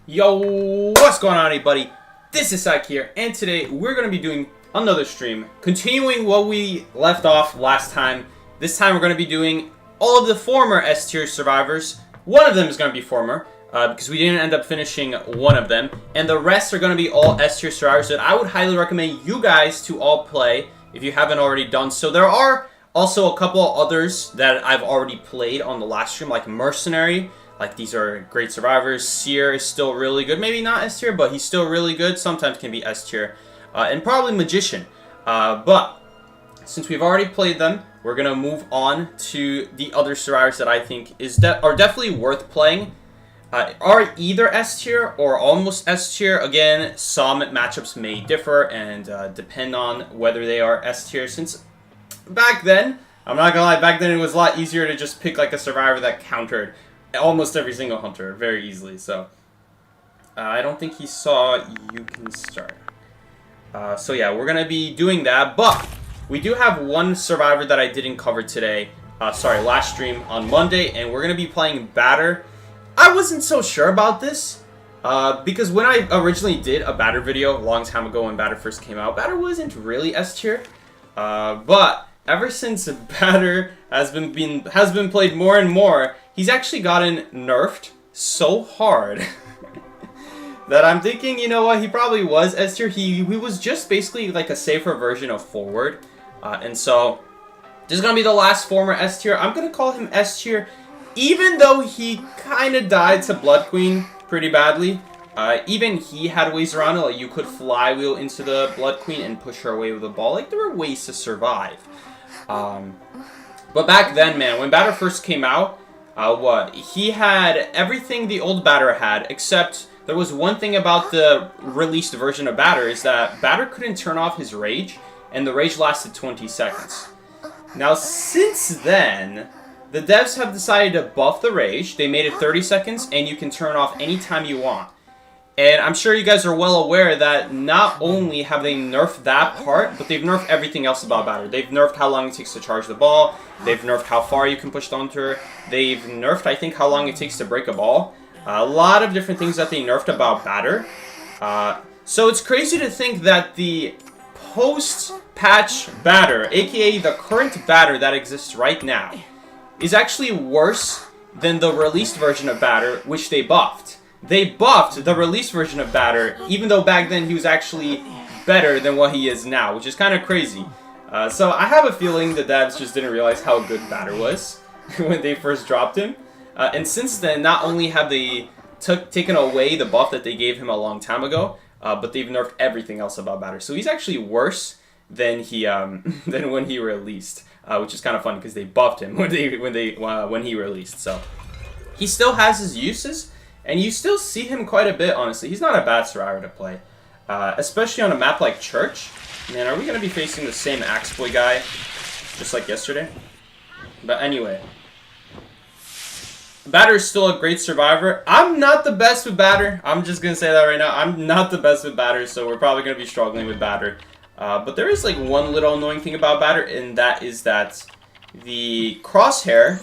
Yo, what's going on, everybody? This is Syke here, and today we're going to be doing another stream, continuing what we left off last time. This time we're going to be doing all of the former S-tier survivors. One of them is going to be former, because we didn't end up finishing one of them, and the rest are going to be all S-tier survivors that I would highly recommend you guys to all play if you haven't already done so. There are also a couple others that I've already played on the last stream, like Mercenary. Like, these are great survivors. Seer is still really good. Maybe not S tier, but he's still really good. Sometimes can be S tier. And probably Magician. But since we've already played them, we're going to move on to the other survivors that I think are definitely worth playing. Are either S tier or almost S tier. Again, some matchups may differ and depend on whether they are S tier. Since back then, I'm not going to lie, back then it was a lot easier to just pick like a survivor that countered almost every single hunter very easily. So I don't think he saw you can start. So yeah, we're gonna be doing that, but we do have one survivor that I didn't cover today. Last stream on Monday, and we're gonna be playing Batter. I wasn't so sure about this because when I originally did a Batter video a long time ago when Batter first came out, Batter wasn't really S tier, but ever since Batter has been played more and more, he's actually gotten nerfed so hard that I'm thinking, you know what, he probably was S tier. He was just basically like a safer version of Forward. And so this is going to be the last former S tier. I'm going to call him S tier, even though he kind of died to Blood Queen pretty badly. Even he had ways around it. Like, you could flywheel into the Blood Queen and push her away with a ball. Like, there were ways to survive. But back then, man, when Batter first came out, he had everything the old Batter had, except there was one thing about the released version of Batter, is that Batter couldn't turn off his rage, and the rage lasted 20 seconds. Now, since then, the devs have decided to buff the rage. They made it 30 seconds, and you can turn off anytime you want. And I'm sure you guys are well aware that not only have they nerfed that part, but they've nerfed everything else about Batter. They've nerfed how long it takes to charge the ball. They've nerfed how far you can push the hunter. They've nerfed, I think, how long it takes to break a ball. A lot of different things that they nerfed about Batter. So it's crazy to think that the post-patch batter, aka the current batter that exists right now, is actually worse than the released version of batter, which they buffed. They buffed the released version of batter, even though back then he was actually better than what he is now, which is kind of crazy. So I have a feeling the devs just didn't realize how good batter was when they first dropped him. And since then, not only have they taken away the buff that they gave him a long time ago, but they've nerfed everything else about batter. So he's actually worse than than when he released, which is kind of fun because they buffed him when he released. So he still has his uses, and you still see him quite a bit. Honestly, he's not a bad survivor to play, especially on a map like Church. Man, are we gonna be facing the same Axe Boy guy just like yesterday? But anyway, batter is still a great survivor. I'm not the best with batter. I'm just gonna say that right now. I'm not the best with batter, so we're probably gonna be struggling with batter. But there is like one little annoying thing about batter, and that is that the crosshair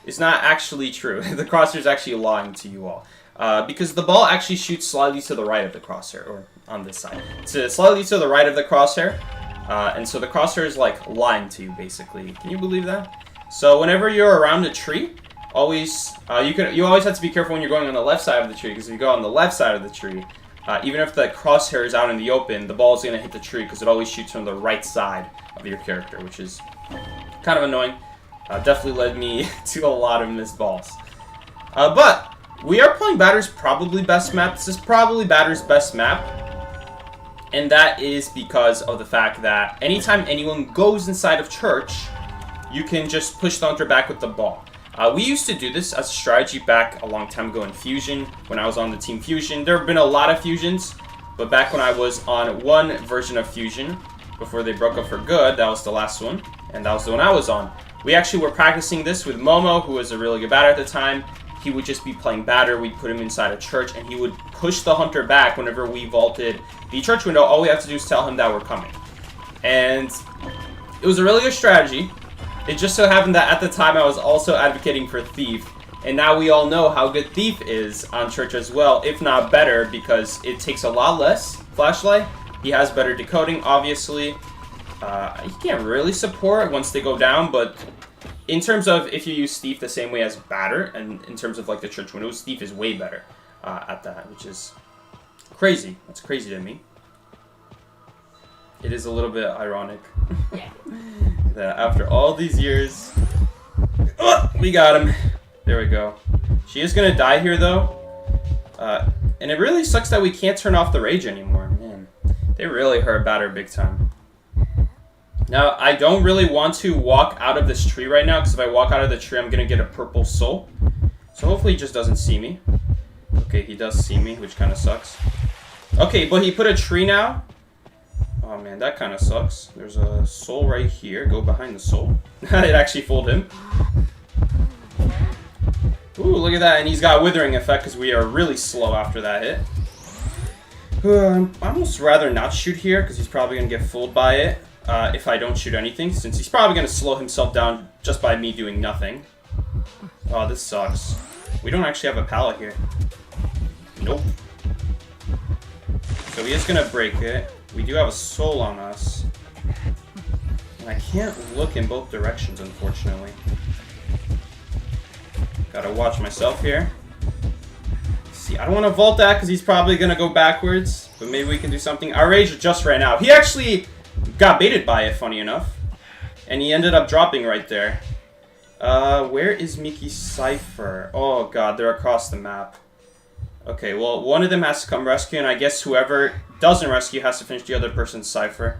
is not actually true. The crosshair is actually lying to you all. Because the ball actually shoots slightly to the right of the crosshair, or on this side. It's slightly to the right of the crosshair, and so the crosshair is like lying to you, basically. Can you believe that? So whenever you're around a tree, always you always have to be careful when you're going on the left side of the tree, because if you go on the left side of the tree, even if the crosshair is out in the open, the ball is going to hit the tree because it always shoots from the right side of your character, which is kind of annoying. Definitely led me to a lot of missed balls. But we are playing batter's probably best map. This is probably batter's best map. And that is because of the fact that anytime anyone goes inside of Church, you can just push the hunter back with the ball. We used to do this as a strategy back a long time ago in Fusion, when I was on the team Fusion. There have been a lot of Fusions, but back when I was on one version of Fusion, before they broke up for good, that was the last one, and that was the one I was on. We actually were practicing this with Momo, who was a really good batter at the time. He would just be playing batter, we'd put him inside a Church, and he would push the hunter back whenever we vaulted the Church window. All we have to do is tell him that we're coming. And it was a really good strategy. It just so happened that at the time I was also advocating for Thief, and now we all know how good Thief is on Church as well, if not better, because it takes a lot less flashlight. He has better decoding, obviously. He can't really support once they go down, but in terms of if you use Thief the same way as batter, and in terms of like the Church windows, Thief is way better at that, which is crazy. That's crazy to me. It is a little bit ironic. Yeah. That after all these years, we got him. There we go. She is gonna die here though, and it really sucks that we can't turn off the rage anymore. Man, they really hurt batter big time. Now I don't really want to walk out of this tree right now, because if I walk out of the tree, I'm gonna get a purple soul. So hopefully he just doesn't see me. Okay, he does see me, which kind of sucks. Okay, but he put a tree now. Oh man, that kind of sucks. There's a soul right here. Go behind the soul. It actually fooled him. Ooh, look at that. And he's got withering effect because we are really slow after that hit. I'd almost rather not shoot here because he's probably going to get fooled by it if I don't shoot anything, since he's probably going to slow himself down just by me doing nothing. Oh, this sucks. We don't actually have a pallet here. Nope. So he is going to break it. We do have a soul on us. And I can't look in both directions, unfortunately. Gotta watch myself here. See, I don't want to vault that because he's probably going to go backwards. But maybe we can do something. Our rage just ran out. He actually got baited by it, funny enough. And he ended up dropping right there. Where is Mickey's Cypher? Oh god, they're across the map. Okay, well, one of them has to come rescue, and I guess whoever doesn't rescue has to finish the other person's Cypher,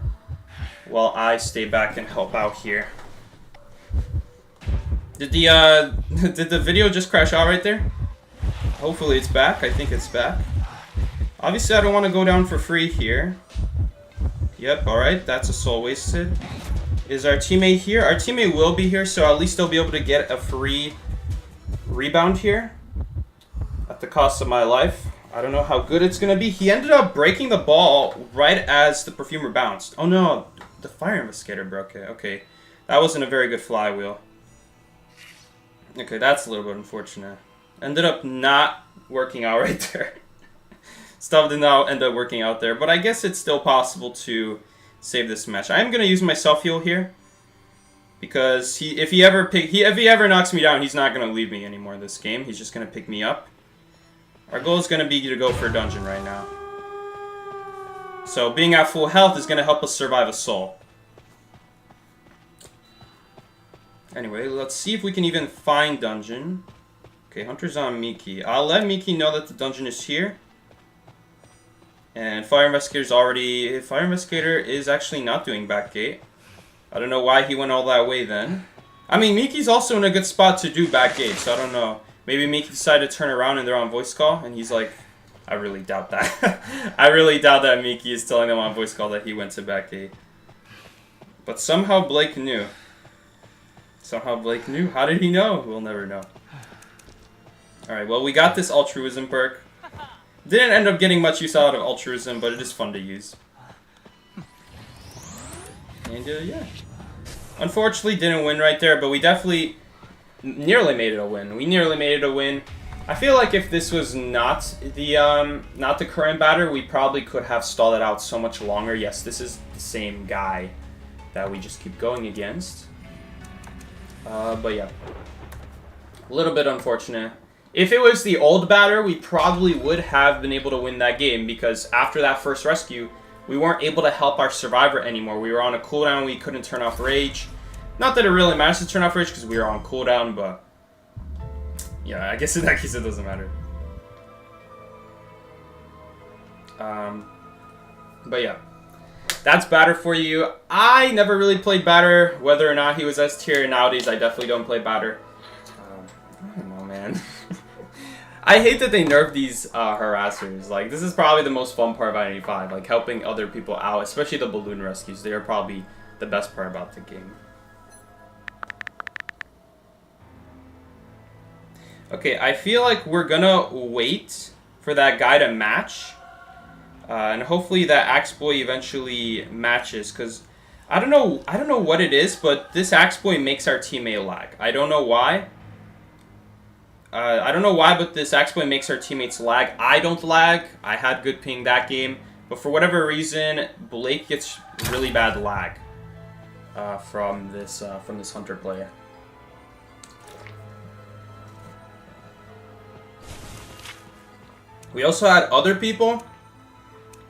while I stay back and help out here. Did the video just crash out right there? Hopefully it's back. I think it's back. Obviously, I don't want to go down for free here. Yep, alright, that's a soul wasted. Is our teammate here? Our teammate will be here, so at least they'll be able to get a free rebound here. At the cost of my life. I don't know how good it's going to be. He ended up breaking the ball right as the perfumer bounced. Oh no, the fire investigator broke it. Okay, that wasn't a very good flywheel. Okay, that's a little bit unfortunate. Ended up not working out right there. Stuff did not end up working out there, but I guess it's still possible to save this match. I'm gonna use my self-heal here. Because if he ever knocks me down, he's not gonna leave me anymore this game. He's just gonna pick me up. Our goal is gonna be to go for a dungeon right now. So being at full health is gonna help us survive a soul. Anyway, let's see if we can even find dungeon. Okay, Hunter's on Miki. I'll let Miki know that the dungeon is here. And Fire Investigator is actually not doing back gate. I don't know why he went all that way then. I mean, Miki's also in a good spot to do back gate, so I don't know. Maybe Miki decided to turn around and they're on voice call, and he's like, I really doubt that. I really doubt that Miki is telling them on voice call that he went to back gate. But somehow Blake knew. Somehow Blake knew. How did he know? We'll never know. Alright, well, we got this altruism perk. Didn't end up getting much use out of altruism, but it is fun to use. And yeah. Unfortunately, didn't win right there, but we definitely nearly made it a win. We nearly made it a win. I feel like if this was not the current batter, we probably could have stalled it out so much longer. Yes, this is the same guy that we just keep going against. But yeah, a little bit unfortunate. If it was the old batter, we probably would have been able to win that game because after that first rescue, we weren't able to help our survivor anymore. We were on a cooldown, we couldn't turn off rage. Not that it really matters to turn off rage because we were on cooldown, but yeah, I guess in that case it doesn't matter. But yeah, that's batter for you. I never really played batter, whether or not he was S tier. Nowadays, I definitely don't play batter. I don't know, man. I hate that they nerfed these harassers. Like, this is probably the most fun part of I-95, like helping other people out, especially the balloon rescues. They are probably the best part about the game. Okay, I feel like we're gonna wait for that guy to match. And hopefully that Axe Boy eventually matches, because I don't know what it is, but this Axe Boy makes our teammate lag. I don't know why. But this Axe Boy makes our teammates lag. I don't lag. I had good ping that game. But for whatever reason, Blake gets really bad lag from this Hunter player. We also had other people.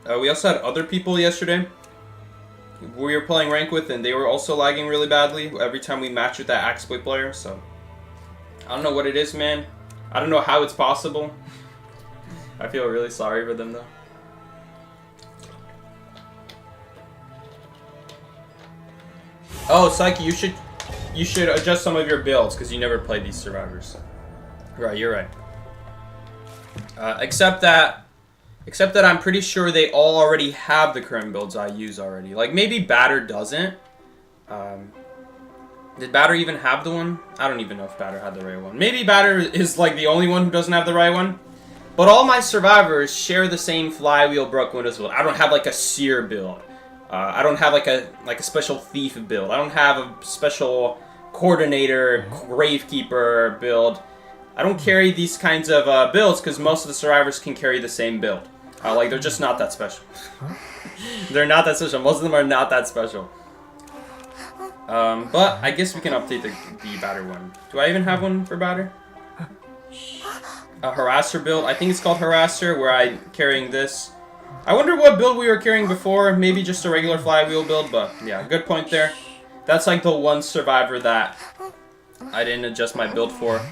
Yesterday we were playing rank with, and they were also lagging really badly every time we matched with that Axe Boy player. So I don't know what it is, man. I don't know how it's possible. I feel really sorry for them, though. Oh, Psyche, you should adjust some of your builds because you never played these survivors. Right, you're right. Except that I'm pretty sure they all already have the current builds I use already. Like, maybe Batter doesn't. Did Batter even have the one? I don't even know if Batter had the right one. Maybe Batter is like the only one who doesn't have the right one. But all my survivors share the same flywheel broke windows build. I don't have like a seer build. I don't have like a special thief build. I don't have a special coordinator, gravekeeper build. I don't carry these kinds of builds because most of the survivors can carry the same build. Like, they're just not that special. They're not that special. Most of them are not that special. But I guess we can update the Batter one. Do I even have one for Batter? A Harasser build. I think it's called Harasser, where I'm carrying this. I wonder what build we were carrying before. Maybe just a regular flywheel build, but yeah, good point there. That's like the one survivor that I didn't adjust my build for.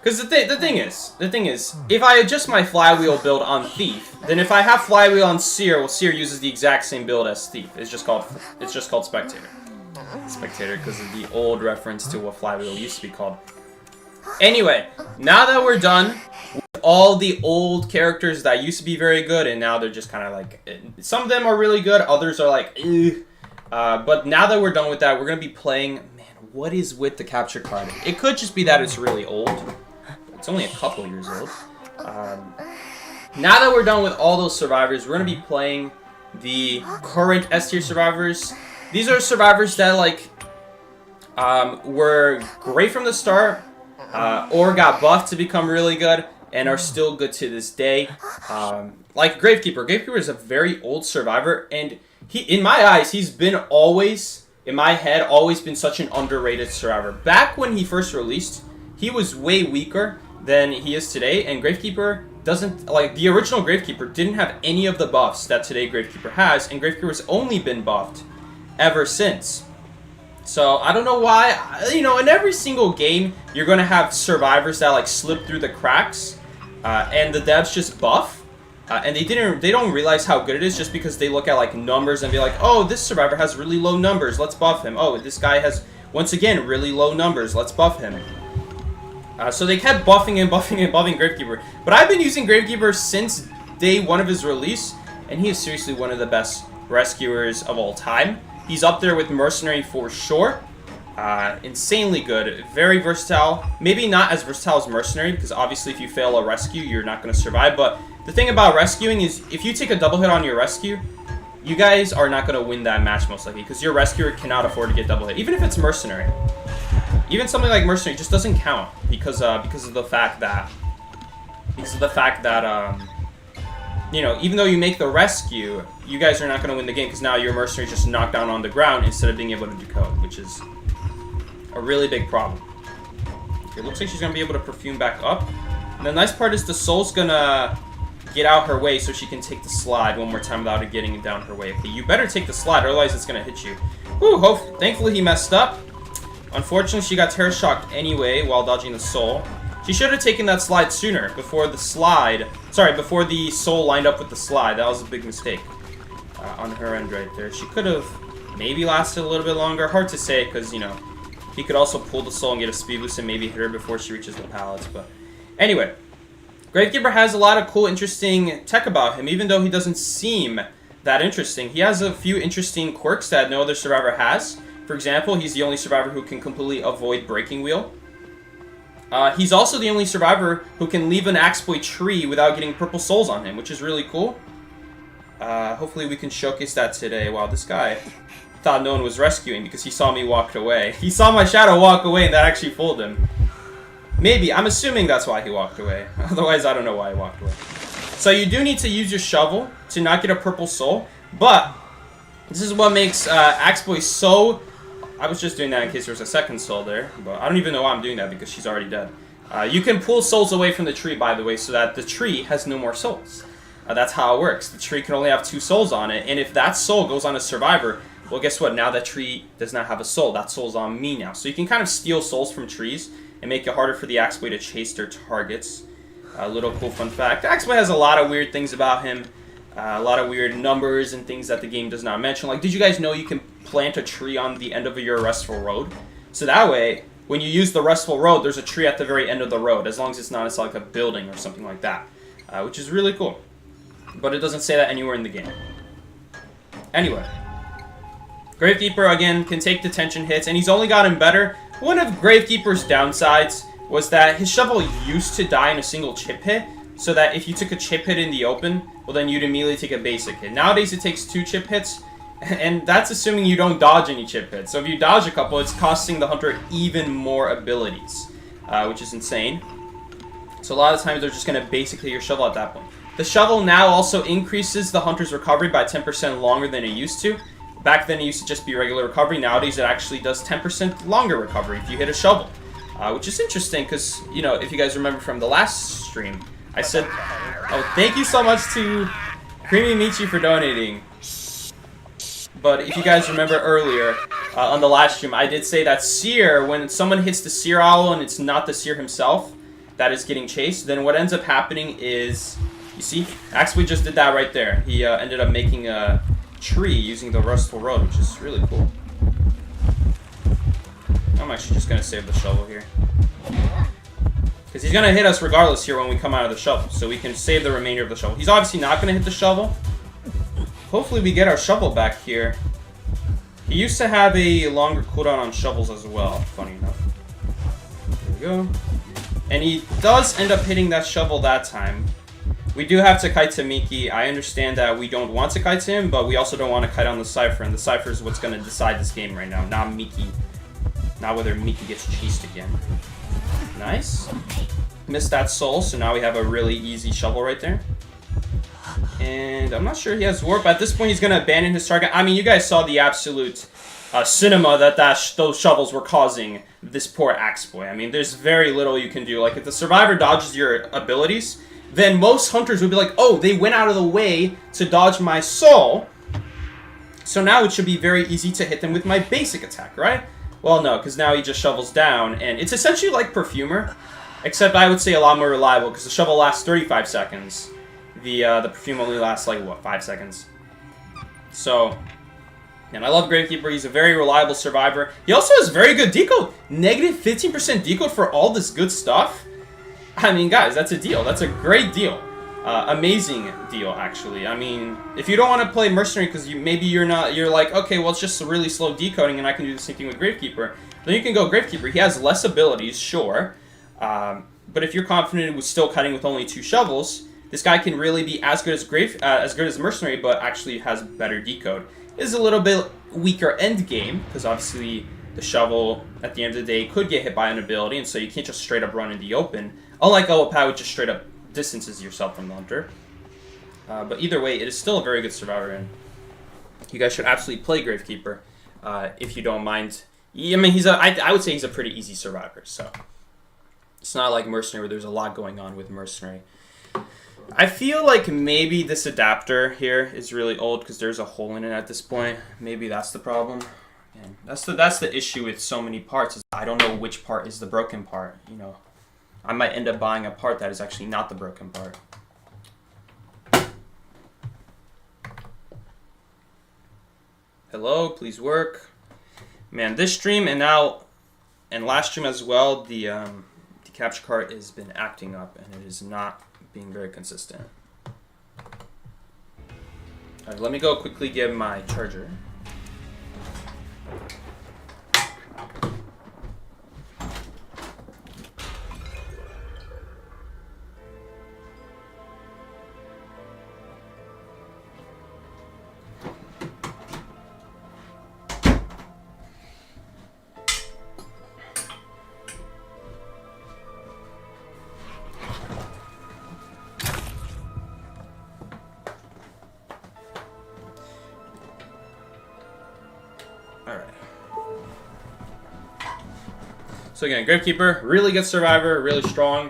Because the thing is, if I adjust my flywheel build on Thief, then if I have flywheel on Seer, well, Seer uses the exact same build as Thief. It's just called Spectator. Spectator, because of the old reference to what flywheel used to be called. Anyway, now that we're done with all the old characters that used to be very good, and now they're just kind of like, some of them are really good, others are like, ugh. But now that we're done with that, we're gonna be playing. Man, what is with the capture card? It could just be that it's really old. It's only a couple years old. Now that we're done with all those survivors, we're going to be playing the current S-tier survivors. These are survivors that, like, were great from the start, or got buffed to become really good, and are still good to this day. Like Gravekeeper. Gravekeeper is a very old survivor, and in my eyes, he's been always, in my head, always been such an underrated survivor. Back when he first released, he was way weaker than he is today, and Gravekeeper doesn't, like, the original Gravekeeper didn't have any of the buffs that today Gravekeeper has, and Gravekeeper's only been buffed ever since. So, I don't know why, you know, in every single game, you're going to have survivors that, like, slip through the cracks, and the devs just buff. And they don't realize how good it is just because they look at like numbers and be like, oh, this survivor has really low numbers, let's buff him. Oh, this guy has, once again, really low numbers, let's buff him. So they kept buffing and buffing and buffing Gravekeeper. But I've been using Gravekeeper since day one of his release, and he is seriously one of the best rescuers of all time. He's up there with Mercenary for sure. Insanely good, very versatile. Maybe not as versatile as Mercenary, because obviously if you fail a rescue, you're not going to survive, but the thing about rescuing is, if you take a double hit on your rescue, you guys are not going to win that match most likely, because your rescuer cannot afford to get double hit, even if it's Mercenary. Even something like Mercenary just doesn't count, because of the fact that, you know, even though you make the rescue, you guys are not going to win the game, because now your Mercenary just knocked down on the ground instead of being able to decode, which is a really big problem. It looks like she's going to be able to perfume back up. And the nice part is the soul's going to get out her way so she can take the slide one more time without it getting down her way. Okay, you better take the slide, otherwise it's going to hit you. Whew, thankfully he messed up. Unfortunately, she got terror shocked anyway while dodging the soul. She should have taken that slide sooner, before the soul lined up with the slide. That was a big mistake on her end right there. She could have maybe lasted a little bit longer. Hard to say, because, you know, he could also pull the soul and get a speed boost and maybe hit her before she reaches the pallets. But anyway, Gravekeeper has a lot of cool, interesting tech about him, even though he doesn't seem that interesting. He has a few interesting quirks that no other survivor has. For example, he's the only survivor who can completely avoid Breaking Wheel. He's also the only survivor who can leave an Axeboy tree without getting purple souls on him, which is really cool. Hopefully we can showcase that today. Wow, this guy thought no one was rescuing because he saw me walk away. He saw my shadow walk away and that actually fooled him. Maybe. I'm assuming that's why he walked away. Otherwise, I don't know why he walked away. So you do need to use your shovel to not get a purple soul. But this is what makes Axeboy so... I was just doing that in case there was a second soul there. But I don't even know why I'm doing that because she's already dead. You can pull souls away from the tree, by the way, so that the tree has no more souls. That's how it works. The tree can only have 2 souls on it. And if that soul goes on a survivor... Well, guess what? Now that tree does not have a soul. That soul's on me now. So you can kind of steal souls from trees and make it harder for the Axeboy to chase their targets. A little cool fun fact. Axeboy has a lot of weird things about him. A lot of weird numbers and things that the game does not mention. Like, did you guys know you can plant a tree on the end of your restful road? So that way, when you use the restful road, there's a tree at the very end of the road, as long as it's not it's like a building or something like that. Which is really cool. But it doesn't say that anywhere in the game. Anyway. Gravekeeper, again, can take detention hits, and he's only gotten better. One of Gravekeeper's downsides was that his shovel used to die in a single chip hit, so that if you took a chip hit in the open, well then you'd immediately take a basic hit. Nowadays it takes 2 chip hits, and that's assuming you don't dodge any chip hits. So if you dodge a couple, it's costing the hunter even more abilities, which is insane. So a lot of times they're just going to basic hit your shovel at that point. The shovel now also increases the hunter's recovery by 10% longer than it used to. Back then it used to just be regular recovery. Nowadays it actually does 10% longer recovery if you hit a shovel. Which is interesting because, you know, if you guys remember from the last stream, I said, oh, thank you so much to Creamy Michi for donating. But if you guys remember earlier, on the last stream, I did say that Seer, when someone hits the Seer Owl and it's not the Seer himself that is getting chased, then what ends up happening is, you see, Axeboy just did that right there. He ended up making a tree using the Rustful Road, which is really cool. I'm actually just going to save the shovel here. Because he's going to hit us regardless here when we come out of the shovel. So we can save the remainder of the shovel. He's obviously not going to hit the shovel. Hopefully we get our shovel back here. He used to have a longer cooldown on shovels as well, funny enough. There we go. And he does end up hitting that shovel that time. We do have to kite to Miki. I understand that we don't want to kite to him, but we also don't want to kite on the Cypher. And the Cypher is what's going to decide this game right now, not Miki. Not whether Miki gets chased again. Nice. Missed that soul, so now we have a really easy shovel right there. And I'm not sure he has warp. At this point, he's going to abandon his target. I mean, you guys saw the absolute cinema that those shovels were causing this poor Axe Boy. I mean, there's very little you can do. Like, if the survivor dodges your abilities, then most hunters would be like, oh, they went out of the way to dodge my soul. So now it should be very easy to hit them with my basic attack, right? Well, no, because now he just shovels down. And it's essentially like Perfumer, except I would say a lot more reliable, because the shovel lasts 35 seconds. The Perfume only lasts, like, what, 5 seconds? So, and I love Gravekeeper. He's a very reliable survivor. He also has very good decode. Negative 15% decode for all this good stuff. I mean, guys, that's a deal. That's a great deal. Amazing deal, actually. I mean, if you don't want to play Mercenary because you're like, okay, well, it's just really slow decoding and I can do the same thing with Gravekeeper, then you can go Gravekeeper. He has less abilities, sure. But if you're confident with still cutting with only 2 shovels, this guy can really be as good as Mercenary, but actually has better decode. It is a little bit weaker end game, because obviously the shovel, at the end of the day, could get hit by an ability, and so you can't just straight up run in the open. Unlike Owapad, which just straight up distances yourself from the hunter. But either way, it is still a very good survivor, and you guys should absolutely play Gravekeeper if you don't mind. I mean, I would say he's a pretty easy survivor, so it's not like Mercenary where there's a lot going on with Mercenary. I feel like maybe this adapter here is really old because there's a hole in it at this point. Maybe that's the problem. And that's the issue with so many parts. Is I don't know which part is the broken part. You know, I might end up buying a part that is actually not the broken part. Hello, please work. Man, this stream and last stream as well, the capture card has been acting up and it is not being very consistent. Alright, let me go quickly get my charger. So again, Gravekeeper, really good survivor, really strong.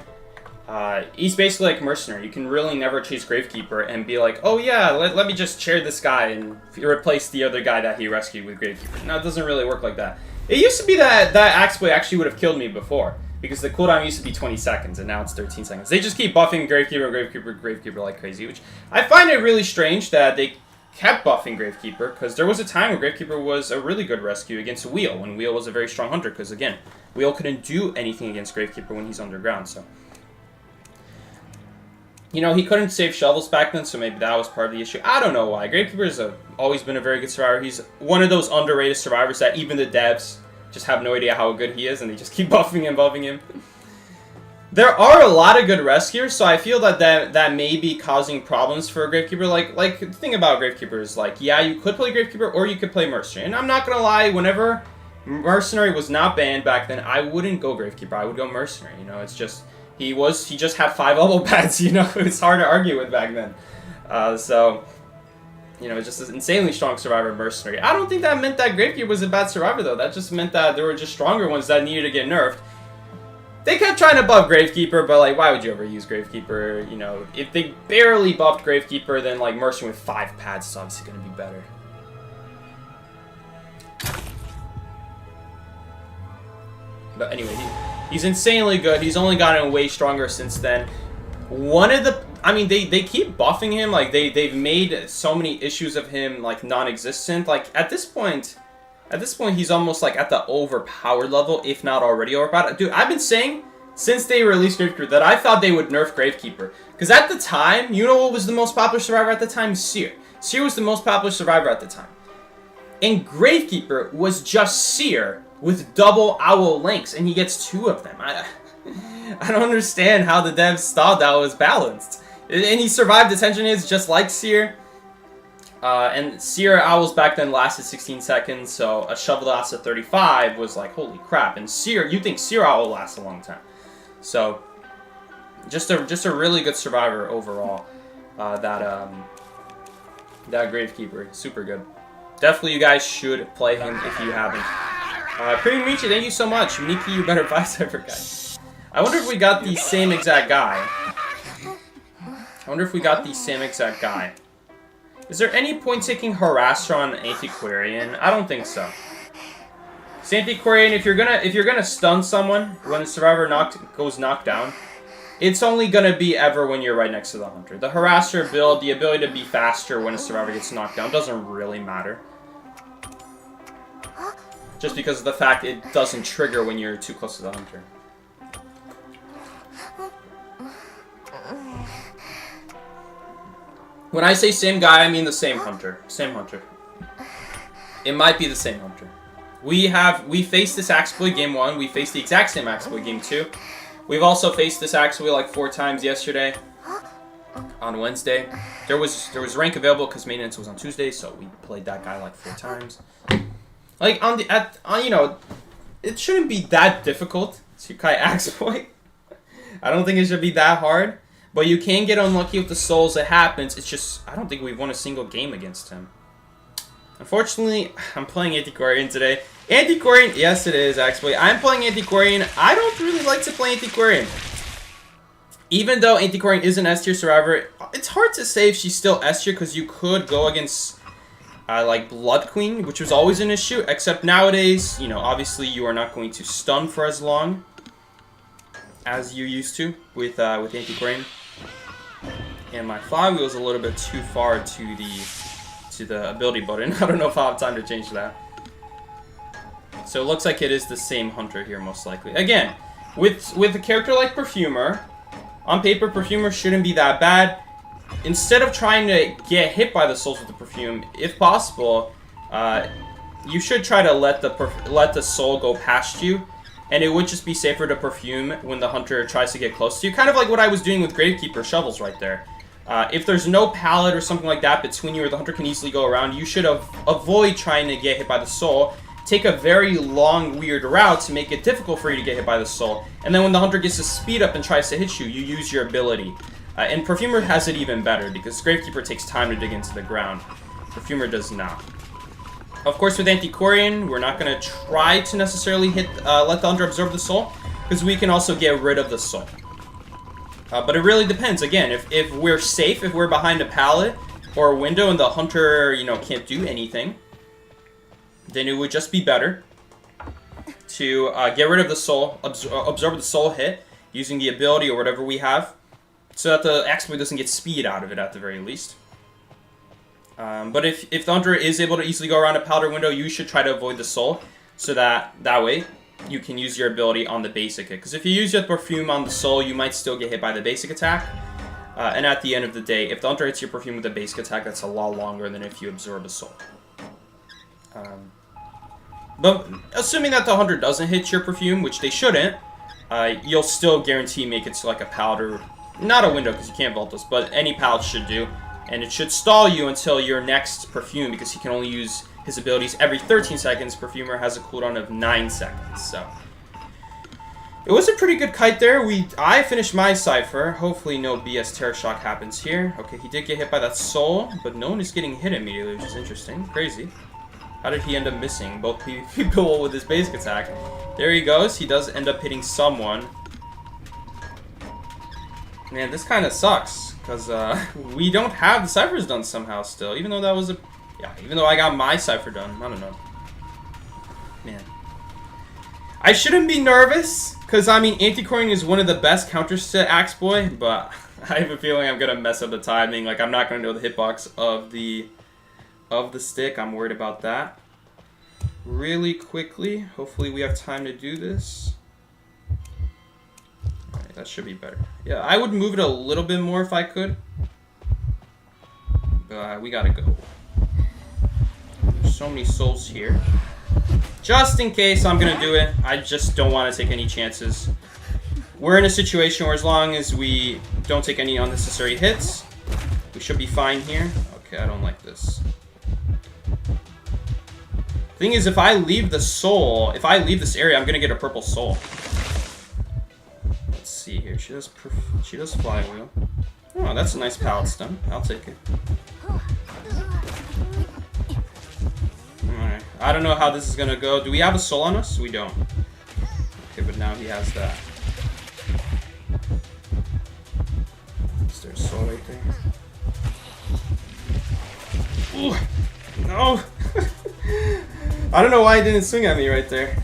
He's basically like Mercenary. You can really never chase Gravekeeper and be like, oh yeah, let me just chair this guy and replace the other guy that he rescued with Gravekeeper. No, it doesn't really work like that. It used to be that Axe Boy actually would have killed me before, because the cooldown used to be 20 seconds and now it's 13 seconds. They just keep buffing Gravekeeper like crazy, which I find it really strange that they kept buffing Gravekeeper, because there was a time where Gravekeeper was a really good rescue against Wheel, when Wheel was a very strong hunter, because again, Wheel couldn't do anything against Gravekeeper when he's underground, so. You know, he couldn't save shovels back then, so maybe that was part of the issue. I don't know why. Gravekeeper has always been a very good survivor. He's one of those underrated survivors that even the devs just have no idea how good he is, and they just keep buffing him. There are a lot of good rescuers, so I feel that may be causing problems for Gravekeeper. Like the thing about Gravekeeper is, like, yeah, you could play Gravekeeper or you could play Mercenary. And I'm not gonna lie, whenever Mercenary was not banned back then, I wouldn't go Gravekeeper. I would go Mercenary. You know, it's just he just had 5 elbow pads. You know, it's hard to argue with back then. So you know, just an insanely strong survivor Mercenary. I don't think that meant that Gravekeeper was a bad survivor though. That just meant that there were just stronger ones that needed to get nerfed. They kept trying to buff Gravekeeper, but, like, why would you ever use Gravekeeper? You know, if they barely buffed Gravekeeper, then, like, Mercenary with 5 pads is obviously going to be better. But anyway, he's insanely good. He's only gotten way stronger since then. I mean, they keep buffing him. Like, they've made so many issues of him, like, non-existent. Like, at this point, he's almost, like, at the overpowered level, if not already overpowered. Dude, I've been saying, since they released Gravekeeper, that I thought they would nerf Gravekeeper. Because at the time, you know what was the most popular survivor at the time? Seer. Seer was the most popular survivor at the time. And Gravekeeper was just Seer with double owl links, and he gets 2 of them. I don't understand how the devs thought that was balanced. And he survived detention hits just like Seer. And Seer Owls back then lasted 16 seconds, so a shovel that lasted 35 was like, holy crap. And Seer, you think Seer Owl lasts a long time. So, just a really good survivor overall. that Gravekeeper. Super good. Definitely, you guys should play him if you haven't. Pretty Michi, thank you so much. Miki, you better buy Cypher guy. I wonder if we got the same exact guy. Is there any point taking Harasser on Antiquarian? I don't think so. Antiquarian, if you're gonna stun someone when the survivor goes knocked down, it's only gonna be ever when you're right next to the hunter. The Harasser build, the ability to be faster when a survivor gets knocked down, doesn't really matter. Just because of the fact it doesn't trigger when you're too close to the hunter. When I say same guy, I mean the same hunter. Same hunter. It might be the same hunter. We faced this Axeboy game 1. We faced the exact same Axeboy game 2. We've also faced this Axeboy like 4 times yesterday. On Wednesday. There was rank available because maintenance was on Tuesday, so we played that guy like 4 times. Like you know, it shouldn't be that difficult to kite Axeboy. I don't think it should be that hard. But you can get unlucky with the souls. It happens. It's just, I don't think we've won a single game against him. Unfortunately, I'm playing Antiquarian today. Antiquarian, yes it is, actually. I'm playing Antiquarian. I don't really like to play Antiquarian. Even though Antiquarian is an S-tier survivor, it's hard to say if she's still S-tier because you could go against, like, Blood Queen, which was always an issue. Except nowadays, you know, obviously you are not going to stun for as long as you used to with Antiquarian. And my flywheel is a little bit too far to the ability button. I don't know if I'll have time to change that. So it looks like it is the same hunter here, most likely. Again, with a character like Perfumer, on paper, Perfumer shouldn't be that bad. Instead of trying to get hit by the souls with the perfume, if possible, you should try to let the soul go past you. And it would just be safer to perfume when the hunter tries to get close to you. Kind of like what I was doing with Gravekeeper Shovels right there. If there's no pallet or something like that between you where the hunter can easily go around, you should avoid trying to get hit by the soul. Take a very long, weird route to make it difficult for you to get hit by the soul. And then when the hunter gets to speed up and tries to hit you, you use your ability. And Perfumer has it even better because Gravekeeper takes time to dig into the ground. Perfumer does not. Of course, with Antiquarian, we're not going to try to necessarily let the hunter absorb the soul, because we can also get rid of the soul. But it really depends. Again, if we're safe, if we're behind a pallet or a window and the hunter, you know, can't do anything, then it would just be better to get rid of the soul, absorb the soul hit, using the ability or whatever we have, so that the exploit doesn't get speed out of it at the very least. But if the hunter is able to easily go around a powder window, you should try to avoid the soul, so that way you can use your ability on the basic hit. Because if you use your perfume on the soul, you might still get hit by the basic attack. And at the end of the day, if the hunter hits your perfume with a basic attack, that's a lot longer than if you absorb a soul. But assuming that the hunter doesn't hit your perfume, which they shouldn't, you'll still guarantee make it to like a powder, not a window because you can't vault this, but any pallet should do. And it should stall you until your next perfume, because he can only use his abilities every 13 seconds. Perfumer has a cooldown of 9 seconds, so. It was a pretty good kite there. I finished my Cypher. Hopefully no BS Terror Shock happens here. Okay, he did get hit by that soul, but no one is getting hit immediately, which is interesting. Crazy. How did he end up missing both people with his basic attack? There he goes. He does end up hitting someone. Man, this kind of sucks, because we don't have the Cyphers done somehow still, even though that was even though I got my Cypher done. I don't know. Man. I shouldn't be nervous, because, I mean, Antiquarian is one of the best counters to Axeboy, but I have a feeling I'm going to mess up the timing. Like, I'm not going to know the hitbox of the stick. I'm worried about that. Really quickly. Hopefully we have time to do this. That should be better. Yeah, I would move it a little bit more if I could. But we gotta go. There's so many souls here. Just in case I'm gonna do it, I just don't want to take any chances. We're in a situation where as long as we don't take any unnecessary hits, we should be fine here. Okay, I don't like this. Thing is, if I leave this area, I'm gonna get a purple soul. See here, she does flywheel. Oh, Oh, that's a nice pallet stun. I'll take it. Alright. I don't know how this is gonna go. Do we have a soul on us? We don't. Okay, but now he has that. Is there a soul right there? Ooh! No! I don't know why he didn't swing at me right there.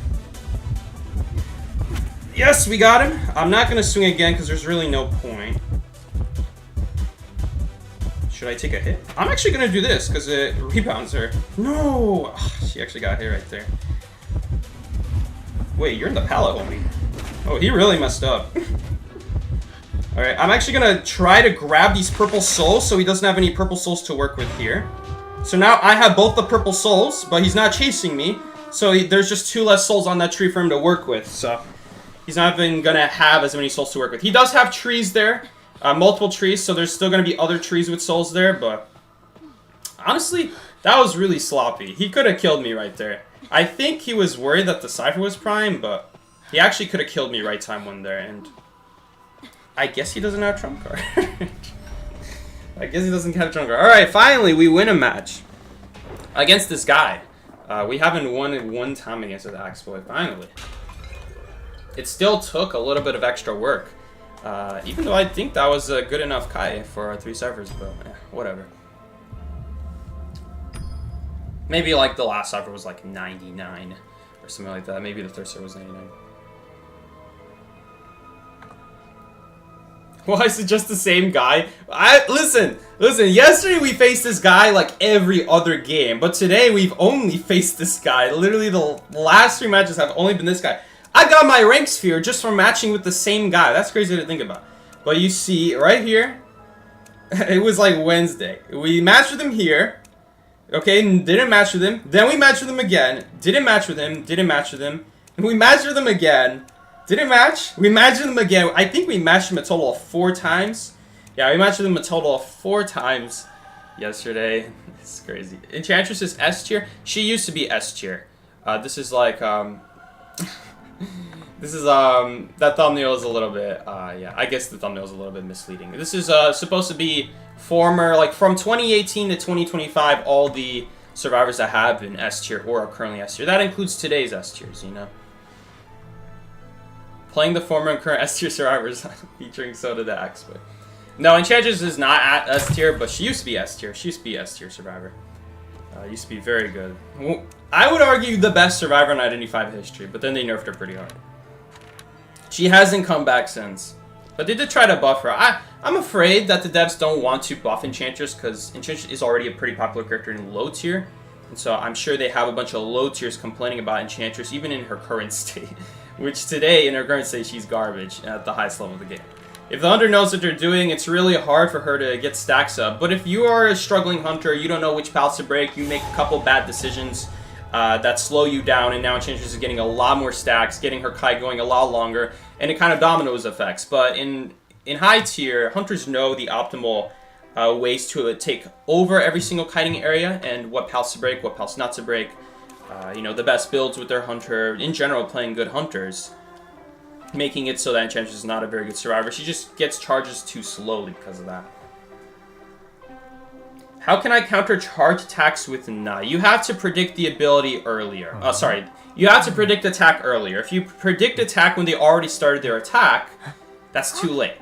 Yes, we got him. I'm not gonna swing again because there's really no point. Should I take a hit? I'm actually gonna do this because it rebounds her. No! Ugh, she actually got hit right there. Wait, you're in the pallet, homie. Oh, he really messed up. Alright, I'm actually gonna try to grab these purple souls so he doesn't have any purple souls to work with here. So now I have both the purple souls, but he's not chasing me. So there's just 2 less souls on that tree for him to work with. So he's not even gonna have as many souls to work with. He does have trees there. Multiple trees, so there's still going to be other trees with souls there, but honestly, that was really sloppy. He could have killed me right there. I think he was worried that the Cypher was prime, but he actually could have killed me right time one there, and I guess he doesn't have trump card. I guess he doesn't have trump card. Alright, finally, we win a match against this guy. We haven't won it one time against the Axe Boy, finally. It still took a little bit of extra work. Even though I think that was a good enough Kai for our 3 Cyphers, but whatever. Maybe like the last Cypher was like 99 or something like that. Maybe the third server was 99. Why is it just the same guy? Listen, yesterday we faced this guy like every other game, but today we've only faced this guy. Literally the last 3 matches have only been this guy. I got my rank sphere just from matching with the same guy. That's crazy to think about. But you see, right here, it was like Wednesday. We matched with him here. Okay, didn't match with him. Then we matched with him again. Didn't match with him. Didn't match with him. And we matched with him again. Didn't match. We matched with him again. I think we matched him a total of 4 times. Yeah, we matched with him a total of 4 times yesterday. It's crazy. Enchantress is S tier. She used to be S tier. This is like, this is, that thumbnail is a little bit, yeah, I guess the thumbnail is a little bit misleading. This is, supposed to be former, like, from 2018 to 2025, all the survivors that have been S tier or are currently S tier. That includes today's S tiers, you know? Playing the former and current S tier survivors featuring Soda the Axe Boy. No, Enchantress is not at S tier, but she used to be S tier. She used to be S tier survivor. Used to be very good. I would argue the best survivor in Identity V history, but then they nerfed her pretty hard. She hasn't come back since. But they did try to buff her. I'm afraid that the devs don't want to buff Enchantress because Enchantress is already a pretty popular character in low tier. And so I'm sure they have a bunch of low tiers complaining about Enchantress, even in her current state. Which today, in her current state, she's garbage at the highest level of the game. If the hunter knows what they're doing, it's really hard for her to get stacks up. But if you are a struggling hunter, you don't know which pals to break, you make a couple bad decisions that slow you down, and now Enchantress is getting a lot more stacks, getting her kite going a lot longer, and it kind of dominoes effects. But in high tier, hunters know the optimal ways to take over every single kiting area and what pals to break, what pals not to break. You know, the best builds with their hunter, in general, playing good hunters, making it so that Enchantress is not a very good survivor. She just gets charges too slowly because of that. How can I counter charge attacks with Na? You have to predict the ability earlier. Sorry. You have to predict attack earlier. If you predict attack when they already started their attack, that's too late.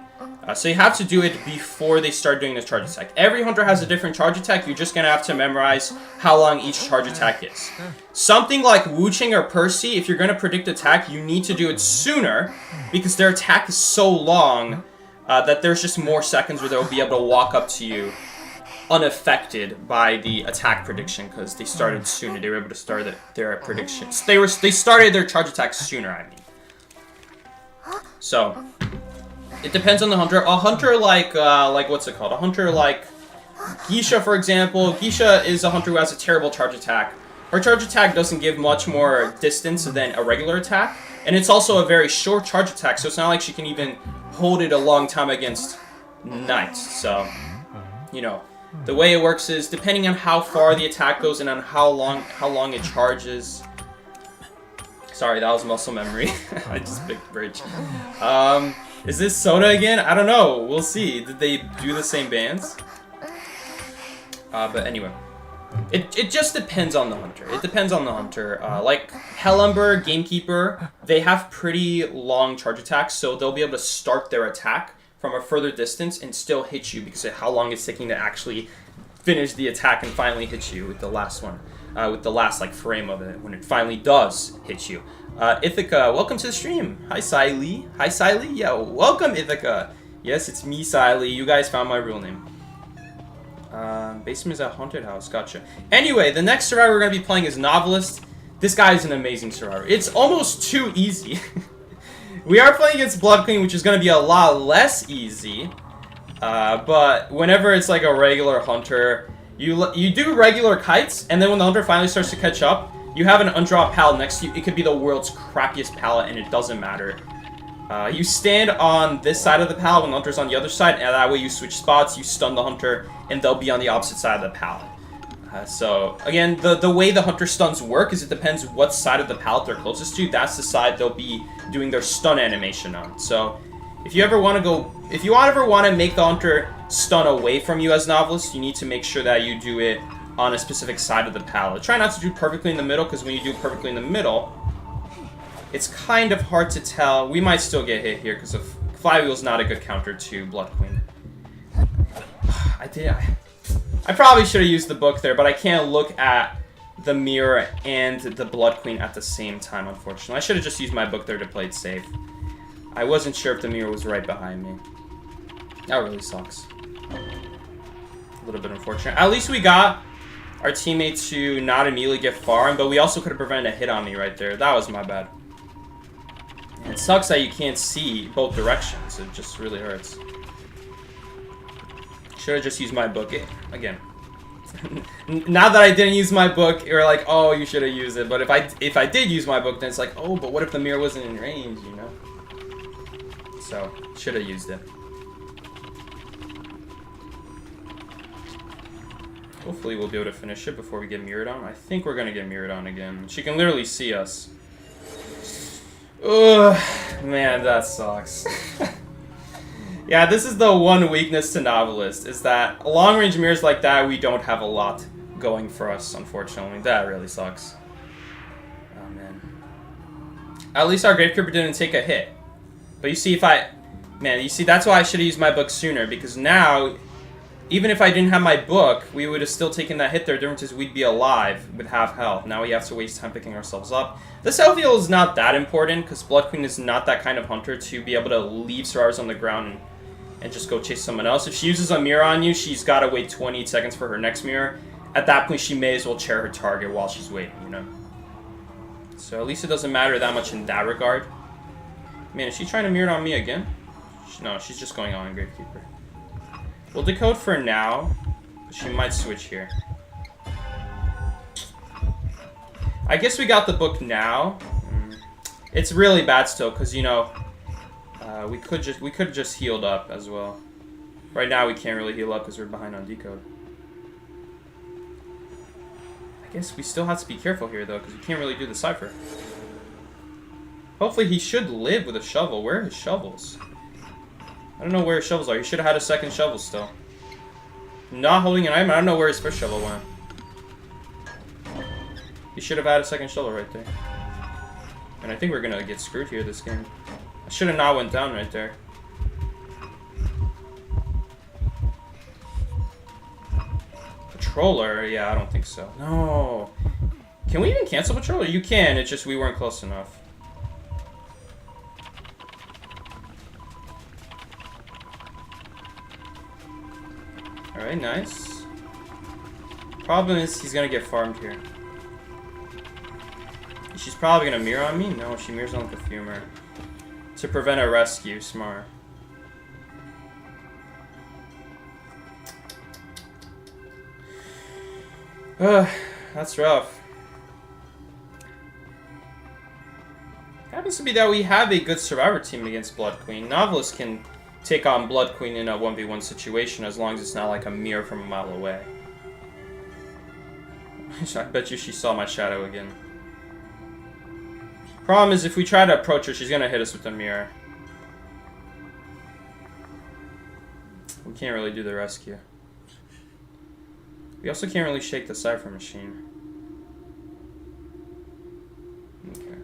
So you have to do it before they start doing the charge attack. Every hunter has a different charge attack. You're just going to have to memorize how long each charge attack is. Something like Wu Ching or Percy, if you're going to predict attack, you need to do it sooner because their attack is so long that there's just more seconds where they'll be able to walk up to you unaffected by the attack prediction because they started sooner. They were able to start their predictions. They started their charge attacks sooner, I mean. So it depends on the hunter. A hunter like what's it called? A hunter like Geisha, for example. Geisha is a hunter who has a terrible charge attack. Her charge attack doesn't give much more distance than a regular attack, and it's also a very short charge attack, so it's not like she can even hold it a long time against knights. So, you know, the way it works is depending on how far the attack goes and on how long it charges. Sorry, that was muscle memory. I just picked bridge. Is this Soda again? I don't know. We'll see. Did they do the same bands? But anyway. It just depends on the hunter. It depends on the hunter. Like Hellumber, Gamekeeper, they have pretty long charge attacks, so they'll be able to start their attack from a further distance and still hit you because of how long it's taking to actually finish the attack and finally hit you with the last one. With the last like frame of it, when it finally does hit you. Ithaca, welcome to the stream. Hi, Siley. Hi, Siley. Yeah, welcome, Ithaca. Yes, it's me, Siley. You guys found my real name. Basement is a haunted house. Gotcha. Anyway, the next survivor we're going to be playing is Novelist. This guy is an amazing survivor. It's almost too easy. We are playing against Blood Queen, which is going to be a lot less easy. But whenever it's like a regular hunter, you do regular kites, and then when the hunter finally starts to catch up, you have an undropped pallet next to you. It could be the world's crappiest pallet, and it doesn't matter. You stand on this side of the pallet when the hunter's on the other side, and that way you switch spots, you stun the hunter, and they'll be on the opposite side of the pallet. So, again, the way the hunter stuns work is it depends what side of the pallet they're closest to. That's the side they'll be doing their stun animation on. So, if you ever want to make the hunter stun away from you as Novelist, you need to make sure that you do it on a specific side of the pallet. Try not to do perfectly in the middle, because when you do it perfectly in the middle, it's kind of hard to tell. We might still get hit here, because Flywheel's not a good counter to Blood Queen. I probably should have used the book there, but I can't look at the mirror and the Blood Queen at the same time, unfortunately. I should have just used my book there to play it safe. I wasn't sure if the mirror was right behind me. That really sucks. A little bit unfortunate. At least we got our teammate to not immediately get farmed, but we also could have prevented a hit on me right there. That was my bad. And it sucks that you can't see both directions. It just really hurts. Should have just used my book. Again. Now that I didn't use my book, you're like, oh, you should have used it. But if I did use my book, then it's like, oh, but what if the mirror wasn't in range, you know? So, should have used it. Hopefully we'll be able to finish it before we get mirrored on. I think we're going to get mirrored on again. She can literally see us. Ugh, man, that sucks. Yeah, this is the one weakness to Novelist, is that long-range mirrors like that, we don't have a lot going for us, unfortunately. That really sucks. Oh, man. At least our Gravekeeper didn't take a hit. But you see, that's why I should have used my book sooner, because now, even if I didn't have my book, we would have still taken that hit there. The difference is we'd be alive with half health. Now we have to waste time picking ourselves up. The self heal is not that important, because Blood Queen is not that kind of hunter to be able to leave survivors on the ground and just go chase someone else. If she uses a mirror on you, she's got to wait 28 seconds for her next mirror. At that point, she may as well chair her target while she's waiting, you know? So at least it doesn't matter that much in that regard. Man, is she trying to mirror on me again? No, she's just going on Gravekeeper. We'll decode for now, but she might switch here. I guess we got the book now. It's really bad still, because, you know, we could have just healed up as well. Right now we can't really heal up because we're behind on decode. I guess we still have to be careful here though, because we can't really do the cipher. Hopefully he should live with a shovel. Where are his shovels? I don't know where his shovels are. He should have had a second shovel still. Not holding an item. I don't know where his first shovel went. He should have had a second shovel right there. And I think we're gonna get screwed here this game. I should have not went down right there. Patroller? Yeah, I don't think so. No. Can we even cancel Patroller? You can, it's just we weren't close enough. Alright, nice. Problem is, he's gonna get farmed here. She's probably gonna mirror on me? No, she mirrors on the perfumer. To prevent a rescue, smart. That's rough. Happens to be that we have a good survivor team against Blood Queen. Novelist can take on Blood Queen in a 1v1 situation as long as it's not like a mirror from a mile away. I bet you she saw my shadow again. Problem is, if we try to approach her, she's gonna hit us with the mirror. can't really do the rescue. We also can't really shake the Cypher machine. Okay.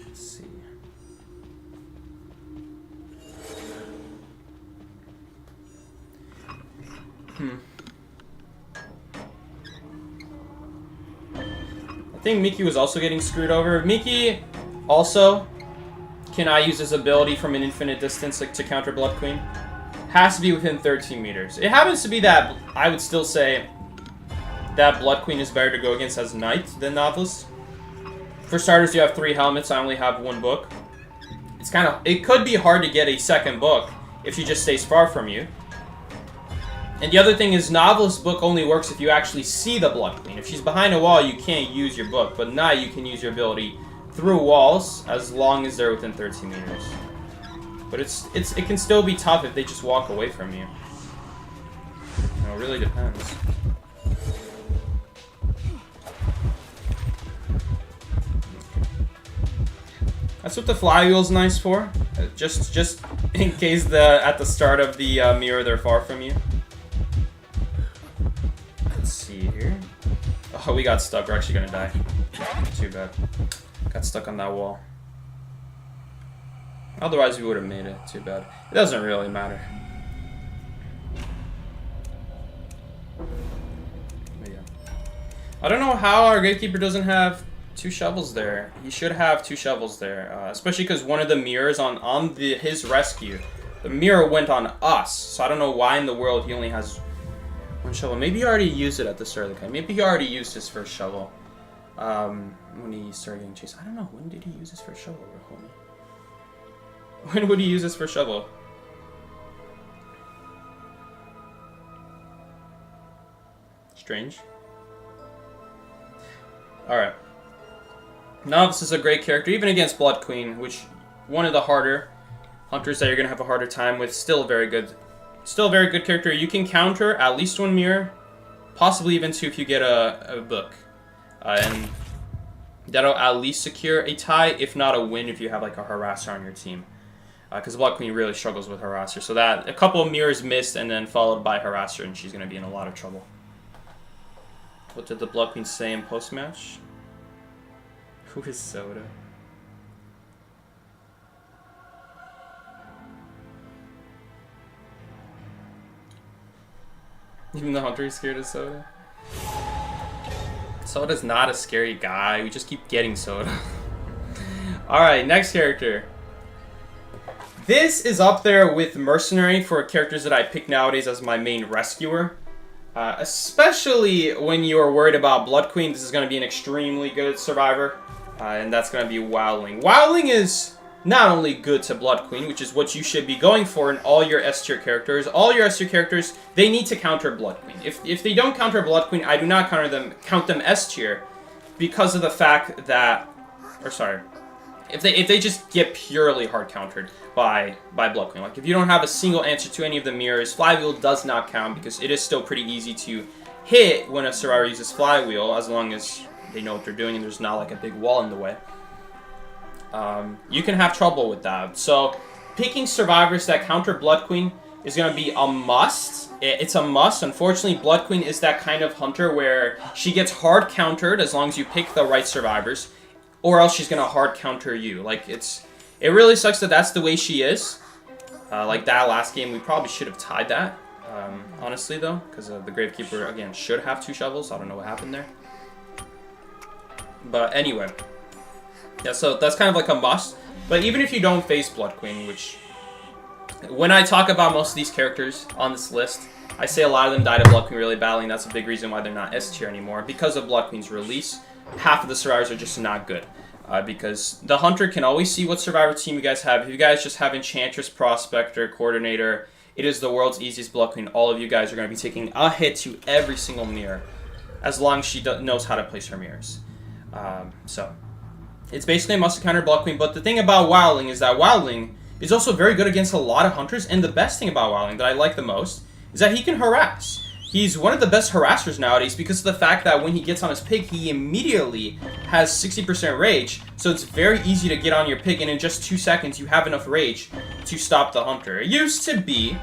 Let's see. I think Mickey was also getting screwed over. Mickey also cannot use his ability from an infinite distance to counter Blood Queen. Has to be within 13 meters. It happens to be that I would still say that Blood Queen is better to go against as Knight than Novelist. For starters, you have 3 helmets. I only have 1 book. It could be hard to get a second book if she just stays far from you. And the other thing is, Novelist book only works if you actually see the Blood Queen. If she's behind a wall, you can't use your book. But Knight, you can use your ability through walls as long as they're within 13 meters. But it can still be tough if they just walk away from you. It really depends. That's what the flywheel's nice for. Just in case at the start of the mirror they're far from you. Let's see here. Oh, we got stuck. We're actually gonna die. Too bad. Got stuck on that wall. Otherwise, we would have made it. Too bad. It doesn't really matter. But yeah. I don't know how our Gatekeeper doesn't have 2 shovels there. He should have 2 shovels there. Especially because one of the mirrors on his rescue, the mirror went on us. So I don't know why in the world he only has 1 shovel. Maybe he already used it at the start of the game. Maybe he already used his first shovel. When he started getting chased. I don't know. When did he use his first shovel, homie? When would he use his first shovel? Strange. Alright. Novice is a great character, even against Blood Queen, which one of the harder hunters that you're going to have a harder time with. Still very good. Still a very good character. You can counter at least 1 mirror. Possibly even 2 if you get a book. And that'll at least secure a tie, if not a win, if you have like a harasser on your team. Because Blood Queen really struggles with harasser. So that a couple of mirrors missed and then followed by harasser, and she's going to be in a lot of trouble. What did the Blood Queen say in post-match? Who is Soda? Even the hunter is scared of Soda? Soda's not a scary guy. We just keep getting Soda. Alright, next character. This is up there with Mercenary for characters that I pick nowadays as my main rescuer. Especially when you're worried about Blood Queen, this is going to be an extremely good survivor. And that's going to be Wowling. Wowling is not only good to Blood Queen, which is what you should be going for in all your S tier characters. All your S tier characters, they need to counter Blood Queen. If they don't counter Blood Queen, I do not count them S tier because of the fact that, if they just get purely hard countered by Blood Queen. Like if you don't have a single answer to any of the mirrors, Flywheel does not count because it is still pretty easy to hit when a survivor uses Flywheel as long as they know what they're doing and there's not like a big wall in the way. You can have trouble with that. So picking survivors that counter Blood Queen is going to be a must. It's a must. Unfortunately, Blood Queen is that kind of hunter where she gets hard countered as long as you pick the right survivors, or else she's going to hard counter you. Like it really sucks that that's the way she is. Like that last game, we probably should have tied that. Honestly though, because the Gravekeeper again should have 2 shovels. I don't know what happened there. But anyway, yeah, so that's kind of like a must. But even if you don't face Blood Queen, which when I talk about most of these characters on this list, I say a lot of them died of Blood Queen really badly, and that's a big reason why they're not S tier anymore. Because of Blood Queen's release, half of the survivors are just not good. Because the Hunter can always see what survivor team you guys have. If you guys just have Enchantress, Prospector, Coordinator, it is the world's easiest Blood Queen. All of you guys are going to be taking a hit to every single mirror, as long as she knows how to place her mirrors. So it's basically a must counter Blood Queen. But the thing about Wowling is that Wowling is also very good against a lot of hunters. And the best thing about Wowling that I like the most is that he can harass. He's one of the best harassers nowadays because of the fact that when he gets on his pig, he immediately has 60% rage. So it's very easy to get on your pig, and in just 2 seconds, you have enough rage to stop the hunter. It used to be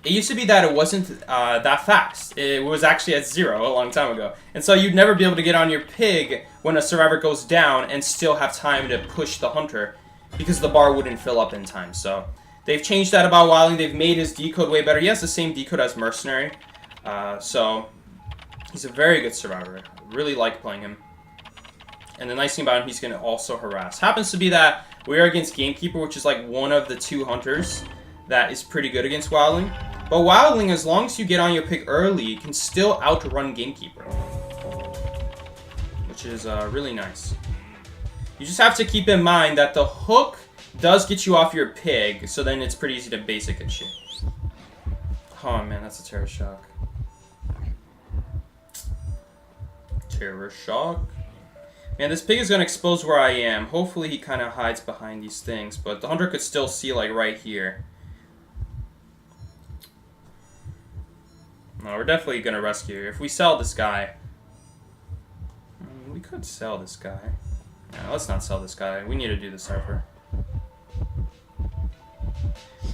It used to be that it wasn't that fast. It was actually at 0 a long time ago. And so you'd never be able to get on your pig when a survivor goes down and still have time to push the hunter because the bar wouldn't fill up in time. So they've changed that about Wildling. They've made his decode way better. He has the same decode as Mercenary. So he's a very good survivor. I really like playing him. And the nice thing about him, he's going to also harass. Happens to be that we are against Gamekeeper, which is like one of the 2 hunters that is pretty good against Wildling. But Wildling, as long as you get on your pick early, you can still outrun Gamekeeper. Which is really nice. You just have to keep in mind that the hook does get you off your pig, so then it's pretty easy to basic at you. Oh man, that's a terror shock. Terror shock. Man, this pig is going to expose where I am. Hopefully he kind of hides behind these things, but the hunter could still see, like, right here. No, we're definitely going to rescue. If we sell this guy... we could sell this guy. No, let's not sell this guy. We need to do the cipher.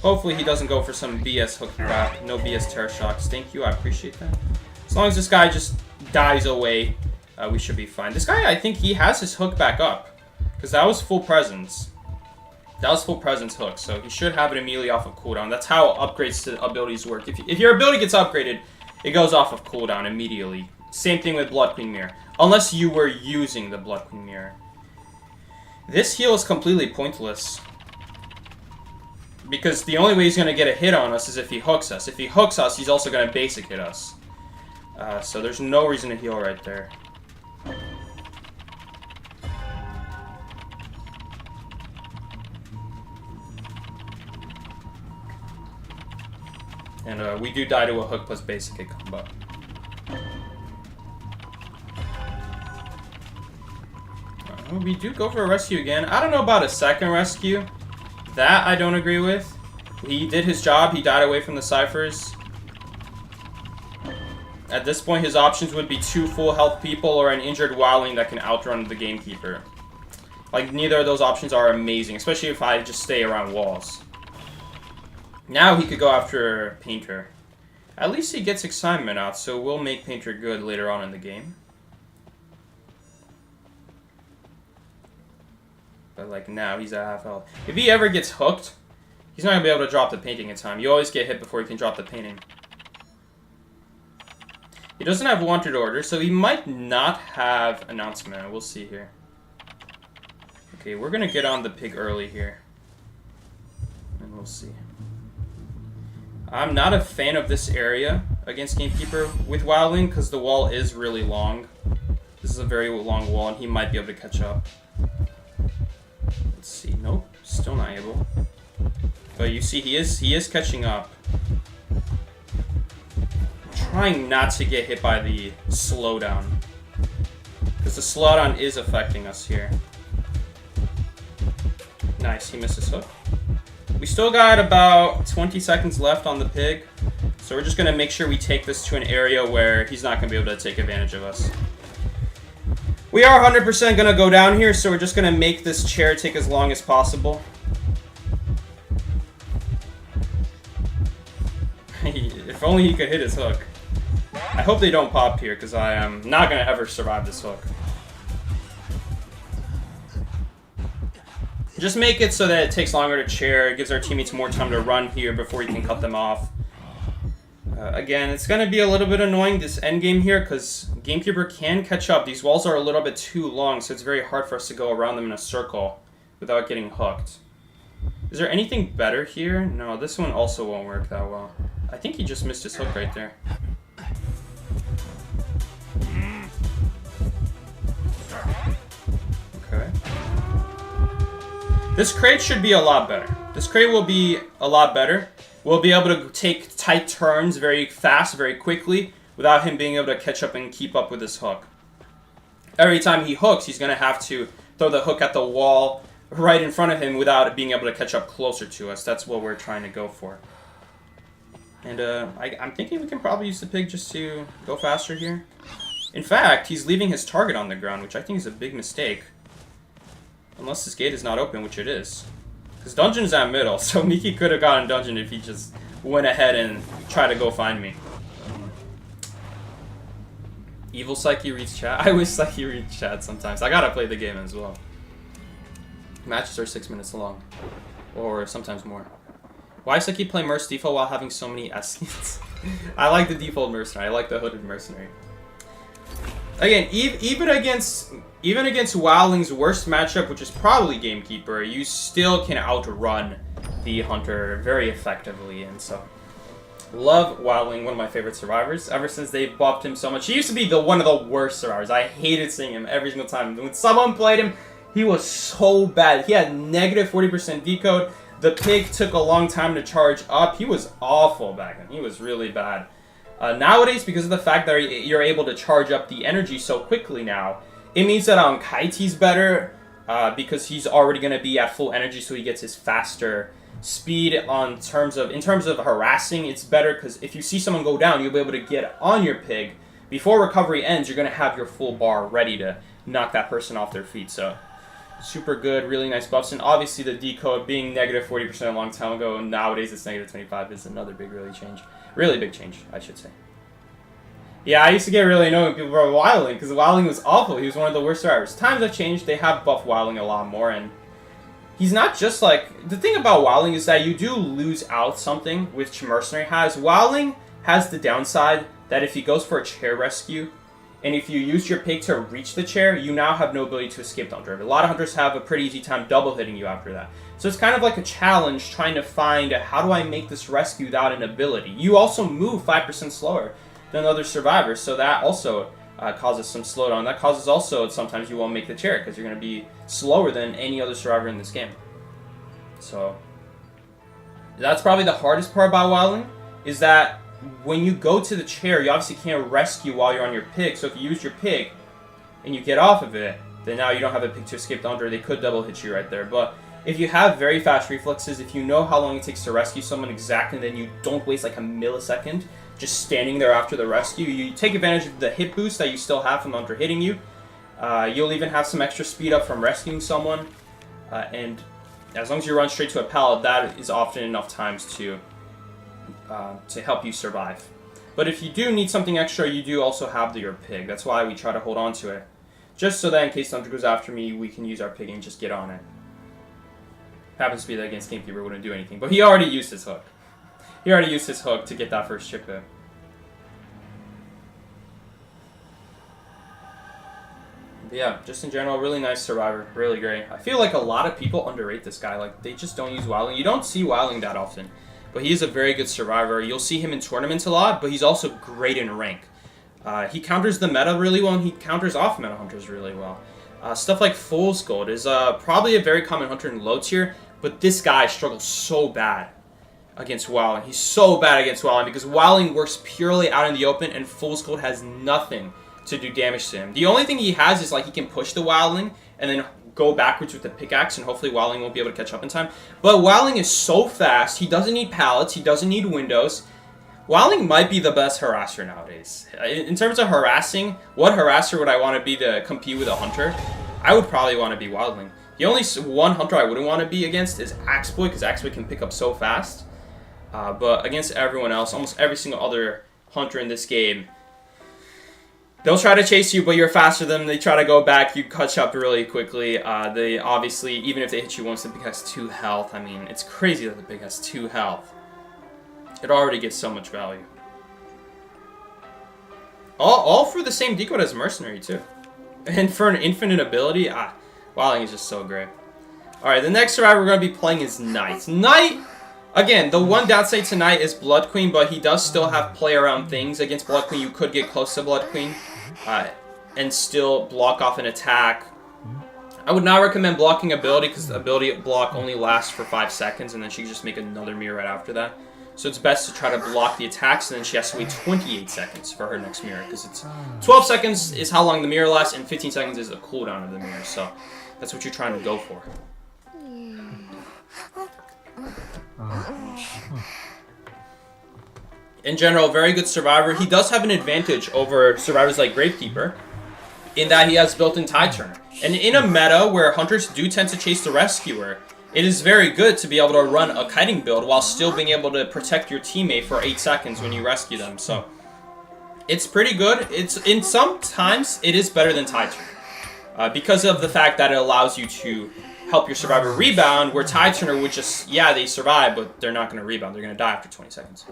Hopefully he doesn't go for some BS hook crap. No BS terror shocks. Thank you, I appreciate that. As long as this guy just dies away, we should be fine. This guy, I think he has his hook back up. Because that was full presence. That was full presence hook, so he should have it immediately off of cooldown. That's how upgrades to abilities work. If your ability gets upgraded, it goes off of cooldown immediately. Same thing with Blood Queen Mirror. Unless you were using the Blood Queen Mirror. This heal is completely pointless. Because the only way he's going to get a hit on us is if he hooks us. If he hooks us, he's also going to basic hit us. So there's no reason to heal right there. And we do die to a hook plus basic hit combo. We do go for a rescue again. I don't know about a second rescue. That I don't agree with. He did his job. He died away from the ciphers. At this point, his options would be 2 full health people or an injured Wildling that can outrun the Gamekeeper. Like, neither of those options are amazing, especially if I just stay around walls. Now he could go after Painter. At least he gets excitement out, so we'll make Painter good later on in the game. But like now, he's at half health. If he ever gets hooked, he's not going to be able to drop the painting in time. You always get hit before you can drop the painting. He doesn't have wanted order, so he might not have announcement. We'll see here. Okay, we're going to get on the pig early here. And we'll see. I'm not a fan of this area against Gamekeeper with Wildling because the wall is really long. This is a very long wall, and he might be able to catch up. Let's see. Nope, still not able. But you see, he is catching up. I'm trying not to get hit by the slowdown, because the slowdown is affecting us here. Nice, he missed his hook. We still got about 20 seconds left on the pig, so we're just going to make sure we take this to an area where he's not going to be able to take advantage of us. We are 100% going to go down here, so we're just going to make this chair take as long as possible. If only he could hit his hook. I hope they don't pop here, because I am not going to ever survive this hook. Just make it so that it takes longer to chair. It gives our teammates more time to run here before you can cut them off. Again, it's going to be a little bit annoying, this endgame here, because Gamekeeper can catch up. These walls are a little bit too long, so it's very hard for us to go around them in a circle without getting hooked. Is there anything better here? No, this one also won't work that well. I think he just missed his hook right there. Okay. This crate should be a lot better. This crate will be a lot better. We'll be able to take tight turns very fast, very quickly, without him being able to catch up and keep up with his hook. Every time he hooks, he's going to have to throw the hook at the wall right in front of him without being able to catch up closer to us. That's what we're trying to go for. And I'm thinking we can probably use the pig just to go faster here. In fact, he's leaving his target on the ground, which I think is a big mistake. Unless this gate is not open, which it is. Because dungeon's at middle, so Miki could have gotten dungeon if he just went ahead and tried to go find me. Evil Psyche reads chat. I wish Psyche reads chat sometimes. I gotta play the game as well. Matches are 6 minutes long. Or sometimes more. Why Psyche play Merc default while having so many S-skins? I like the default Mercenary. I like the hooded Mercenary. Again, even against Wowling's worst matchup, which is probably Gamekeeper, you still can outrun the Hunter very effectively, and so love Wowling, one of my favorite survivors. Ever since they buffed him so much, he used to be one of the worst survivors. I hated seeing him every single time. When someone played him, he was so bad. He had negative 40% decode. The pig took a long time to charge up. He was awful back then. He was really bad. Nowadays, because of the fact that you're able to charge up the energy so quickly now, it means that on Kite he's better because he's already going to be at full energy, so he gets his faster speed. In terms of harassing, it's better because if you see someone go down, you'll be able to get on your pig. Before recovery ends, you're going to have your full bar ready to knock that person off their feet. So super good, really nice buffs. And obviously the decode being negative 40% a long time ago, and nowadays it's negative 25 is another really big change, I should say. Yeah, I used to get really annoyed when people were Wilding, because Wilding was awful. He was one of the worst survivors. Times have changed. They have buffed Wilding a lot more, and he's not just like... The thing about Wilding is that you do lose out something, which Mercenary has. Wilding has the downside that if he goes for a chair rescue, and if you use your pig to reach the chair, you now have no ability to escape the Hunter. A lot of Hunters have a pretty easy time double hitting you after that. So it's kind of like a challenge trying to find how do I make this rescue without an ability. You also move 5% slower than other survivors, so that also causes some slowdown. That causes also sometimes you won't make the chair because you're going to be slower than any other survivor in this game. So that's probably the hardest part about Wilding, is that when you go to the chair, you obviously can't rescue while you're on your pig. So if you use your pig and you get off of it, then now you don't have a pig to escape the Hunter. They could double hit you right there. But if you have very fast reflexes, if you know how long it takes to rescue someone exactly, then you don't waste like a millisecond just standing there after the rescue. You take advantage of the hit boost that you still have from the Hunter hitting you. You'll even have some extra speed up from rescuing someone. And as long as you run straight to a pallet, that is often enough times to help you survive. But if you do need something extra, you do also have your pig. That's why we try to hold on to it. Just so that in case the Hunter goes after me, we can use our pig and just get on it. Happens to be that against Gamekeeper wouldn't do anything. But he already used his hook. He already used his hook to get that first chip in. But yeah, just in general, really nice survivor. Really great. I feel like a lot of people underrate this guy. Like, they just don't use Wilding. You don't see Wilding that often. But he is a very good survivor. You'll see him in tournaments a lot, but he's also great in rank. He counters the meta really well, and he counters off-meta Hunters really well. Stuff like Fool's Gold is probably a very common Hunter in low tier, but this guy struggles so bad against Wilding. He's so bad against Wilding because Wilding works purely out in the open, and Fool's Gold has nothing to do damage to him. The only thing he has is like he can push the Wilding and then go backwards with the pickaxe, and hopefully Wilding won't be able to catch up in time. But Wilding is so fast, he doesn't need pallets, he doesn't need windows. Wilding might be the best harasser nowadays. In terms of harassing, what harasser would I want to be to compete with a Hunter? I would probably want to be Wilding. The only one Hunter I wouldn't want to be against is Axeboy, because Axeboy can pick up so fast. But against everyone else, almost every single other Hunter in this game, they'll try to chase you, but you're faster than them. They try to go back. You catch up really quickly. They obviously, even if they hit you once, the pig has 2 health. I mean, it's crazy that the pig has 2 health. It already gets so much value. All for the same decode as Mercenary, too. And for an infinite ability, Wilding is just so great. Alright, the next survivor we're going to be playing is Knight. Knight, again, the one downside to Knight is Blood Queen, but he does still have play around things. Against Blood Queen, you could get close to Blood Queen and still block off an attack. I would not recommend blocking ability, because the ability block only lasts for 5 seconds, and then she can just make another mirror right after that. So it's best to try to block the attacks, and then she has to wait 28 seconds for her next mirror, because it's 12 seconds is how long the mirror lasts, and 15 seconds is the cooldown of the mirror. So that's what you're trying to go for. In general, very good survivor. He does have an advantage over survivors like Gravekeeper in that he has built-in Tide Turner. And in a meta where Hunters do tend to chase the Rescuer, it is very good to be able to run a kiting build while still being able to protect your teammate for 8 seconds when you rescue them. So it's pretty good. In sometimes it is better than Tide Turner because of the fact that it allows you to help your survivor rebound, where Tide Turner would just, yeah, they survive, but they're not going to rebound. They're going to die after 20 seconds.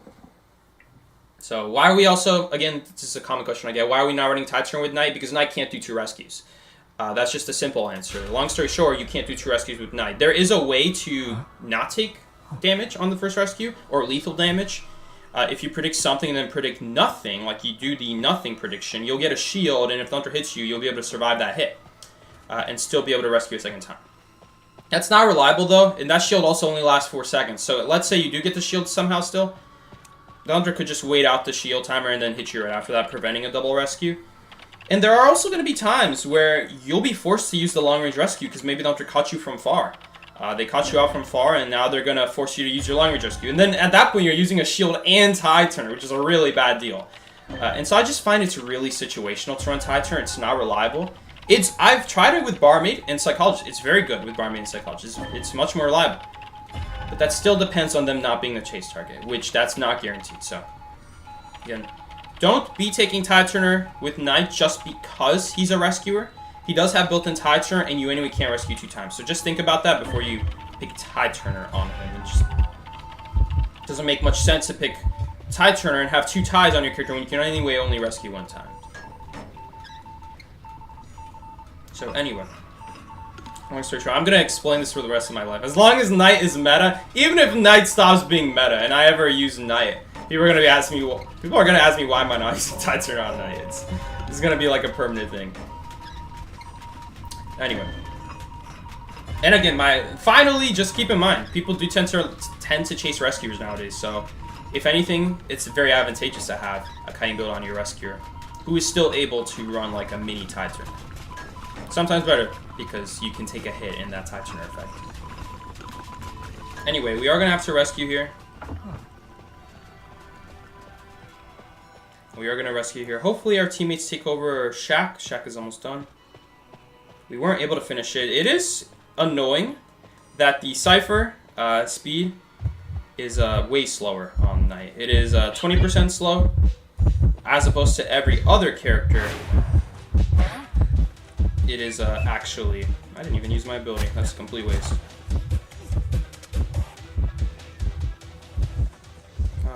So why are we also, again, this is a common question I get, why are we not running Tide Turner with Knight? Because Knight can't do 2 rescues. That's just a simple answer. Long story short, you can't do 2 rescues with Knight. There is a way to not take damage on the first rescue, or lethal damage. If you predict something and then predict nothing, like you do the nothing prediction, you'll get a shield, and if the hunter hits you, you'll be able to survive that hit and still be able to rescue a second time. That's not reliable, though, and that shield also only lasts 4 seconds. So let's say you do get the shield somehow still. The hunter could just wait out the shield timer and then hit you right after that, preventing a double rescue. And there are also going to be times where you'll be forced to use the long-range rescue because maybe the hunter caught you from far. They caught you out from far, and now they're going to force you to use your long-range rescue. And then at that point, you're using a shield and Tide Turner, which is a really bad deal. And so I just find it's really situational to run Tide Turner. It's not reliable. I've tried it with Barmaid and Psychologist. It's very good with Barmaid and Psychologist. It's much more reliable. But that still depends on them not being the chase target, which that's not guaranteed. So, again, don't be taking Tide Turner with Knight just because he's a rescuer. He does have built-in Tide Turner, and you anyway can't rescue 2 times. So just think about that before you pick Tide Turner on him. It just doesn't make much sense to pick Tide Turner and have 2 tides on your character when you can anyway only rescue 1 time. So anyway, long story short, I'm going to explain this for the rest of my life. As long as Knight is meta, even if Knight stops being meta and I ever use Knight, people are going to ask me why am I not using Tide Turner on Knight. It's going to be like a permanent thing. Anyway. And again, finally, just keep in mind, people do tend to chase rescuers nowadays, so if anything, it's very advantageous to have a kiting build on your rescuer who is still able to run like a mini Tide Turner. Sometimes better, because you can take a hit in that Tide Turner effect. Anyway, we are going to have to rescue here. We are going to rescue here. Hopefully our teammates take over Shaq. Shaq is almost done. We weren't able to finish it. It is annoying that the Cypher speed is way slower on Knight. It is 20% slow, as opposed to every other character. It is actually... I didn't even use my ability. That's a complete waste.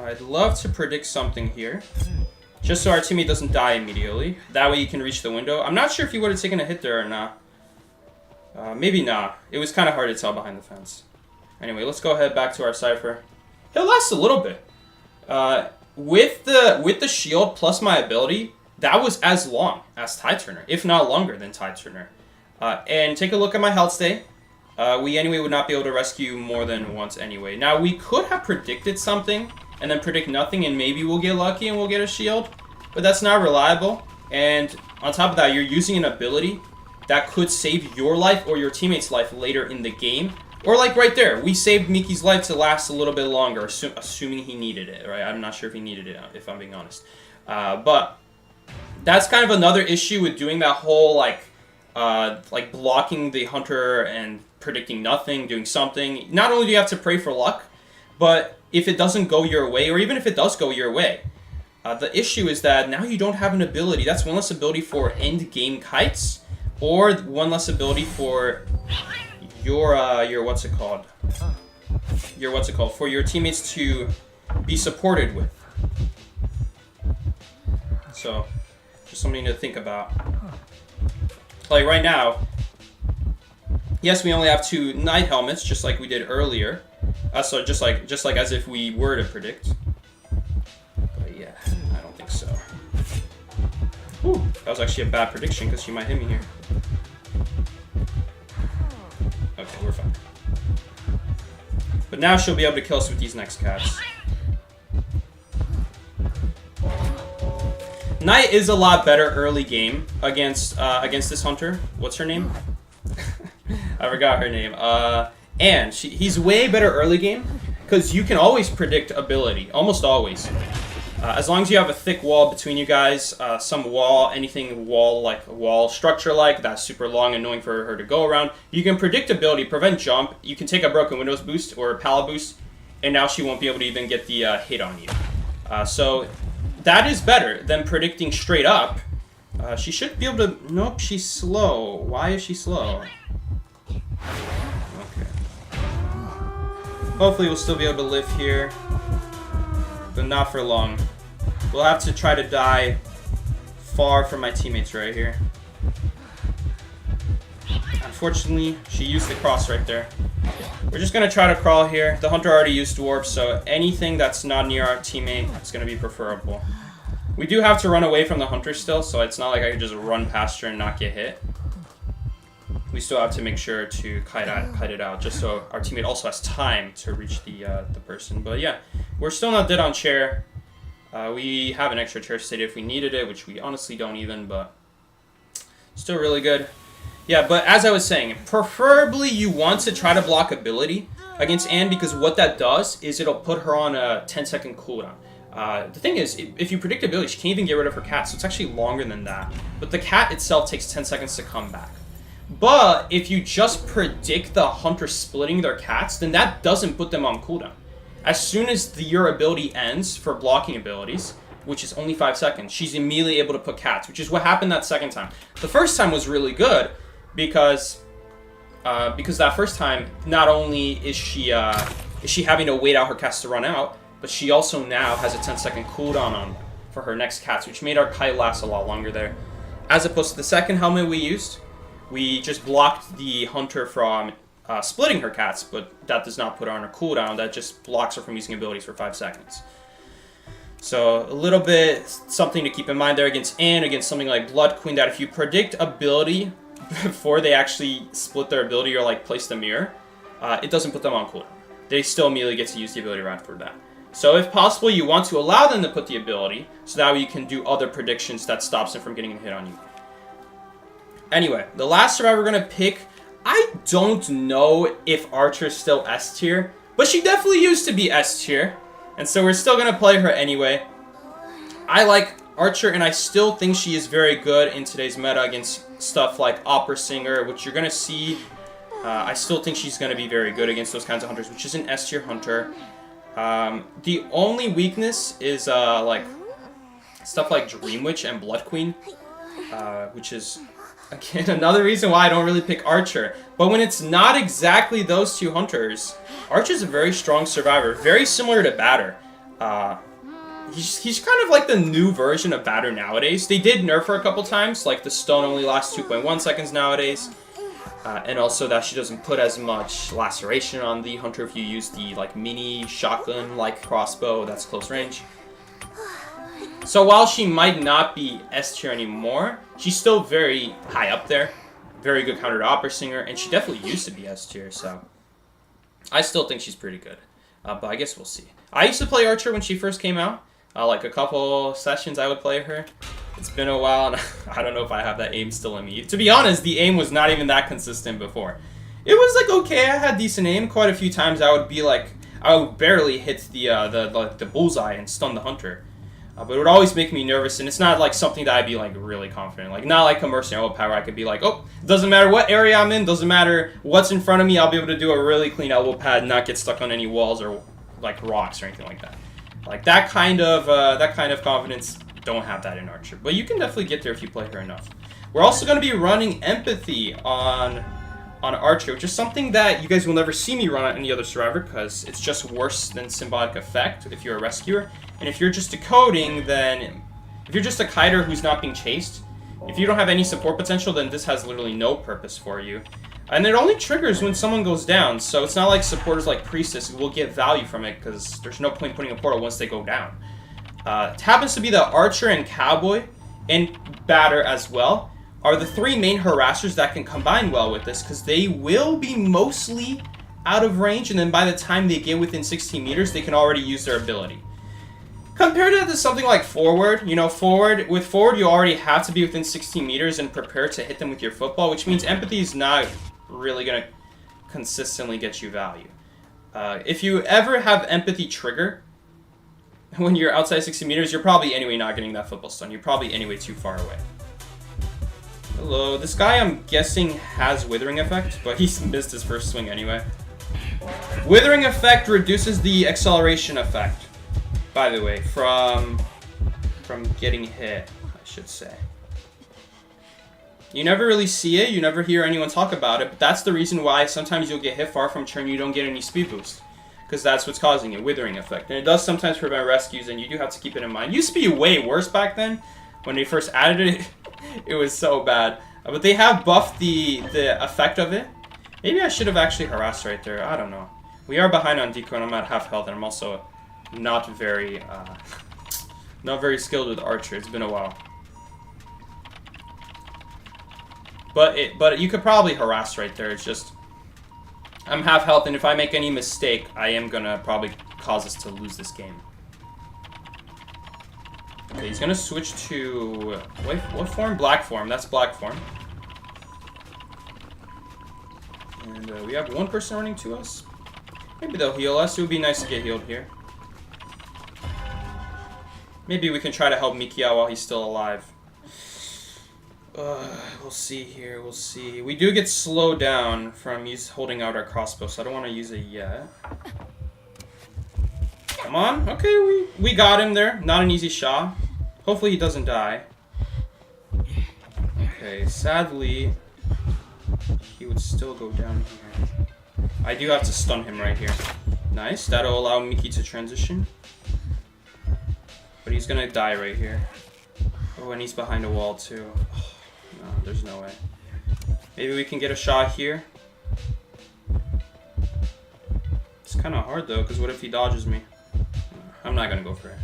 I'd love to predict something here, just so our teammate doesn't die immediately. That way you can reach the window. I'm not sure if he would have taken a hit there or not. Maybe not. It was kind of hard to tell behind the fence. Anyway, let's go ahead back to our Cypher. He'll last a little bit. With the shield plus my ability, that was as long as Tide Turner, if not longer than Tide Turner. And take a look at my health state. We anyway would not be able to rescue more than once anyway. Now, we could have predicted something and then predict nothing, and maybe we'll get lucky and we'll get a shield. But that's not reliable. And on top of that, you're using an ability that could save your life or your teammate's life later in the game. Or like right there, we saved Miki's life to last a little bit longer, assuming he needed it, right? I'm not sure if he needed it, if I'm being honest. But that's kind of another issue with doing that whole, like blocking the hunter and predicting nothing, doing something. Not only do you have to pray for luck, but if it doesn't go your way, or even if it does go your way, the issue is that now you don't have an ability. That's one less ability for end game kites, or one less ability for your what's it called? For your teammates to be supported with. So, just something to think about. Like right now, yes, we only have 2 Knight helmets, just like we did earlier. So just like as if we were to predict. But yeah, I don't think so. Whew, that was actually a bad prediction because she might hit me here. Okay, we're fine. But now she'll be able to kill us with these next cats. Knight is a lot better early game against this hunter. What's her name? I forgot her name. And he's way better early game because you can always predict ability, almost always. As long as you have a thick wall between you guys, some wall, anything wall like wall structure like that's super long, annoying for her to go around. You can predict ability, prevent jump. You can take a broken windows boost or a pallet boost, and now she won't be able to even get the hit on you. So that is better than predicting straight up. She should be able to. Nope, she's slow. Why is she slow? Okay. Hopefully, we'll still be able to live here, but not for long. We'll have to try to die far from my teammates right here. Unfortunately, she used the cross right there. We're just going to try to crawl here. The hunter already used warp, so anything that's not near our teammate is going to be preferable. We do have to run away from the hunter still, so it's not like I can just run past her and not get hit. We still have to make sure to kite it out, just so our teammate also has time to reach the person. But yeah, we're still not dead on chair. We have an extra chair state if we needed it, which we honestly don't even, but still really good. Yeah, but as I was saying, preferably you want to try to block ability against Anne, because what that does is it'll put her on a 10-second cooldown. The thing is, if you predict ability, she can't even get rid of her cat, so it's actually longer than that. But the cat itself takes 10 seconds to come back. But if you just predict the hunter splitting their cats, then that doesn't put them on cooldown. As soon as your ability ends for blocking abilities, which is only 5 seconds, she's immediately able to put cats, which is what happened that second time. The first time was really good because that first time, not only is she having to wait out her cats to run out, but she also now has a 10-second cooldown on for her next cats, which made our kite last a lot longer there. As opposed to the second helmet we used, we just blocked the hunter from splitting her cats, but that does not put her on her cooldown. That just blocks her from using abilities for 5 seconds. So a little bit something to keep in mind there against Anne, against something like Blood Queen, that if you predict ability before they actually split their ability or like place the mirror, it doesn't put them on cooldown. They still immediately get to use the ability right for that. So if possible, you want to allow them to put the ability, so that way you can do other predictions that stops them from getting a hit on you. Anyway, the last survivor we're going to pick, I don't know if Archer's still S tier, but she definitely used to be S tier, and so we're still going to play her anyway. I like Archer, and I still think she is very good in today's meta against stuff like Opera Singer, which you're going to see. I still think she's going to be very good against those kinds of hunters, which is an S tier hunter. The only weakness is like stuff like Dream Witch and Blood Queen, which is again another reason why I don't really pick Archer. But when it's not exactly those two hunters, Archer's a very strong survivor, very similar to Batter. He's kind of like the new version of Batter nowadays. They did nerf her a couple times, like the stone only lasts 2.1 seconds nowadays. And also that she doesn't put as much laceration on the hunter if you use the like mini shotgun like crossbow that's close range. So while she might not be S tier anymore, she's still very high up there. Very good counter to Opera Singer, and she definitely used to be S tier, so I still think she's pretty good. But I guess we'll see. I used to play Archer when she first came out. Like a couple sessions I would play her. It's been a while, and I don't know if I have that aim still in me. To be honest, the aim was not even that consistent before. It was like okay, I had decent aim. Quite a few times I would be like, I would barely hit the bullseye and stun the hunter. But it would always make me nervous, and it's not like something that I'd be like really confident. Like not like a mercenary elbow power. I could be like, oh, doesn't matter what area I'm in, doesn't matter what's in front of me. I'll be able to do a really clean elbow pad, and not get stuck on any walls or like rocks or anything like that. Like that kind of confidence. Don't have that in Archer, but you can definitely get there if you play her enough. We're also going to be running Empathy on Archer, which is something that you guys will never see me run on any other survivor because it's just worse than Symbiotic Effect if you're a rescuer. And if you're just decoding, then if you're just a kiter who's not being chased, if you don't have any support potential, then this has literally no purpose for you. And it only triggers when someone goes down, so it's not like supporters like Priestess who will get value from it because there's no point putting a portal once they go down. It happens to be that Archer and Cowboy, and Batter as well, are the three main harassers that can combine well with this because they will be mostly out of range, and then by the time they get within 16 meters, they can already use their ability. Compared to something like Forward, with Forward you already have to be within 16 meters and prepare to hit them with your football, which means Empathy is not really going to consistently get you value. If you ever have Empathy trigger, when you're outside 60 meters, you're probably anyway not getting that football stun. You're probably anyway too far away. Hello. This guy, I'm guessing, has Withering Effect, but he's missed his first swing anyway. Withering Effect reduces the acceleration effect, by the way, from getting hit, I should say. You never really see it, you never hear anyone talk about it, but that's the reason why sometimes you'll get hit far from turn, you don't get any speed boost. Because that's what's causing it, Withering Effect. And it does sometimes prevent rescues, and you do have to keep it in mind. It used to be way worse back then. When they first added it, it was so bad. But they have buffed the effect of it. Maybe I should have actually harassed right there, I don't know. We are behind on decoy, and I'm at half health, and I'm also not very skilled with archer. It's been a while. But you could probably harass right there. It's just I'm half health, and if I make any mistake, I am gonna probably cause us to lose this game. Okay, he's gonna switch to what form? Black form. That's black form. And we have one person running to us. Maybe they'll heal us. It would be nice to get healed here. Maybe we can try to help Miki out while he's still alive. We'll see here, we'll see. We do get slowed down from holding out our crossbow, so I don't want to use it yet. Come on. Okay, we got him there. Not an easy shot. Hopefully he doesn't die. Okay, sadly, he would still go down here. I do have to stun him right here. Nice. That'll allow Miki to transition. But he's gonna die right here. Oh, and he's behind a wall too. Oh, no, there's no way. Maybe we can get a shot here. It's kind of hard though, because what if he dodges me? I'm not gonna go for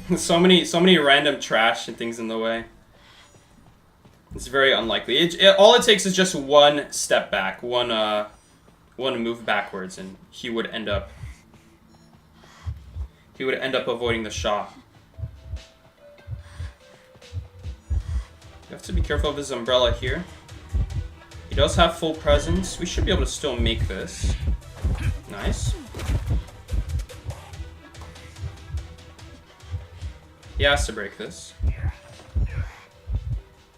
it. so many random trash and things in the way. It's very unlikely. All it takes is just one step back, one move backwards, and he would end up avoiding the shot. You have to be careful of his umbrella here. He does have full presence. We should be able to still make this. Nice. He has to break this.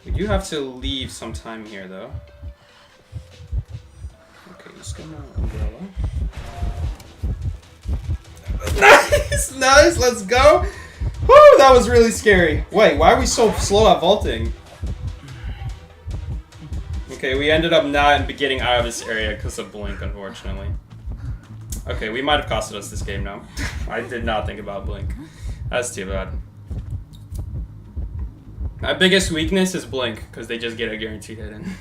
We do have to leave some time here, though. Okay, just gonna umbrella. Nice, nice, let's go. Woo, that was really scary. Wait, why are we so slow at vaulting? Okay, we ended up not getting out of this area because of Blink, unfortunately. Okay, we might have costed us this game now. I did not think about Blink. That's too bad. My biggest weakness is Blink, because they just get a guaranteed hit in.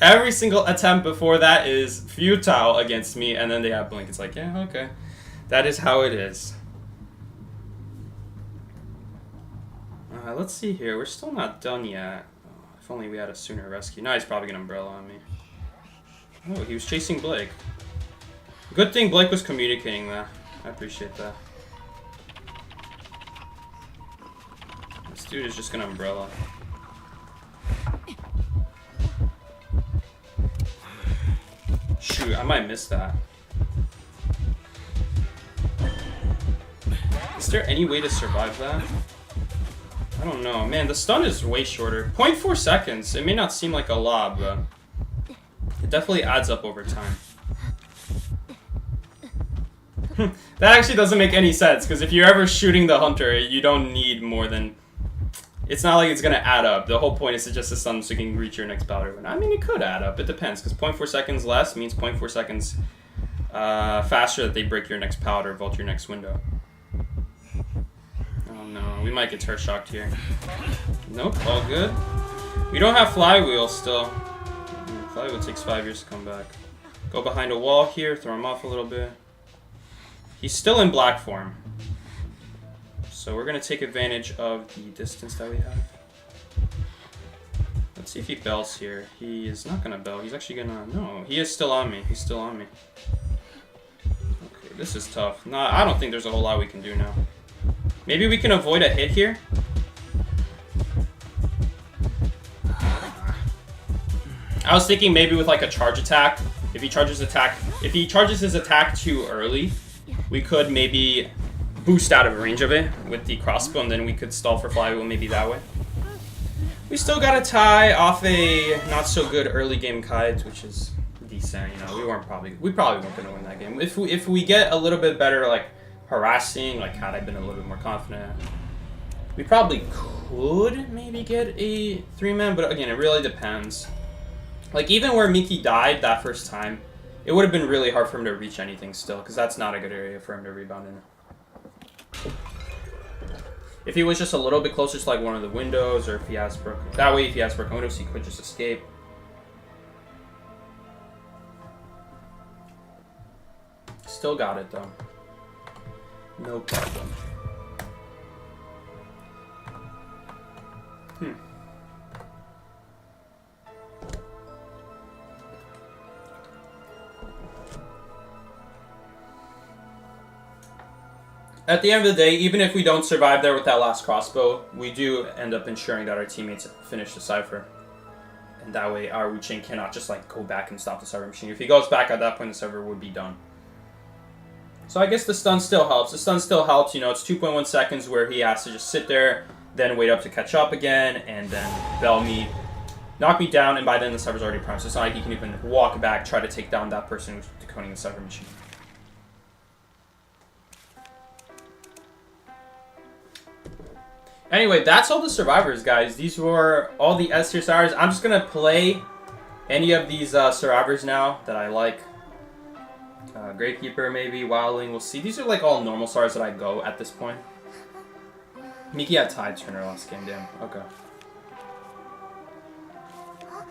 Every single attempt before that is futile against me, and then they have Blink. It's like, yeah, okay. That is how it is. Let's see here. We're still not done yet. Oh, if only we had a sooner rescue. Now he's probably going to umbrella on me. Oh, he was chasing Blake. Good thing Blake was communicating that. I appreciate that. This dude is just going to umbrella. Shoot, I might miss that. Is there any way to survive that? I don't know. Man, the stun is way shorter. 0.4 seconds. It may not seem like a lot, but it definitely adds up over time. That actually doesn't make any sense, because if you're ever shooting the hunter, you don't need more than... It's not like it's going to add up. The whole point is to just stun so you can reach your next powder. I mean, it could add up. It depends, because 0.4 seconds less means 0.4 seconds faster that they break your next powder, vault your next window. Oh no, we might get turret shocked here. Nope, all good. We don't have flywheel still. Flywheel takes 5 years to come back. Go behind a wall here, throw him off a little bit. He's still in black form. So we're going to take advantage of the distance that we have. Let's see if he bells here. He is not going to bell. He's actually going to... No, he is still on me. He's still on me. Okay, this is tough. No, I don't think there's a whole lot we can do now. Maybe we can avoid a hit here. I was thinking maybe with like a charge attack. If he charges his attack too early, we could maybe boost out of range of it with the crossbow, and then we could stall for flywheel maybe that way. We still got a tie off a not so good early game kite, which is decent. You know, we probably weren't gonna win that game. If we get a little bit better, like harassing, like had I been a little bit more confident, we probably could maybe get a 3-man. But again, it really depends. Like even where Miki died that first time, it would have been really hard for him to reach anything still, because that's not a good area for him to rebound in. If he was just a little bit closer to like one of the windows, or if he has broken, that way if he has broken windows, he could just escape. Still got it though. No problem. At the end of the day, even if we don't survive there with that last crossbow, we do end up ensuring that our teammates finish the cipher. And that way our Wu-Chain cannot just like go back and stop the server machine. If he goes back at that point, the server would be done. So I guess the stun still helps. The stun still helps, you know, it's 2.1 seconds where he has to just sit there, then wait up to catch up again, and then bell me, knock me down, and by then the server's already primed. So it's not like he can even walk back, try to take down that person who's decoding the server machine. Anyway, that's all the survivors, guys. These were all the S tier survivors. I'm just going to play any of these survivors now that I like. Gravekeeper, maybe. Wildling, we'll see. These are like all normal stars that I go at this point. Miki had Tide Turner last game, damn. Okay.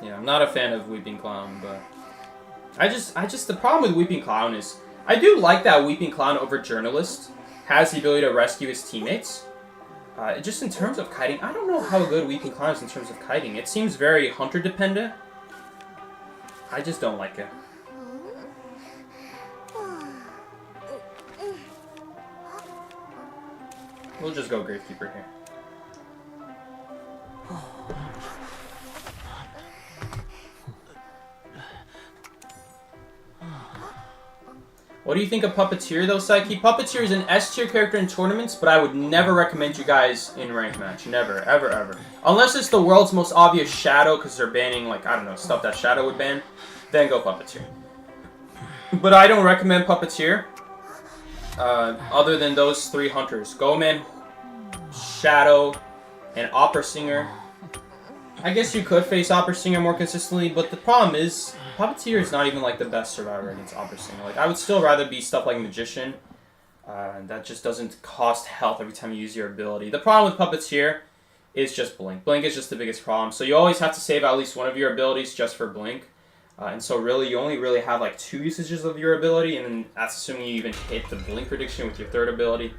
Yeah, I'm not a fan of Weeping Clown, but... the problem with Weeping Clown is... I do like that Weeping Clown over Journalist has the ability to rescue his teammates. Just in terms of kiting, I don't know how good Weeping Clown is in terms of kiting. It seems very hunter dependent. I just don't like it. We'll just go Gravekeeper here. What do you think of Puppeteer, though, Psyche? Puppeteer is an S-tier character in tournaments, but I would never recommend you guys in ranked match. Never, ever, ever. Unless it's the world's most obvious Shadow, because they're banning, like, I don't know, stuff that Shadow would ban, then go Puppeteer. But I don't recommend Puppeteer, other than those 3 hunters. Goman, Shadow, and Opera Singer. I guess you could face Opera Singer more consistently, but the problem is... Puppeteer is not even like the best survivor against Opera Singer. Like I would still rather be stuff like Magician. That just doesn't cost health every time you use your ability. The problem with Puppeteer is just Blink. Blink is just the biggest problem. So you always have to save at least one of your abilities just for Blink. And so really you only really have like 2 usages of your ability, and then that's assuming you even hit the Blink prediction with your 3rd ability.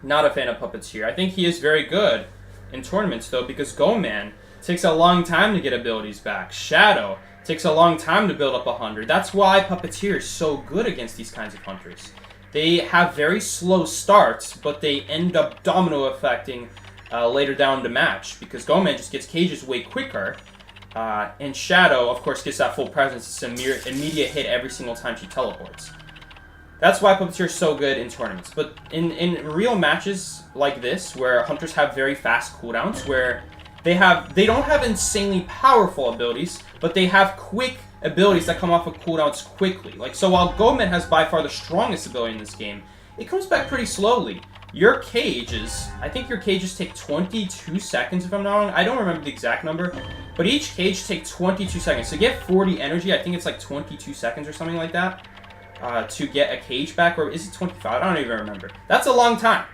Not a fan of Puppeteer. I think he is very good in tournaments though, because Goman takes a long time to get abilities back. Shadow takes a long time to build up 100. That's why Puppeteer is so good against these kinds of hunters. They have very slow starts, but they end up domino affecting later down the match, because Goman just gets cages way quicker, and Shadow, of course, gets that full presence. It's an immediate hit every single time she teleports. That's why Puppeteer is so good in tournaments. But in real matches like this, where hunters have very fast cooldowns, where they don't have insanely powerful abilities, but they have quick abilities that come off of cooldowns quickly. Like, so while Goman has by far the strongest ability in this game, it comes back pretty slowly. Your cages, I think your cages take 22 seconds if I'm not wrong. I don't remember the exact number, but each cage takes 22 seconds. To get 40 energy, I think it's like 22 seconds or something like that, to get a cage back, or is it 25? I don't even remember. That's a long time.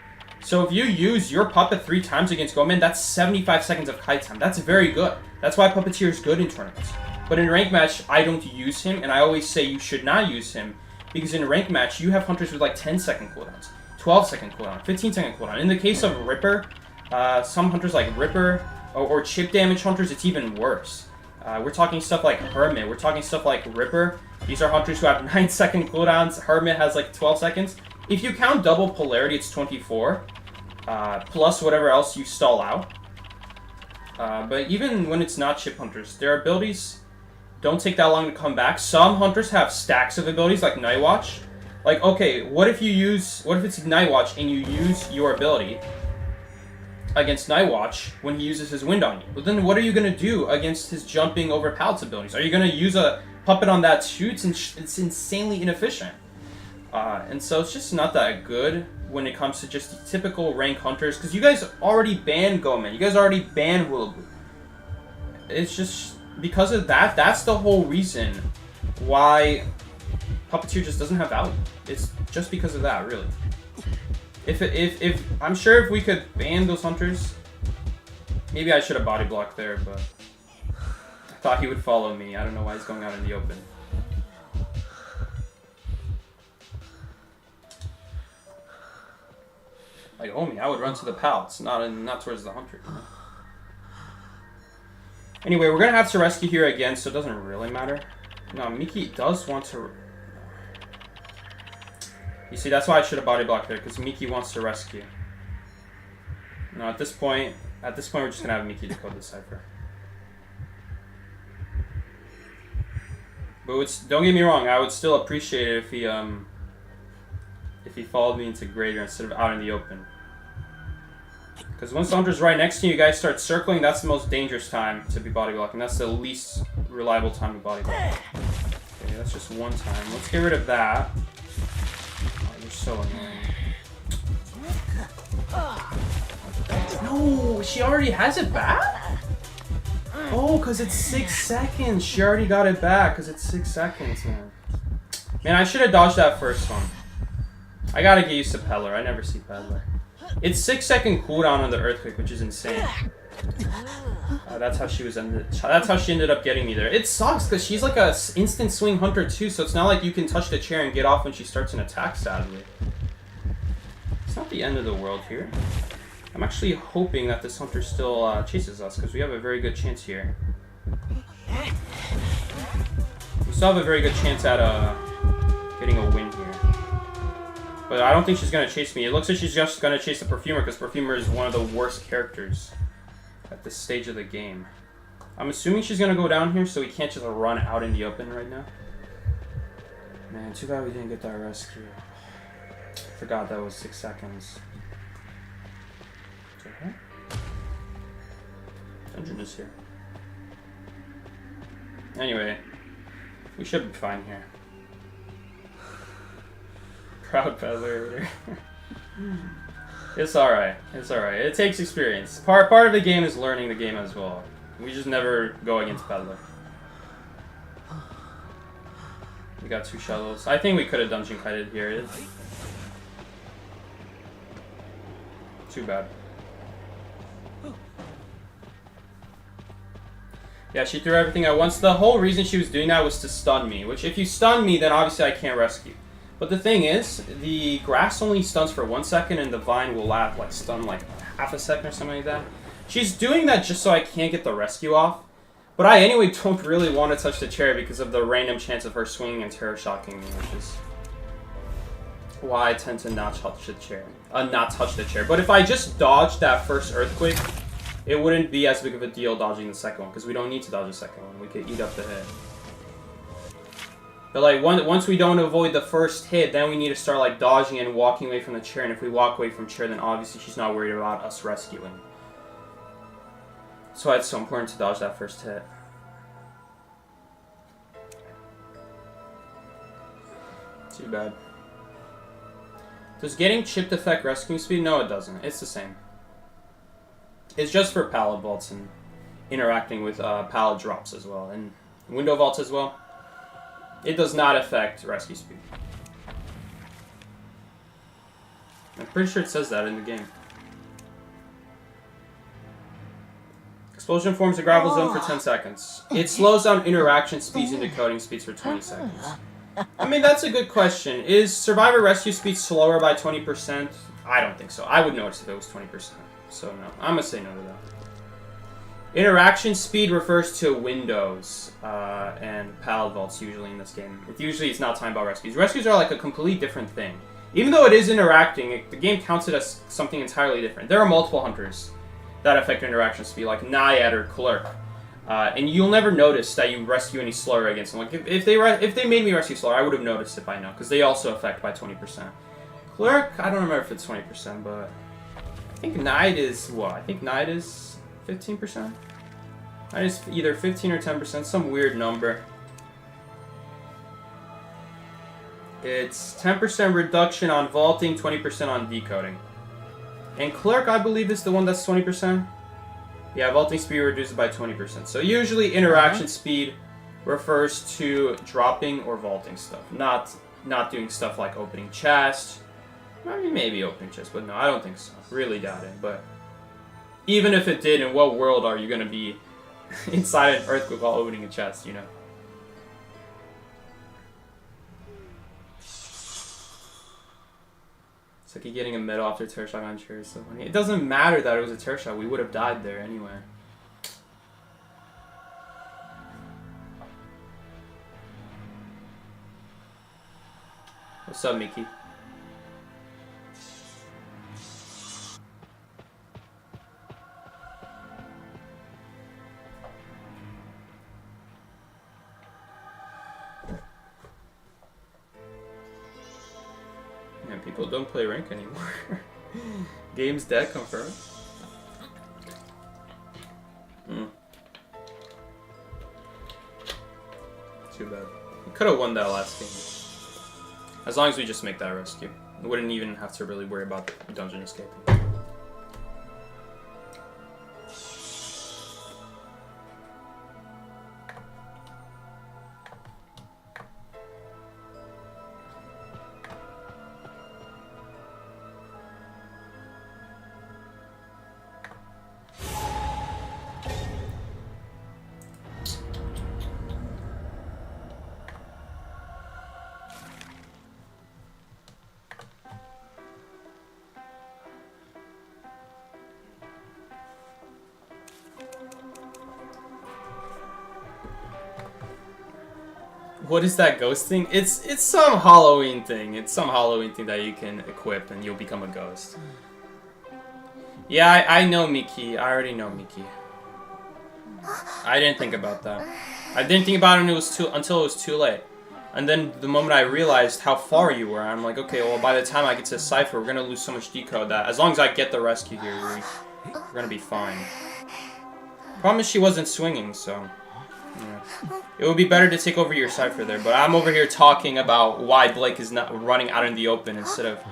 So if you use your puppet 3 times against Goman, that's 75 seconds of kite time. That's very good. That's why Puppeteer is good in tournaments. But in rank match, I don't use him, and I always say you should not use him, because in rank match, you have hunters with like 10-second cooldowns, 12-second cooldown, 15-second cooldown. In the case of Ripper, some hunters like Ripper, or chip damage hunters, it's even worse. We're talking stuff like Hermit. We're talking stuff like Ripper. These are hunters who have 9-second cooldowns. Hermit has like 12 seconds. If you count double polarity, it's 24, plus whatever else you stall out. But even when it's not chip hunters, their abilities don't take that long to come back. Some hunters have stacks of abilities, like Night Watch, Like, okay, what if it's Night Watch and you use your ability against Night Watch when he uses his wind on you? But then what are you going to do against his jumping over pallets abilities? Are you going to use a puppet on that too? It's insanely inefficient. And so it's just not that good when it comes to just typical rank hunters, because you guys already banned Gomen. You guys already banned Willowboo. It's just because of that. That's the whole reason why Puppeteer just doesn't have value. It's just because of that, really. If I'm sure if we could ban those hunters, maybe I should have body blocked there, but I thought he would follow me. I don't know why he's going out in the open. Like, Omi, I would run to the pallets, not towards the hunter. You know? Anyway, we're gonna have to rescue here again, so it doesn't really matter. No, Miki does want to. You see, that's why I should have body blocked there, because Miki wants to rescue. No, at this point, we're just gonna have Miki decode the cipher. But don't get me wrong, I would still appreciate it if he followed me into Greater instead of out in the open. Because once the hunter's right next to you, you guys start circling, that's the most dangerous time to be body blocking. That's the least reliable time to body block. Okay, that's just one time. Let's get rid of that. Oh, you're so annoying. No, she already has it back? Oh, because it's 6 seconds. She already got it back because it's 6 seconds, man. Man, I should have dodged that first one. I gotta get used to Peddler. I never see Peddler. It's 6-second cooldown on the Earthquake, which is insane. That's how she ended up getting me there. It sucks because she's like a instant swing hunter too, so it's not like you can touch the chair and get off when she starts an attack. Sadly, it's not the end of the world here. I'm actually hoping that this hunter still chases us because we have a very good chance here. We still have a very good chance at getting a win here. But I don't think she's going to chase me. It looks like she's just going to chase the Perfumer, because Perfumer is one of the worst characters at this stage of the game. I'm assuming she's going to go down here, so we can't just run out in the open right now. Man, too bad we didn't get that rescue. I forgot that was 6 seconds. Okay. Dungeon is here. Anyway, we should be fine here. Proud Peddler. It's alright. It's alright. It takes experience. Part of the game is learning the game as well. We just never go against Peddler. We got 2 shuttles. I think we could have dungeon kited here. Too bad. Yeah, she threw everything at once. The whole reason she was doing that was to stun me. Which, if you stun me, then obviously I can't rescue. But the thing is, the grass only stuns for 1 second, and the vine will stun like half a second or something like that. She's doing that just so I can't get the rescue off. But I anyway don't really want to touch the chair because of the random chance of her swinging and terror shocking me, which is why I tend to not touch the chair. But if I just dodged that first Earthquake, it wouldn't be as big of a deal dodging the second one, because we don't need to dodge the second one. We could eat up the hit. But like once we don't avoid the first hit, then we need to start like dodging and walking away from the chair. And if we walk away from chair, then obviously she's not worried about us rescuing. That's why it's so important to dodge that first hit. Too bad. Does getting chipped affect rescuing speed? No, it doesn't. It's the same. It's just for pallet vaults and interacting with pallet drops as well, and window vaults as well. It does not affect rescue speed. I'm pretty sure it says that in the game. Explosion forms a gravel zone for 10 seconds. It slows down interaction speeds and decoding speeds for 20 seconds. I mean, that's a good question. Is Survivor rescue speed slower by 20%? I don't think so. I would notice if it was 20%. So no, I'm gonna say no to that. Interaction speed refers to windows and pallet vaults usually in this game. It's not time about rescues. Rescues are like a completely different thing. Even though it is interacting, the game counts it as something entirely different. There are multiple hunters that affect interaction speed, like Naiad or Clerk. And you'll never notice that you rescue any slower against them. Like if they made me rescue slower, I would have noticed it by now, because they also affect by 20%. Cleric, I don't remember if it's 20%, but I think Knight is what? I think Knight is 15%. Knight is either 15 or 10%, some weird number. It's 10% reduction on vaulting, 20% on decoding. And Cleric, I believe, is the one that's 20%. Yeah, vaulting speed reduces by 20%. So usually interaction speed refers to dropping or vaulting stuff, not doing stuff like opening chest. I mean, maybe opening chest, but no, I don't think so. Really doubt it. But even if it did, in what world are you going to be inside an earthquake while opening a chest, you know? It's like you're getting a medal after tear shot on chair is so funny. It doesn't matter that it was a tear shot. We would have died there anyway. What's up, Mickey? People don't play rank anymore. Game's dead, confirmed. Too bad. We could have won that last game. As long as we just make that rescue. We wouldn't even have to really worry about the dungeon escaping. What is that ghost thing? It's some Halloween thing. It's some Halloween thing that you can equip and you'll become a ghost. Yeah, I know Mickey. I already know Mickey. I didn't think about that. I didn't think about it until it was too late. And then the moment I realized how far you were, I'm like, okay, well, by the time I get to Cypher, we're going to lose so much decode that as long as I get the rescue here, we're going to be fine. Problem is she wasn't swinging, so... yeah. It would be better to take over your Cypher there, but I'm over here talking about why Blake is not running out in the open instead of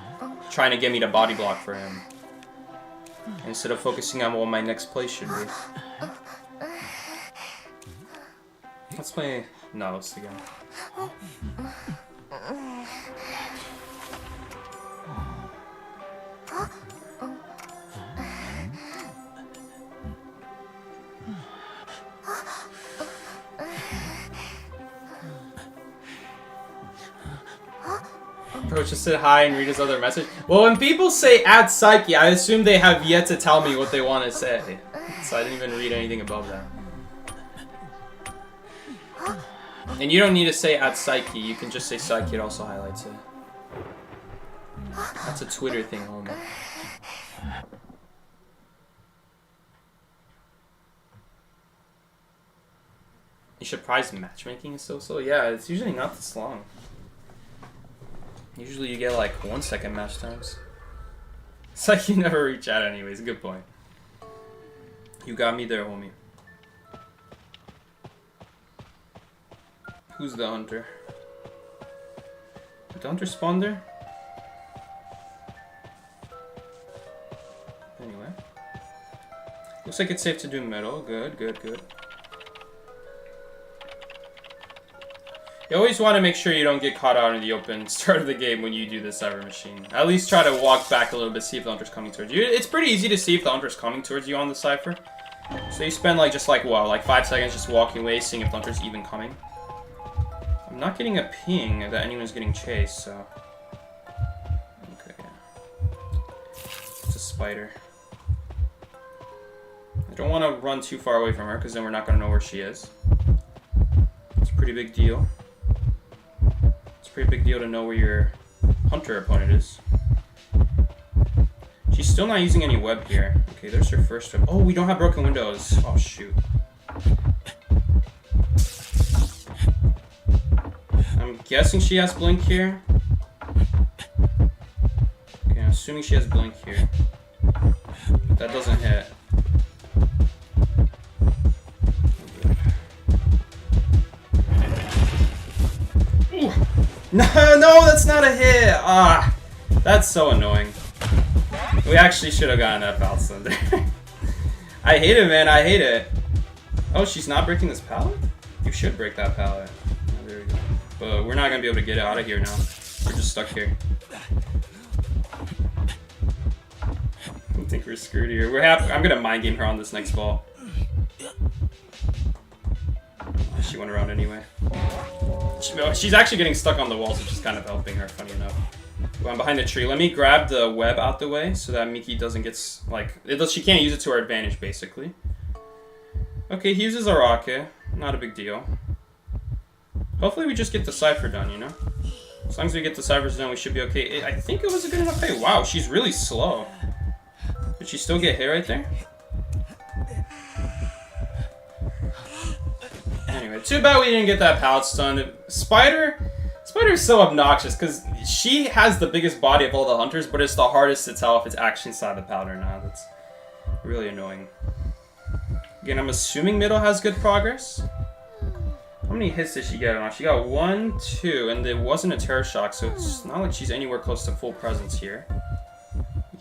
trying to get me to body block for him. Instead of focusing on what my next play should be. Let's play Nautilus again. Bro, just said hi and read his other message. Well, when people say add Psyche, I assume they have yet to tell me what they want to say. So I didn't even read anything above that. And you don't need to say add Psyche, you can just say Psyche, it also highlights it. That's a Twitter thing, homie. You should prize matchmaking is so. Yeah, it's usually not this long. Usually you get like 1 second match times. It's like you never reach out anyways. Good point. You got me there, homie. Who's the hunter? Did the hunter spawn there? Anyway. Looks like it's safe to do metal. Good, good, good. You always want to make sure you don't get caught out in the open start of the game when you do the Cyber Machine. At least try to walk back a little bit, see if the hunter's coming towards you. It's pretty easy to see if the hunter's coming towards you on the Cypher. So you spend like like 5 seconds just walking away, seeing if the hunter's even coming. I'm not getting a ping that anyone's getting chased, so... okay, yeah. It's a spider. I don't want to run too far away from her, because then we're not going to know where she is. It's a pretty big deal. Pretty big deal to know where your hunter opponent is. She's still not using any web here. Okay, there's her first web. Oh, we don't have broken windows. Oh, shoot. guessing she has blink here. Okay, I'm assuming she has blink here. But that doesn't hit. Ooh. No, no, that's not a hit. Ah, that's so annoying. We actually should have gotten that pallet stun there. I hate it, man. I hate it. Oh, she's not breaking this pallet? You should break that pallet. Oh, there we go. But we're not gonna be able to get out of here now. We're just stuck here. I think we're screwed here. I'm gonna mind game her on this next ball. She went around anyway. She's actually getting stuck on the walls, which is kind of helping her, funny enough. I'm behind the tree. Let me grab the web out the way so that Miki doesn't get, like... She can't use it to her advantage, basically. Okay, he uses a rocket. Not a big deal. Hopefully we just get the Cypher done, you know? As long as we get the Cyphers done, we should be okay. I think it was a good enough play. Wow, she's really slow. Did she still get hit right there? Anyway, too bad we didn't get that pallet stun. Spider is so obnoxious because she has the biggest body of all the hunters, but it's the hardest to tell if it's actually inside the pallet or not. That's really annoying. Again, I'm assuming middle has good progress. How many hits did she get? She got 1, 2, and it wasn't a terror shock, so it's not like she's anywhere close to full presence here.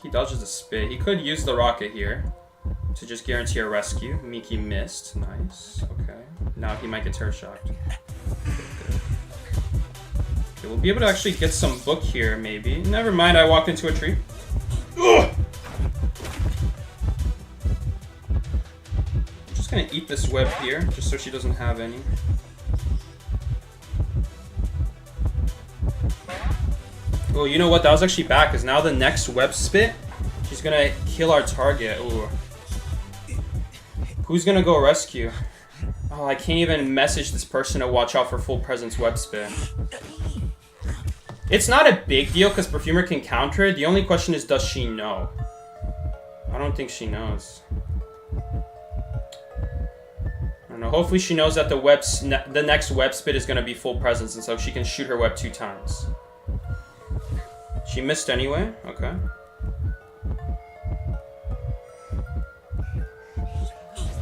He dodges a spit. He could use the rocket here to just guarantee a rescue. Miki missed. Nice. Okay. Now he might get terror shocked. Okay, we'll be able to actually get some book here, maybe. Never mind, I walked into a tree. Ugh! I'm just gonna eat this web here, just so she doesn't have any. Oh, you know what? That was actually bad, because now the next web spit, she's gonna kill our target. Ooh. Who's gonna go rescue? Oh, I can't even message this person to watch out for full presence web spit. It's not a big deal because Perfumer can counter it. The only question is, does she know? I don't think she knows. I don't know. Hopefully she knows that the next web spit is going to be full presence, and so she can shoot her web 2 times. She missed anyway? Okay.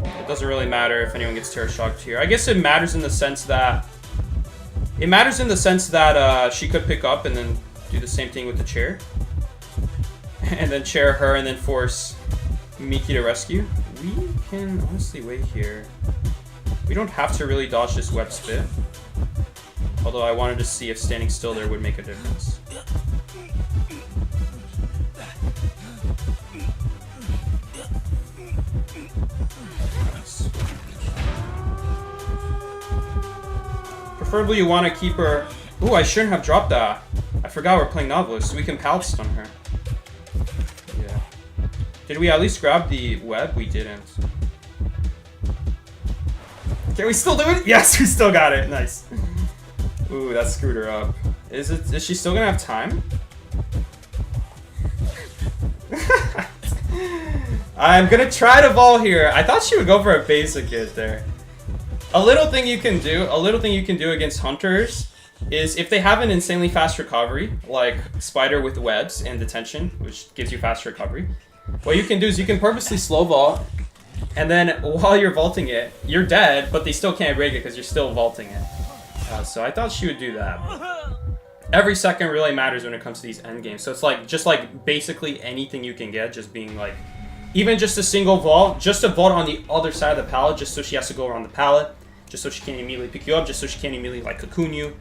It doesn't really matter if anyone gets terror shocked here. I guess it matters in the sense that... she could pick up and then do the same thing with the chair. And then chair her and then force Miki to rescue. We can honestly wait here. We don't have to really dodge this web spit. Although I wanted to see if standing still there would make a difference. Preferably you want to keep her... Ooh, I shouldn't have dropped that. I forgot we're playing Novelist, so we can pallet stun her. Yeah. Did we at least grab the web? We didn't. Can we still do it? Yes, we still got it. Nice. Ooh, that screwed her up. Is she still gonna have time? I'm gonna try to ball here. I thought she would go for a basic hit there. A little thing you can do against hunters is if they have an insanely fast recovery, like Spider with webs and detention, which gives you fast recovery, what you can do is you can purposely slow vault, and then while you're vaulting it, you're dead, but they still can't break it because you're still vaulting it. So I thought she would do that. Every second really matters when it comes to these end games. So it's like just like basically anything you can get, just being like, even just a single vault, just a vault on the other side of the pallet, just so she has to go around the pallet, just so she can't immediately pick you up, just so she can't immediately like cocoon you.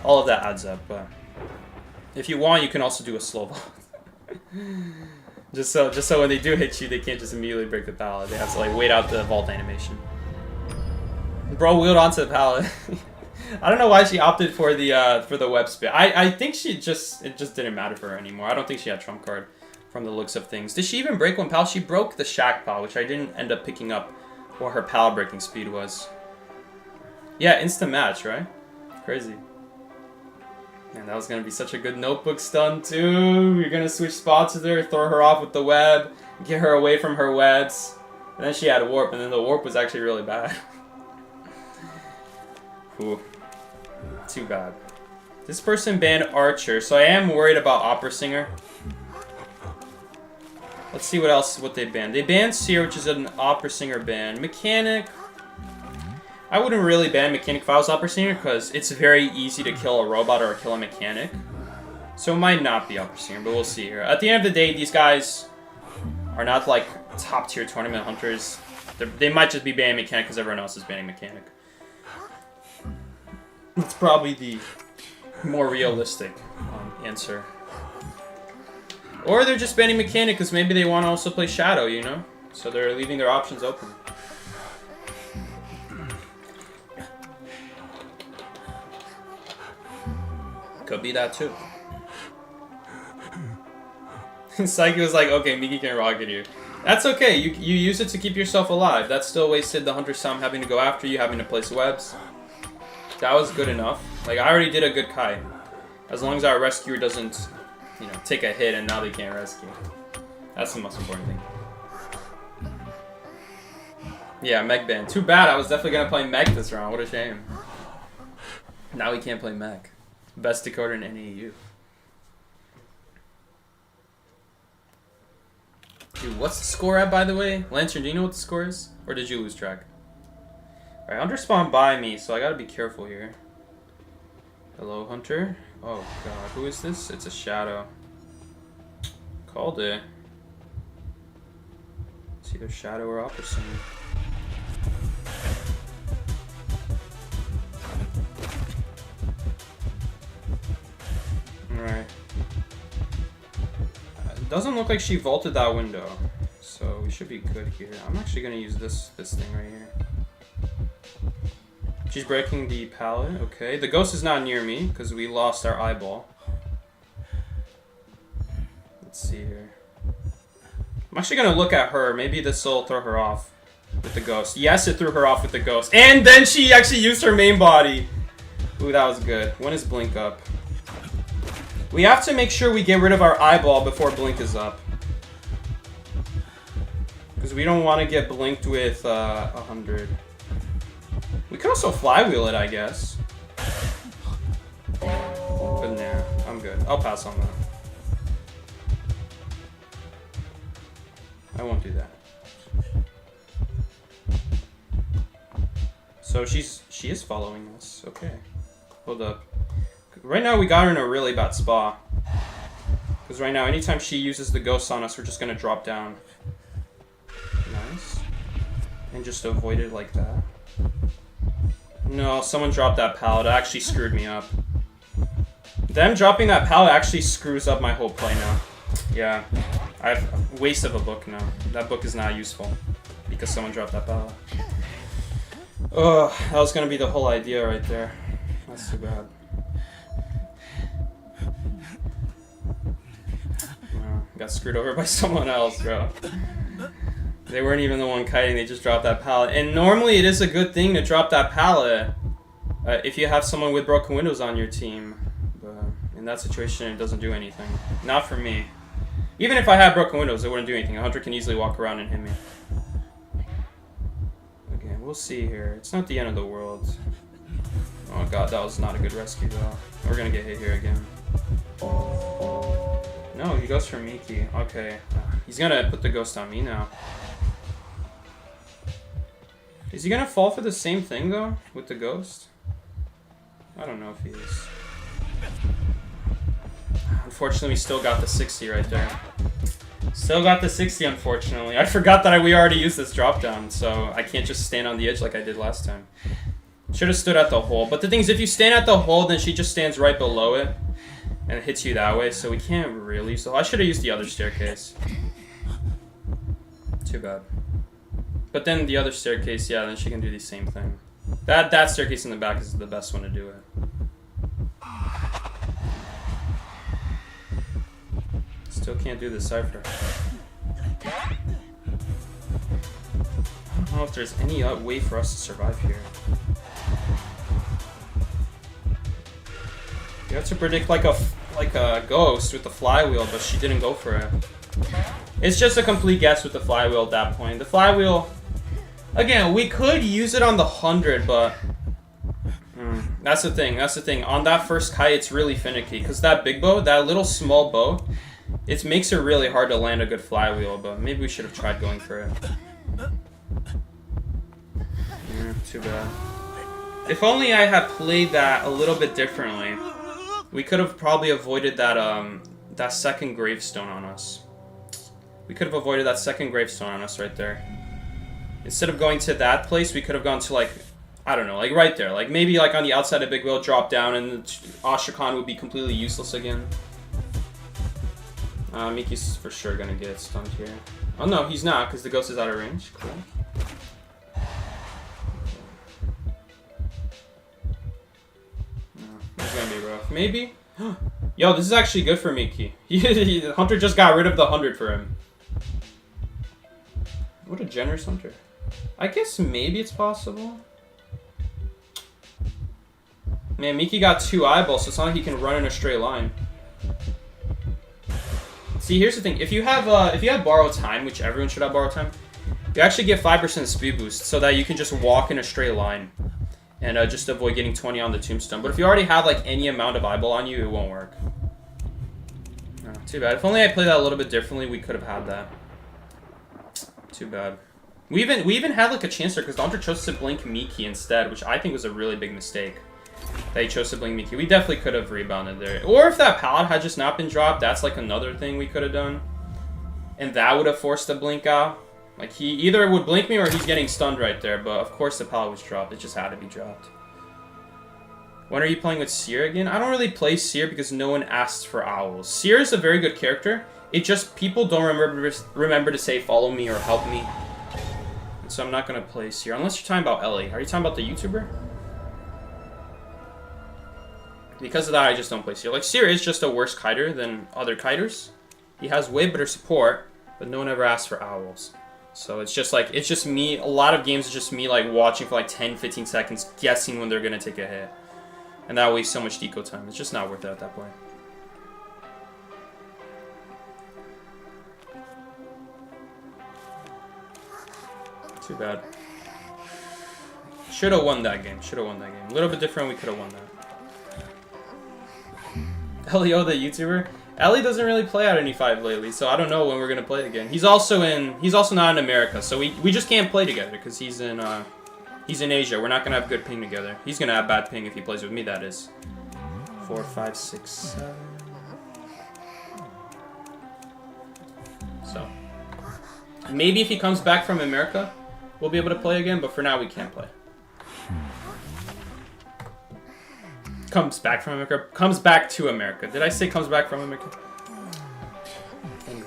All of that adds up. But if you want, you can also do a slow vault. just so when they do hit you, they can't just immediately break the pallet. They have to like wait out the vault animation. Bro wheeled onto the pallet. I don't know why she opted for the web spit. I think it just didn't matter for her anymore. I don't think she had trump card from the looks of things. Did she even break one pal? She broke the shack pal, which I didn't end up picking up what her pal breaking speed was. Yeah, instant match, right? Crazy. Man, that was gonna be such a good notebook stun too. You're gonna switch spots with her, throw her off with the web, get her away from her webs. And then she had a warp, and then the warp was actually really bad. Ooh. Too bad. This person banned Archer, so I am worried about Opera Singer. Let's see what they banned. They banned Seer, which is an Opera Singer ban. Mechanic. I wouldn't really ban Mechanic if I was Opera Singer, because it's very easy to kill a robot or kill a mechanic. So it might not be Opera Singer, but we'll see here. At the end of the day, these guys are not like top tier tournament hunters. They might just be banning Mechanic because everyone else is banning Mechanic. It's probably the more realistic answer. Or they're just banning Mechanic because maybe they want to also play Shadow, you know? So they're leaving their options open. Could be that too. Psyche was like, okay, Miki can rocket you. That's okay, you use it to keep yourself alive. That still wasted the Hunter's time having to go after you, having to place webs. That was good enough. Like, I already did a good kite. As long as our rescuer doesn't, you know, take a hit and now they can't rescue. That's the most important thing. Yeah, Meg ban. Too bad, I was definitely gonna play Meg this round. What a shame. Now we can't play Meg. Best decoder in NAU. Dude, what's the score at, by the way? Lantern, do you know what the score is? Or did you lose track? Alright, Hunter spawned by me, so I gotta be careful here. Hello, Hunter. Oh, God. Who is this? It's a Shadow. Called it. It's either Shadow or Opera Singer. Alright. It doesn't look like she vaulted that window, so we should be good here. I'm actually gonna use this thing right here. She's breaking the pallet. Okay, the ghost is not near me because we lost our eyeball. Let's see here. I'm actually gonna look at her. Maybe this will throw her off with the ghost. Yes, it threw her off with the ghost, and then she actually used her main body. Ooh, that was good. When is Blink up? We have to make sure we get rid of our eyeball before Blink is up. Because we don't want to get blinked with 100. We could also flywheel it, I guess. But nah, I'm good. I'll pass on that. I won't do that. So she is following us. Okay. Hold up. Right now we got her in a really bad spot. Because right now, anytime she uses the ghost on us, we're just going to drop down. Nice. And just avoid it like that. No, someone dropped that pallet. It actually screwed me up. Them dropping that pallet actually screws up my whole play now. Yeah. I have a waste of a book now. That book is not useful. Because someone dropped that pallet. Oh, that was going to be the whole idea right there. That's too bad. Got screwed over by someone else, bro. They weren't even the one kiting, they just dropped that pallet. And normally it is a good thing to drop that pallet if you have someone with broken windows on your team. But in that situation, it doesn't do anything. Not for me. Even if I had broken windows, it wouldn't do anything. A hunter can easily walk around and hit me. Okay, we'll see here. It's not the end of the world. Oh god, that was not a good rescue though. We're gonna get hit here again. No, he goes for Miki. Okay. He's gonna put the ghost on me now. Is he gonna fall for the same thing, though? With the ghost? I don't know if he is. Unfortunately, we still got the 60 right there. Still got the 60, unfortunately. I forgot that we already used this drop down, so I can't just stand on the edge like I did last time. Should have stood at the hole. But the thing is, if you stand at the hole, then she just stands right below it. And it hits you that way, so we can't really. So I should have used the other staircase. Too bad. But then the other staircase, yeah, then she can do the same thing. That staircase in the back is the best one to do it. Still can't do the cipher. I don't know if there's any way for us to survive here. You have to predict like a ghost with the flywheel, but she didn't go for it. It's just a complete guess with the flywheel at that point. The flywheel, again, we could use it on the 100, but That's the thing. That's the thing. On that first kite, it's really finicky because that big bow, that little small bow, it makes it really hard to land a good flywheel. But maybe we should have tried going for it. Too bad. If only I had played that a little bit differently, we could have probably avoided that that second gravestone on us. We could have avoided that second gravestone on us right there. Instead of going to that place, we could have gone to, like, I don't know, like right there. Like maybe like on the outside of Big Wheel, drop down, and Ashrakan would be completely useless again. Miki's for sure gonna get stunned here. Oh no, he's not, because the ghost is out of range. Cool. It's gonna be rough. Maybe? Yo, this is actually good for Miki. Hunter just got rid of the 100 for him. What a generous Hunter. I guess maybe it's possible. Man, Miki got 2 eyeballs, so it's not like he can run in a straight line. See, here's the thing. If you have borrowed time, which everyone should have borrowed time, you actually get 5% speed boost so that you can just walk in a straight line and just avoid getting 20 on the tombstone. But if you already have like any amount of eyeball on you, it won't work. Oh, too bad. If only I played that a little bit differently, we could have had that. Too bad. We even had like a chance there because the Hunter chose to blink Miki instead, which I think was a really big mistake. That he chose to blink Miki. We definitely could have rebounded there. Or if that pallet had just not been dropped, that's like another thing we could have done. And that would have forced the blink out. Like he either would blink me or he's getting stunned right there. But of course the pallet was dropped. It just had to be dropped. When are you playing with Seer again? I don't really play Seer because no one asks for owls. Seer is a very good character. It just, people don't remember to say follow me or help me. And so I'm not going to play Seer. Unless you're talking about Ellie. Are you talking about the YouTuber? Because of that, I just don't play Seer. Like, Seer is just a worse kiter than other kiters. He has way better support, but no one ever asks for owls. So it's just like, it's just me. A lot of games is just me like watching for like 10, 15 seconds, guessing when they're going to take a hit. And that wastes so much deco time. It's just not worth it at that point. Too bad. Should have won that game. Should have won that game. A little bit different, we could have won that. Elio, the YouTuber? Ellie doesn't really play out any 5 lately, so I don't know when we're gonna play again. He's also not in America, so we just can't play together because he's in Asia. We're not gonna have good ping together. He's gonna have bad ping if he plays with me, that is. 4, 5, 6, 7. So maybe if he comes back from America, we'll be able to play again, but for now we can't play. Comes back from America. Comes back to America. Did I say comes back from America? Anyway.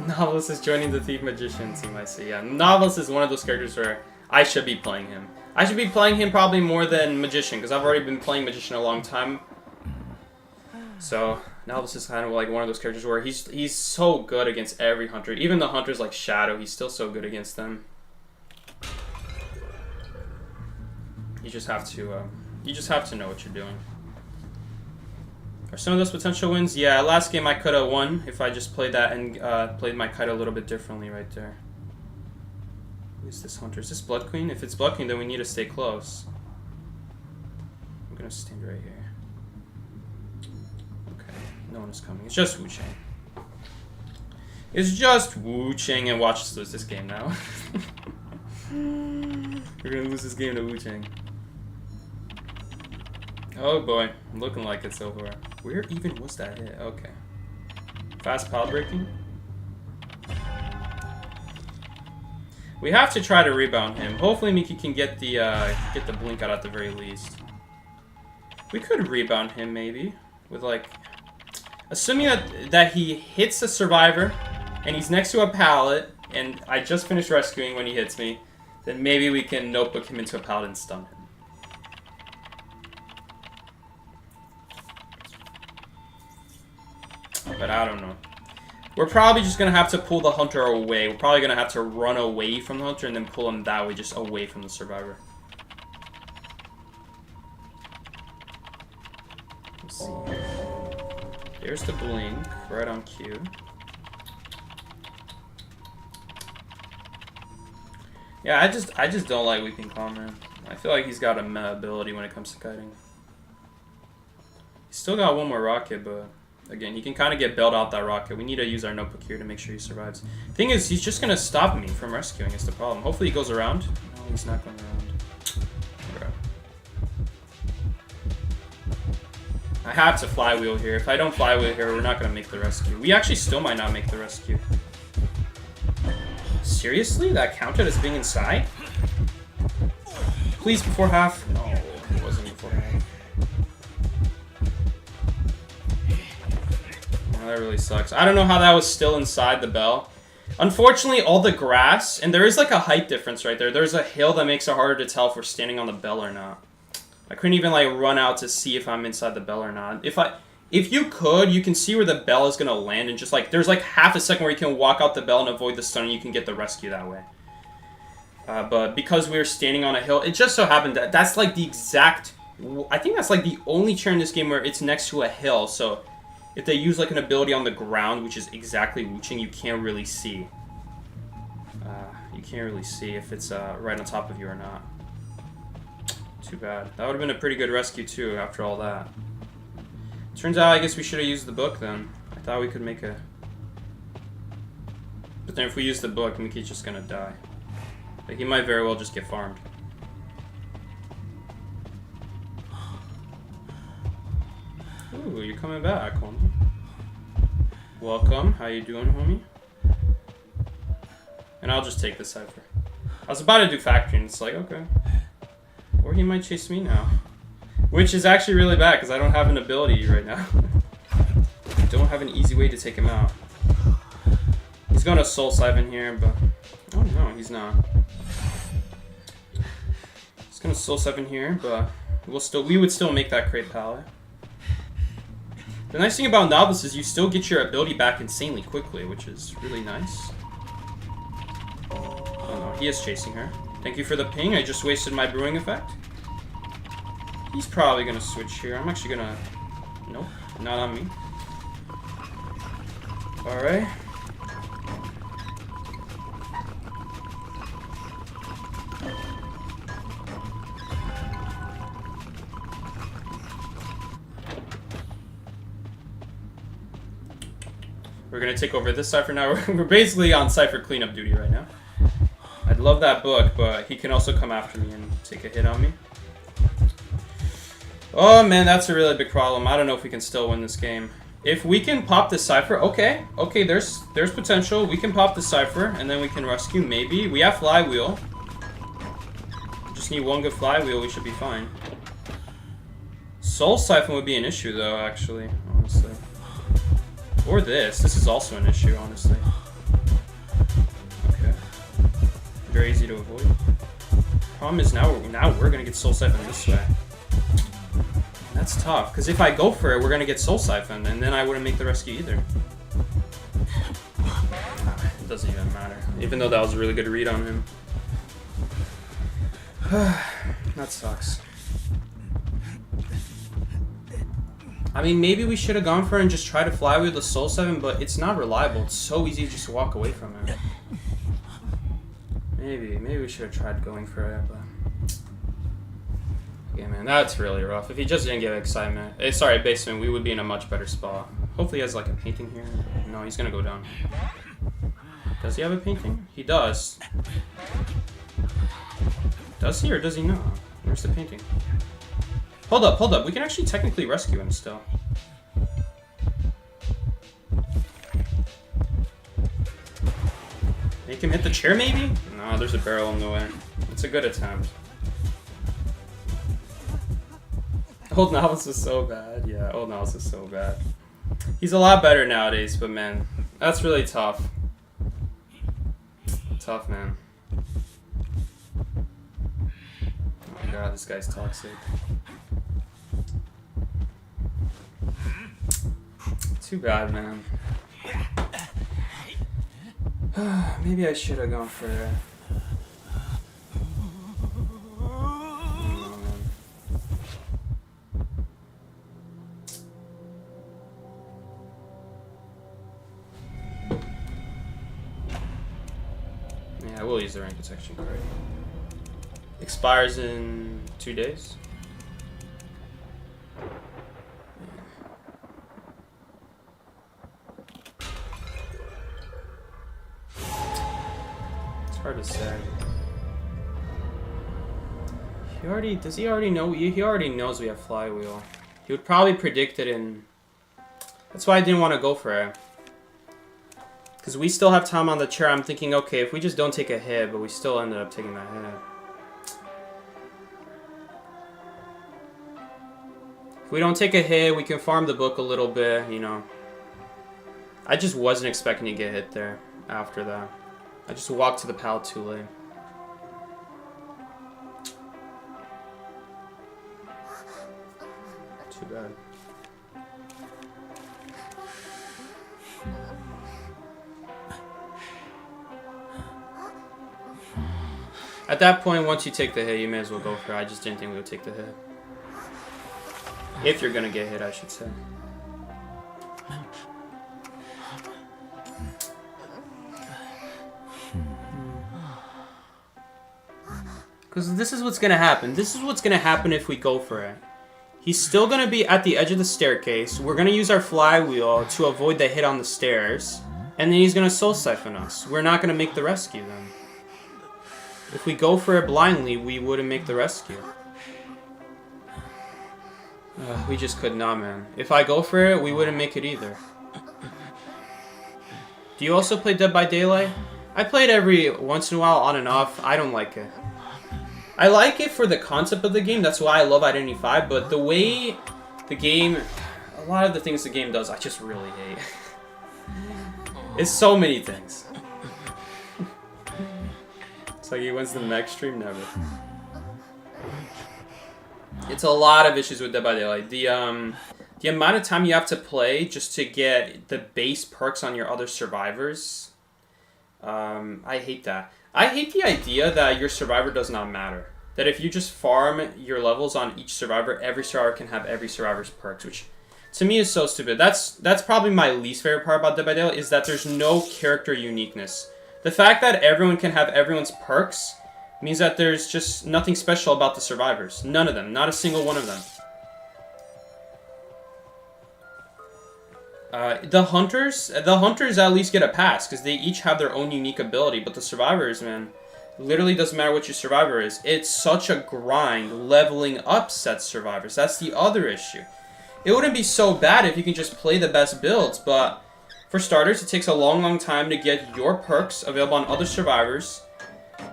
Novelist is joining the Thief Magician team, I see. Yeah, Novelist is one of those characters where I should be playing him. I should be playing him probably more than Magician, because I've already been playing Magician a long time. So, Novelist is kind of like one of those characters where he's so good against every hunter. Even the hunters like Shadow, he's still so good against them. You just have to know what you're doing. Are some of those potential wins? Yeah, last game I could have won if I just played that and played my kite a little bit differently right there. Who is this hunter? Is this Blood Queen? If it's Blood Queen, then we need to stay close. I'm gonna stand right here. Okay, no one is coming. It's just Wu Chang. It's just Wu Chang, and watch us lose this game now. We're gonna lose this game to Wu Chang. Oh boy, looking like it's over. Where even was that hit? Okay. Fast pallet breaking. We have to try to rebound him. Hopefully Miki can get the blink out at the very least. We could rebound him maybe with like, assuming that he hits a survivor and he's next to a pallet and I just finished rescuing when he hits me, then maybe we can notebook him into a pallet and stun him. But I don't know. We're probably just going to have to pull the hunter away. We're probably going to have to run away from the hunter and then pull him that way, just away from the survivor. There's the blink, right on cue. Yeah, I just don't like Weeping Calm, man. I feel like he's got a meta ability when it comes to kiting. He's still got one more rocket, but again, he can kind of get bailed out that rocket. We need to use our notebook here to make sure he survives. Thing is, he's just gonna stop me from rescuing. Is the problem. Hopefully, he goes around. No, he's not going around. Okay. I have to flywheel here. If I don't flywheel here, we're not gonna make the rescue. We actually still might not make the rescue. Seriously? That counted as being inside? Please, before half. No, it wasn't before half. Oh, that really sucks. I don't know how that was still inside the bell. Unfortunately, all the grass, and there is like a height difference right there. There's a hill that makes it harder to tell if we're standing on the bell or not. I couldn't even like run out to see if I'm inside the bell or not. If you could, you can see where the bell is gonna land, and just like there's like half a second where you can walk out the bell and avoid the stun, and you can get the rescue that way. But because we were standing on a hill, it just so happened that that's like the exact. I think that's like the only chair in this game where it's next to a hill. So if they use like an ability on the ground, which is exactly wooching, you can't really see. You can't really see if it's right on top of you or not. Too bad. That would have been a pretty good rescue too after all that. Turns out I guess we should have used the book then. I thought we could make a... But then if we use the book, Mickey's just gonna die. Like, he might very well just get farmed. Ooh, you're coming back, homie. Welcome. How you doing, homie? And I'll just take the cipher. I was about to do factory, and it's like, okay. Or he might chase me now. Which is actually really bad, because I don't have an ability right now. I don't have an easy way to take him out. He's going to Soul Siphon here, but... Oh, no, he's not. He's going to Soul Siphon here, but... We would still make that crate pallet. The nice thing about Novice is you still get your ability back insanely quickly, which is really nice. Oh, no, he is chasing her. Thank you for the ping. I just wasted my brewing effect. He's probably gonna switch here. I'm actually gonna... Nope, not on me. Alright. We're gonna take over this cipher now. We're basically on cipher cleanup duty right now. I'd love that book, but he can also come after me and take a hit on me. Oh man, that's a really big problem. I don't know if we can still win this game. If we can pop the cipher, okay, there's potential. We can pop the cipher, and then we can rescue, maybe. We have flywheel. Just need one good flywheel, we should be fine. Soul Siphon would be an issue, though, actually, honestly. Or this. This is also an issue, honestly. Okay. Very easy to avoid. Problem is, now we're gonna get Soul Siphon this way. That's tough, because if I go for it, we're going to get Soul Siphon, and then I wouldn't make the rescue either. It doesn't even matter, even though that was a really good read on him. That sucks. I mean, maybe we should have gone for it and just tried to fly with the Soul Siphon, but it's not reliable. It's so easy to just walk away from it. Maybe we should have tried going for it, but... Yeah, man, that's really rough. If he just didn't get excitement, basement, we would be in a much better spot. Hopefully he has like a painting here. No, he's gonna go down. Does he have a painting? He does. Does he or does he not? Where's the painting? Hold up. We can actually technically rescue him still. Make him hit the chair, maybe? No, there's a barrel in the way. It's a good attempt. Old Novice is so bad. Yeah, Old Novice is so bad. He's a lot better nowadays, but man, that's really tough. Tough, man. Oh my god, this guy's toxic. Too bad, man. Maybe I should have gone for it. Yeah, I will use the rank protection card. Expires in 2 days. It's hard to say. Does he already know? He already knows we have flywheel. He would probably predict it in... That's why I didn't want to go for it. Because we still have time on the chair. I'm thinking, okay, if we just don't take a hit, but we still ended up taking that hit. If we don't take a hit, we can farm the book a little bit, you know. I just wasn't expecting to get hit there after that. I just walked to the pal too late. Too bad. At that point, once you take the hit, you may as well go for it. I just didn't think we would take the hit. If you're gonna get hit, I should say. Because this is what's gonna happen. This is what's gonna happen if we go for it. He's still gonna be at the edge of the staircase. We're gonna use our flywheel to avoid the hit on the stairs. And then he's gonna soul siphon us. We're not gonna make the rescue then. If we go for it blindly, we wouldn't make the rescue. We just could not, man. If I go for it, we wouldn't make it either. Do you also play Dead by Daylight? I play it every once in a while, on and off. I don't like it. I like it for the concept of the game. That's why I love Identity 5. But the way the game... A lot of the things the game does, I just really hate. It's so many things. It's like he wins the mech stream? Never. It's a lot of issues with Dead by Daylight. The amount of time you have to play just to get the base perks on your other survivors. I hate that. I hate the idea that your survivor does not matter. That if you just farm your levels on each survivor, every survivor can have every survivor's perks, which to me is so stupid. That's probably my least favorite part about Dead by Daylight, is that there's no character uniqueness. The fact that everyone can have everyone's perks means that there's just nothing special about the survivors. None of them. Not a single one of them. The hunters at least get a pass because they each have their own unique ability. But the survivors, man, literally doesn't matter what your survivor is. It's such a grind leveling up set survivors. That's the other issue. It wouldn't be so bad if you can just play the best builds, but for starters, it takes a long time to get your perks available on other survivors.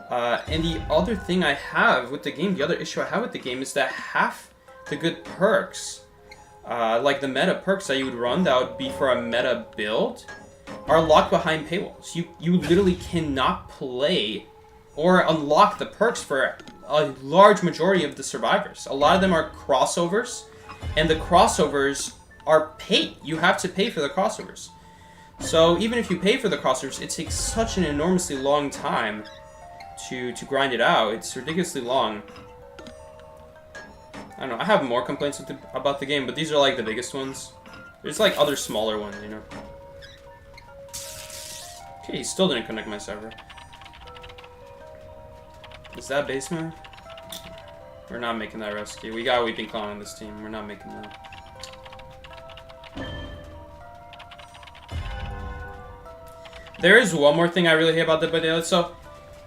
And the other thing I have with the game, the other issue I have with the game is that half the good perks, like the meta perks that you would run that would be for a meta build, are locked behind paywalls. You literally cannot play or unlock the perks for a large majority of the survivors. A lot of them are crossovers, and the crossovers are paid. You have to pay for the crossovers. So even if you pay for the crossovers, it takes such an enormously long time to grind it out. It's ridiculously long. I don't know. I have more complaints about the game, but these are like the biggest ones. There's like other smaller ones, you know. Okay, he still didn't connect my server. Is that basement? We're not making that rescue. We got Weeping Clown on this team. We're not making that. There is one more thing I really hate about Dead by Daylight. So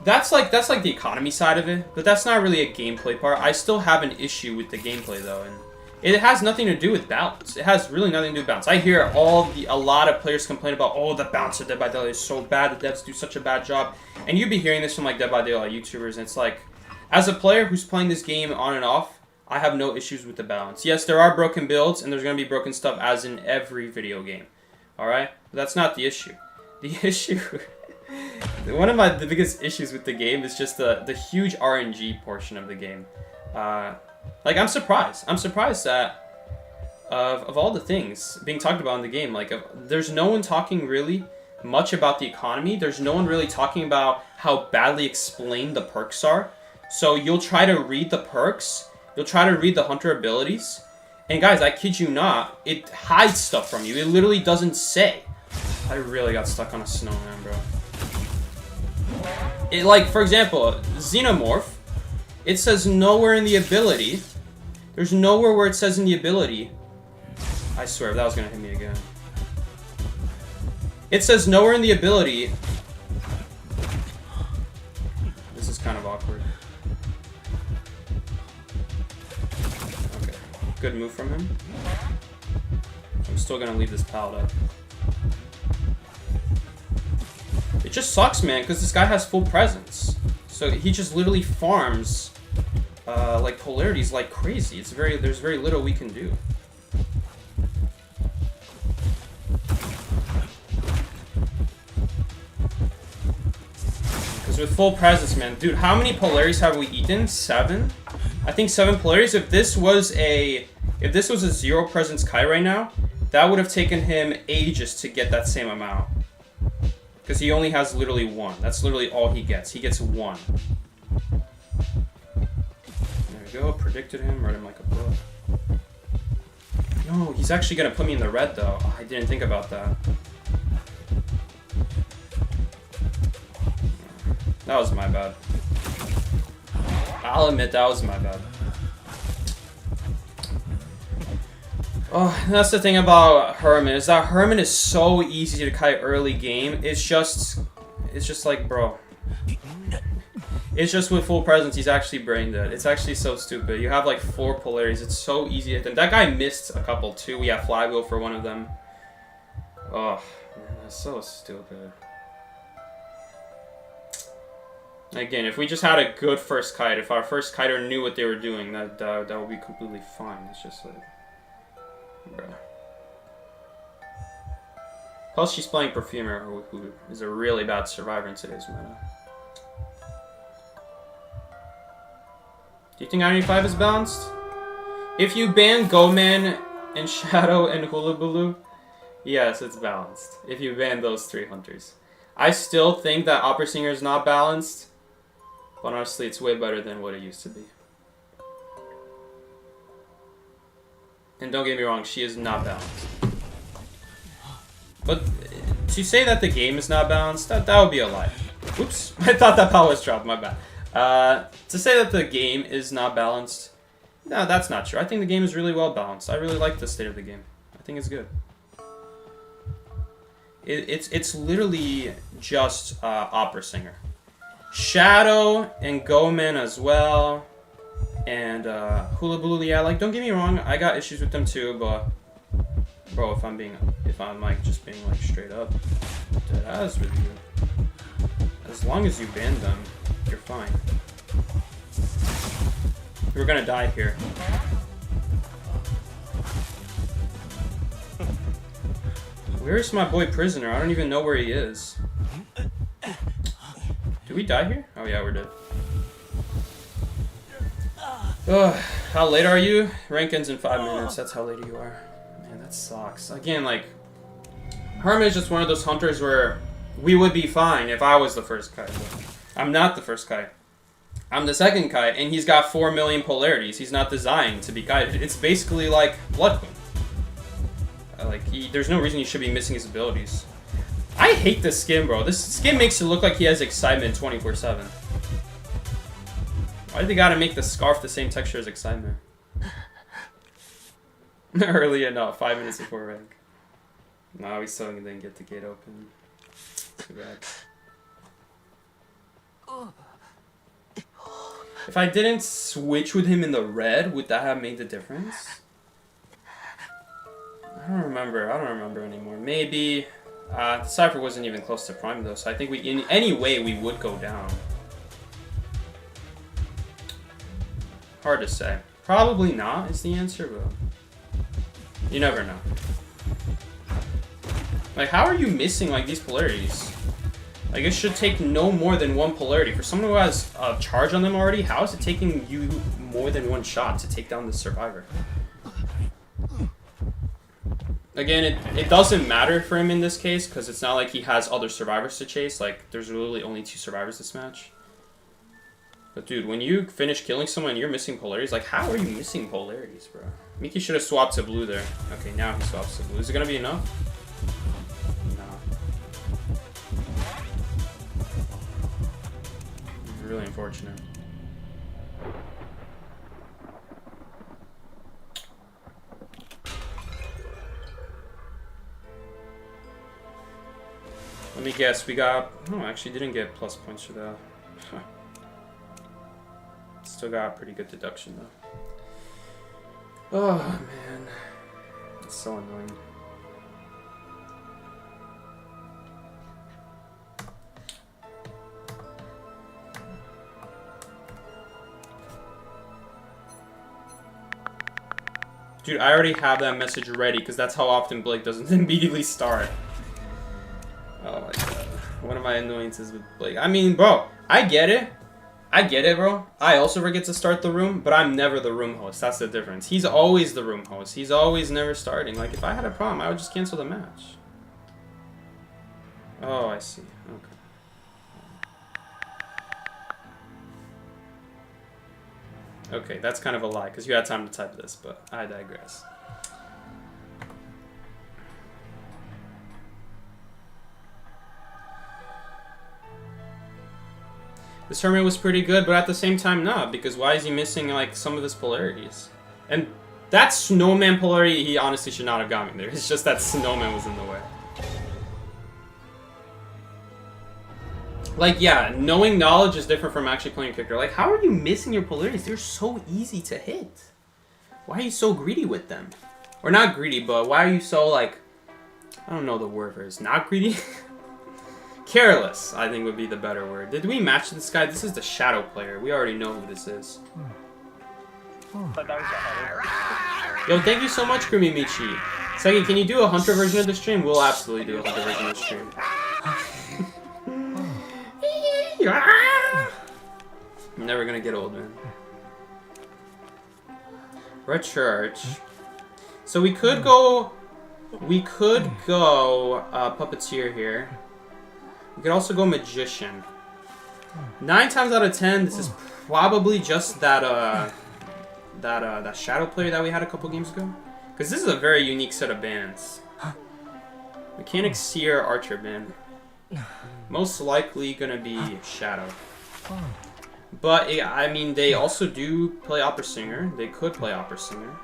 that's like the economy side of it, but that's not really a gameplay part. I still have an issue with the gameplay though, and it has nothing to do with balance. It has really nothing to do with balance. I hear a lot of players complain about, oh, the balance of Dead by Daylight is so bad. The devs do such a bad job, and you'd be hearing this from like Dead by Daylight YouTubers, and it's like, as a player who's playing this game on and off, I have no issues with the balance. Yes, there are broken builds, and there's gonna be broken stuff as in every video game. All right, but that's not the issue. The issue, one of the biggest issues with the game is just the huge RNG portion of the game. Like, I'm surprised that of all the things being talked about in the game, like, there's no one talking really much about the economy. There's no one really talking about how badly explained the perks are. So you'll try to read the perks, you'll try to read the hunter abilities, and guys, I kid you not, it hides stuff from you. It literally doesn't say. I really got stuck on a snowman, bro. like, for example, Xenomorph, it says nowhere in the ability. There's nowhere where it says in the ability. I swear, that was gonna hit me again. It says nowhere in the ability. This is kind of awkward. Okay, good move from him. I'm still gonna leave this pallet up. It just sucks, man, because this guy has full presence. So he just literally farms like polarities like crazy. There's very little we can do. Because with full presence, man, dude, how many polarities have we eaten? 7? I think 7 polarities. If this was a 0 presence Kai right now, that would have taken him ages to get that same amount. Because he only has literally 1. That's literally all he gets. He gets 1. There we go. Predicted him. Read him like a book. No, he's actually going to put me in the red, though. Oh, I didn't think about that. That was my bad. I'll admit that was my bad. Oh, that's the thing about Herman, is that Herman is so easy to kite early game. It's just like, bro. It's just with full presence, he's actually brain dead. It's actually so stupid. You have like 4 polarities. It's so easy to hit them. That guy missed a couple too. We have flywheel for one of them. Oh, man, that's so stupid. Again, if we just had a good first kite, if our first kiter knew what they were doing, that would be completely fine. It's just like... Bruh. Plus, she's playing Perfumer, who is a really bad survivor in today's meta. Do you think Irony 5 is balanced? If you ban Goman and Shadow and Hullabaloo, yes, it's balanced. If you ban those 3 hunters. I still think that Opera Singer is not balanced, but honestly, it's way better than what it used to be. And don't get me wrong, she is not balanced. But to say that the game is not balanced, that would be a lie. Oops, I thought that power was dropped, my bad. To say that the game is not balanced, no, that's not true. I think the game is really well balanced. I really like the state of the game. I think it's good. It's literally just Opera Singer. Shadow and Goman as well. And Hullabaloo, yeah, like, don't get me wrong, I got issues with them too, but bro, if I'm like just being like straight up, that is really good. As long as you ban them, you're fine. We're gonna die here. Where is my boy Prisoner? I don't even know where he is. Did we die here? Oh yeah, we're dead. Ugh, how late are you? Rank ends in 5 minutes. That's how late you are. Man, that sucks. Again, like, Herman is just one of those hunters where we would be fine if I was the first kite. I'm not the first kite. I'm the second kite, and he's got 4 million polarities. He's not designed to be kited. It's basically like Blood Queen. Like, there's no reason he should be missing his abilities. I hate this skin, bro. This skin makes it look like he has excitement 24/7. Why did they gotta make the scarf the same texture as excitement? Early enough, 5 minutes before rank. Nah, we still didn't get the gate open. Too bad. If I didn't switch with him in the red, would that have made the difference? I don't remember anymore. Maybe. The Cypher wasn't even close to Prime though, so I think in any way we would go down. Hard to say. Probably not is the answer, but you never know. Like, how are you missing like these polarities? Like, it should take no more than 1 polarity. For someone who has a charge on them already, how is it taking you more than 1 shot to take down the survivor? Again, it doesn't matter for him in this case, because it's not like he has other survivors to chase. Like, there's literally only 2 survivors this match. But dude, when you finish killing someone and you're missing polarities, like, how are you missing polarities, bro? Miki should have swapped to blue there. Okay, now he swaps to blue. Is it gonna be enough? No. really unfortunate. Let me guess, we got... No, actually didn't get plus points for that. Still got a pretty good deduction, though. Oh, man. It's so annoying. Dude, I already have that message ready, because that's how often Blake doesn't immediately start. Oh my god. One of my annoyances with Blake. I mean, bro, I get it. I get it, bro. I also forget to start the room, but I'm never the room host. That's the difference. He's always the room host. He's always never starting. Like, if I had a problem, I would just cancel the match. Oh, I see. Okay. Okay, that's kind of a lie, because you had time to type this, but I digress. This tournament was pretty good, but at the same time not, because why is he missing, like, some of his polarities? And that snowman polarity, he honestly should not have got me there. It's just that snowman was in the way. Like, yeah, knowing knowledge is different from actually playing a character. Like, how are you missing your polarities? They're so easy to hit. Why are you so greedy with them? Or not greedy, but why are you so, like... I don't know the word for it. It's not greedy? Careless, I think would be the better word. Did we match this guy? This is the shadow player. We already know who this is. Yo, thank you so much, Krumimichi. Second, can you do a hunter version of the stream? We'll absolutely do a hunter version of the stream. I'm never gonna get old, man. We're at church. So we could go... Puppeteer here. We could also go Magician. 9 times out of 10, this is probably just that Shadow player that we had a couple games ago. Because this is a very unique set of bands. Mechanic, Seer, Archer band. Most likely gonna be Shadow. But, I mean, they also do play Opera Singer. They could play Opera Singer.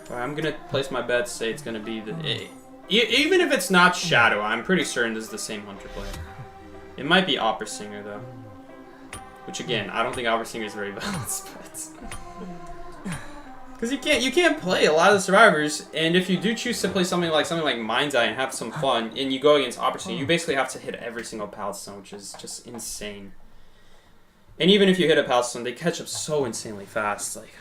But I'm gonna place my bet, say it's gonna be the... Even if it's not Shadow, I'm pretty certain this is the same hunter player. It might be Opera Singer, though. Which, again, I don't think Opera Singer is very balanced, but... Because you can't play a lot of the survivors, and if you do choose to play something like Mind's Eye and have some fun, and you go against Opera Singer, you basically have to hit every single pallet stone, which is just insane. And even if you hit a pallet stone, they catch up so insanely fast, like...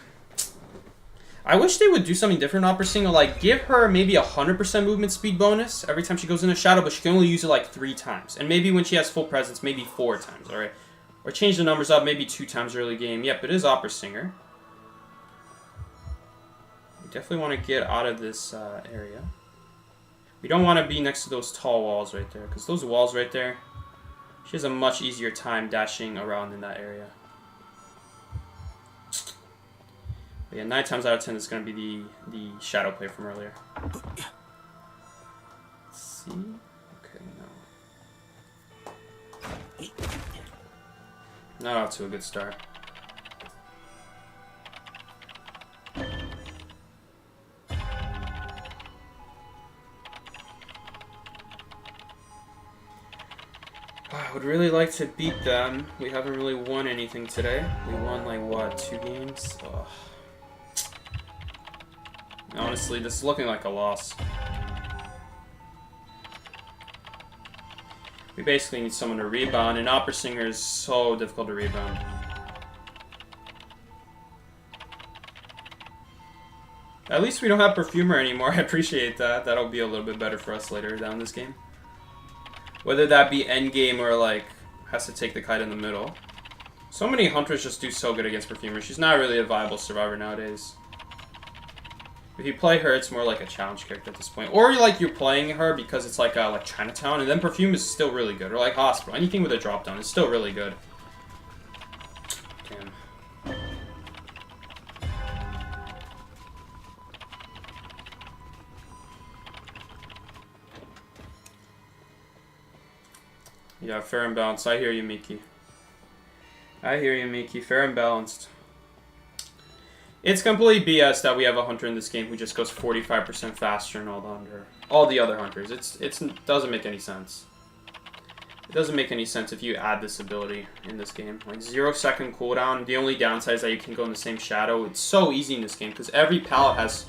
I wish they would do something different in Opera Singer, like give her maybe 100% movement speed bonus every time she goes into Shadow, but she can only use it like 3 times. And maybe when she has full presence, maybe 4 times, alright? Or change the numbers up, maybe 2 times early game. Yep, it is Opera Singer. We definitely want to get out of this area. We don't want to be next to those tall walls right there, because those walls right there, she has a much easier time dashing around in that area. Yeah, 9 times out of 10 is going to be the Shadow player from earlier. Let's see. Okay, no. Not off to a good start. I would really like to beat them. We haven't really won anything today. We won like, what, 2 games? Ugh. Honestly, this is looking like a loss. We basically need someone to rebound, and Opera Singer is so difficult to rebound. At least we don't have Perfumer anymore. I appreciate that. That'll be a little bit better for us later down this game. Whether that be endgame or, like, has to take the kite in the middle. So many Hunters just do so good against Perfumer. She's not really a viable survivor nowadays. If you play her, it's more like a challenge character at this point. Or like you're playing her because it's like Chinatown, and then Perfume is still really good. Or like Hospital. Anything with a drop down is still really good. Damn. Yeah, fair and balanced. I hear you, Miki. I hear you, Miki. Fair and balanced. It's completely BS that we have a hunter in this game who just goes 45% faster than all the other hunters. It doesn't make any sense. It doesn't make any sense if you add this ability in this game. Like 0-second cooldown. The only downside is that you can go in the same shadow. It's so easy in this game because every pallet has.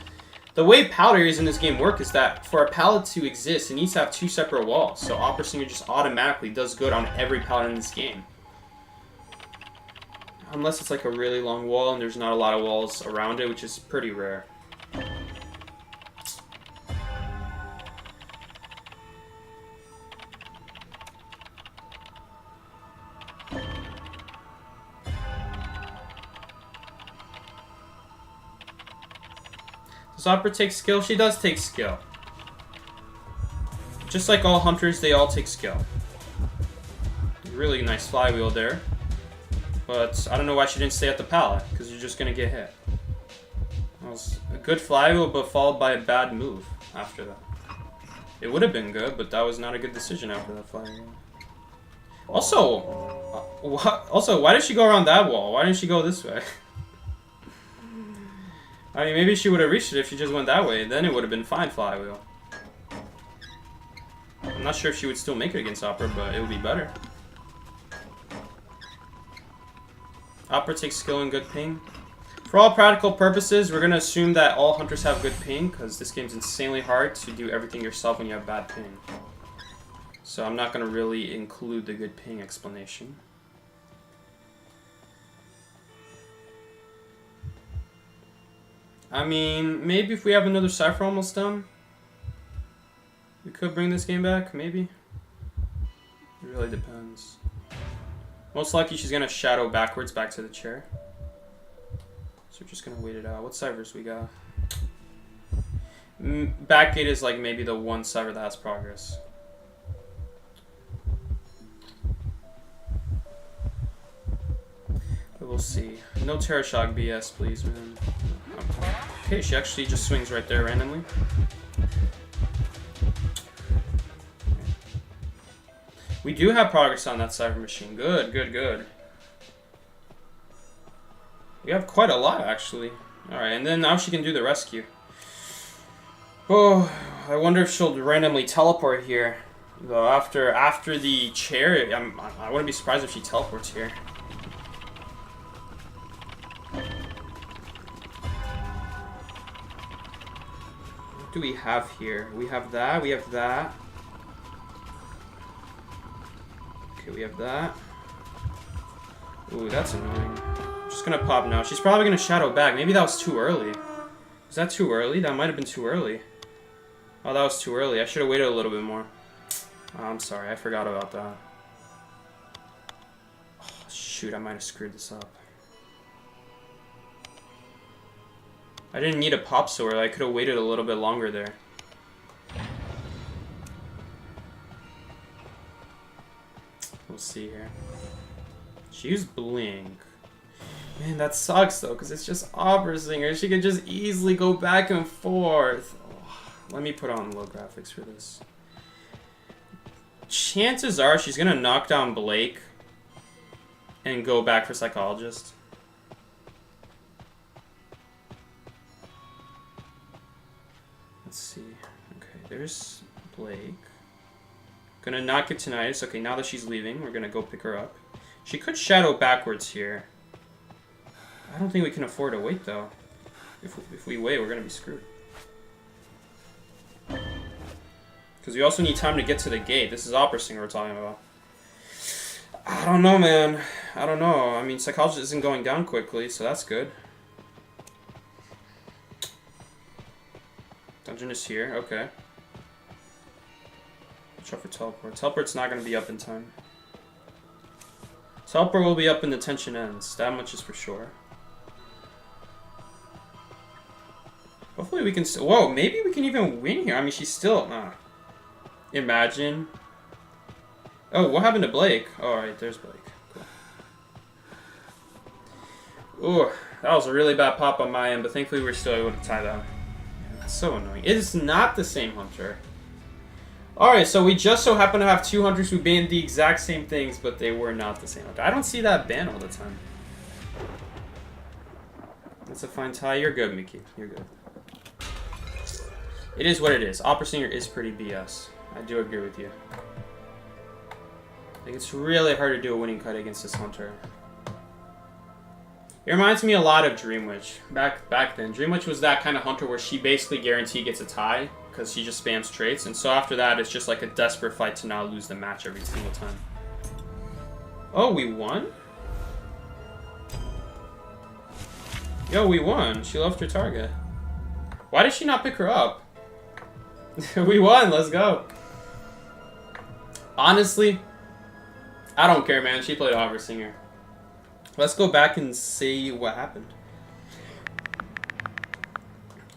The way pallet areas in this game work is that for a pallet to exist, it needs to have 2 separate walls. So Opera Singer just automatically does good on every pallet in this game. Unless it's like a really long wall and there's not a lot of walls around it, which is pretty rare. Does Opera take skill? She does take skill. Just like all hunters, they all take skill. Really nice flywheel there. But I don't know why she didn't stay at the pallet, because you're just going to get hit. That was a good flywheel, but followed by a bad move after that. It would have been good, but that was not a good decision after that flywheel. Also, why did she go around that wall? Why didn't she go this way? I mean, maybe she would have reached it if she just went that way. Then it would have been fine flywheel. I'm not sure if she would still make it against Opera, but it would be better. Opera takes skill and good ping. For all practical purposes, we're going to assume that all hunters have good ping, because this game's insanely hard to do everything yourself when you have bad ping. So I'm not going to really include the good ping explanation. I mean, maybe if we have another Cypher almost done, we could bring this game back, maybe. It really depends. Most likely she's going to shadow backwards back to the chair. So we're just going to wait it out. What Cyphers we got? Backgate is like maybe the one Cypher that has progress. But we'll see. No Terror Shock BS, please, man. Okay, she actually just swings right there randomly. We do have progress on that Cypher machine. Good, good, good. We have quite a lot, actually. Alright, and then now she can do the rescue. Oh, I wonder if she'll randomly teleport here. Though after the chair, I wouldn't be surprised if she teleports here. What do we have here? We have that, we have that. Okay, we have that. Ooh, that's annoying. I'm just gonna pop now. She's probably gonna shadow back. Maybe that was too early. Was that too early? That might have been too early. Oh, that was too early. I should have waited a little bit more. Oh, I'm sorry. I forgot about that. Oh, shoot, I might have screwed this up. I didn't need a pop so early. I could have waited a little bit longer there. We'll see here. She used Blink. Man, that sucks though, because it's just Opera Singer. She could just easily go back and forth. Oh, let me put on low graphics for this. Chances are she's going to knock down Blake and go back for Psychologist. Let's see. Okay, there's Blake. Gonna not get tinnitus. Okay, now that she's leaving, we're gonna go pick her up. She could shadow backwards here. I don't think we can afford to wait though. If we wait, we're gonna be screwed. Because we also need time to get to the gate. This is Opera Singer we're talking about. I don't know, man. I don't know. I mean, Psychologist isn't going down quickly, so that's good. Dungeon is here. Okay. Watch out for Teleport. Teleport's not going to be up in time. Teleport will be up when the tension ends. That much is for sure. Hopefully we can still... Whoa, maybe we can even win here. I mean, she's still... Imagine. Oh, what happened to Blake? Oh, alright, there's Blake. Cool. Ooh, that was a really bad pop on my end, but thankfully we're still able to tie that. Yeah, that's so annoying. It is not the same hunter. Alright, so we just so happen to have 2 hunters who banned the exact same things, but they were not the same hunter. I don't see that ban all the time. That's a fine tie. You're good, Mickey. You're good. It is what it is. Opera Singer is pretty BS. I do agree with you. I think it's really hard to do a winning cut against this hunter. It reminds me a lot of Dream Witch. Back then, Dream Witch was that kind of hunter where she basically guaranteed gets a tie because she just spams traits, and so after that, it's just like a desperate fight to not lose the match every single time. Oh, we won? Yo, we won. She left her target. Why did she not pick her up? We won. Let's go. Honestly, I don't care, man. She played Opera Singer. Let's go back and see what happened.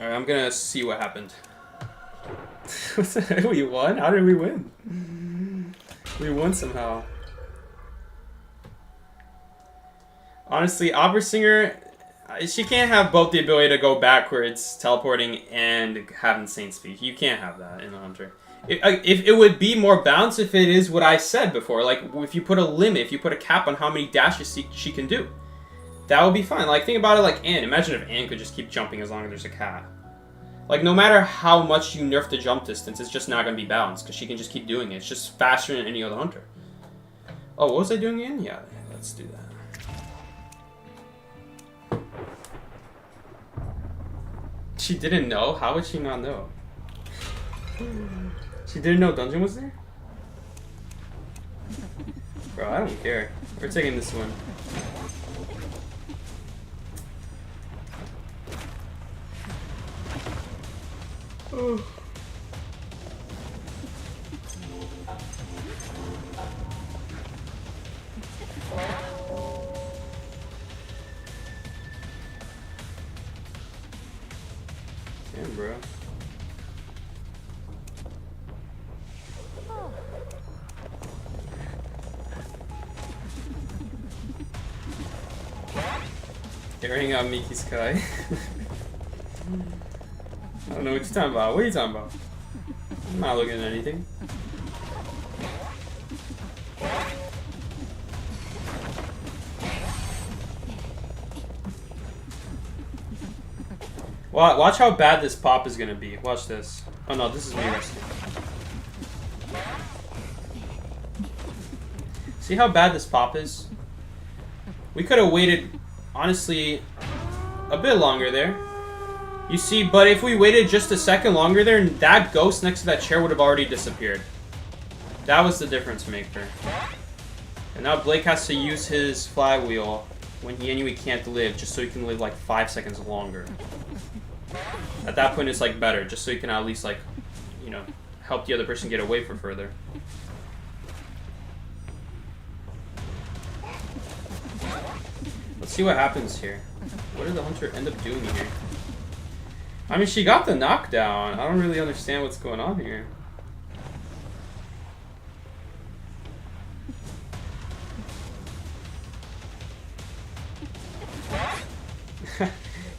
Alright, I'm gonna see what happened. We won? How did we win? We won somehow. Honestly, Opera Singer, she can't have both the ability to go backwards, teleporting, and have insane speed. You can't have that in a hunter. If it would be more balanced if it is what I said before. Like, if you put a limit, if you put a cap on how many dashes she can do. That would be fine. Like, think about it like Anne. Imagine if Anne could just keep jumping as long as there's a cap. Like, no matter how much you nerf the jump distance, it's just not going to be balanced, because she can just keep doing it. It's just faster than any other hunter. Oh, what was I doing again? Yeah, let's do that. She didn't know? How would she not know? She didn't know Dungeon was there? Bro, I don't care. We're taking this one. Oh. Damn, bro. Airing out Miki Sky. I don't know what you're talking about. What are you talking about? I'm not looking at anything. Watch how bad this pop is gonna be. Watch this. Oh no, this is me resting. See how bad this pop is? We could have waited, honestly, a bit longer there. You see, but if we waited just a second longer there, that ghost next to that chair would have already disappeared. That was the difference maker. And now Blake has to use his flywheel when he anyway can't live, just so he can live like 5 seconds longer. At that point, it's like better, just so you can at least like, you know, help the other person get away for further. Let's see what happens here. What did the hunter end up doing here? I mean, she got the knockdown. I don't really understand what's going on here.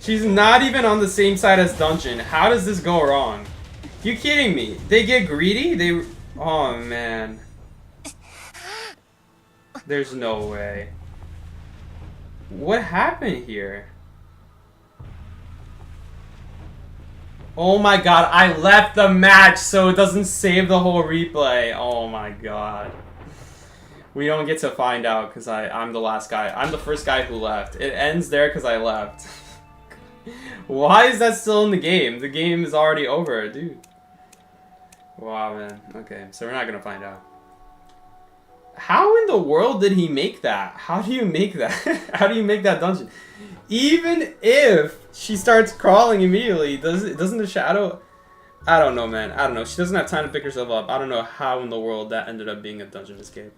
She's not even on the same side as Dungeon. How does this go wrong? You kidding me? They get greedy? They... Oh, man. There's no way. What happened here? Oh my god, I left the match so it doesn't save the whole replay. Oh my god. We don't get to find out because I'm the last guy. I'm the first guy who left. It ends there because I left. Why is that still in the game? The game is already over, dude. Wow, man. Okay, so we're not going to find out. How in the world did he make that? How do you make that? How do you make that dungeon? Even if she starts crawling immediately, doesn't the shadow... I don't know, man. I don't know. She doesn't have time to pick herself up. I don't know how in the world that ended up being a dungeon escape.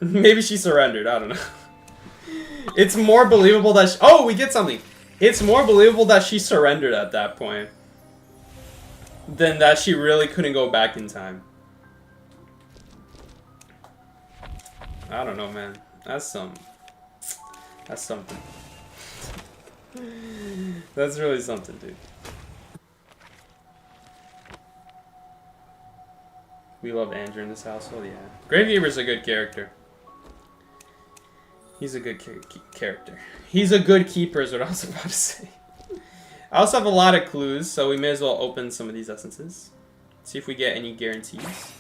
Maybe she surrendered. I don't know. It's more believable that she... Oh, we get something. It's more believable that she surrendered at that point than that she really couldn't go back in time. I don't know, man. That's something. That's really something, dude. We love Andrew in this household, yeah. Gravekeeper's a good character. He's a good character. He's a good keeper is what I was about to say. I also have a lot of clues, so we may as well open some of these essences. See if we get any guarantees.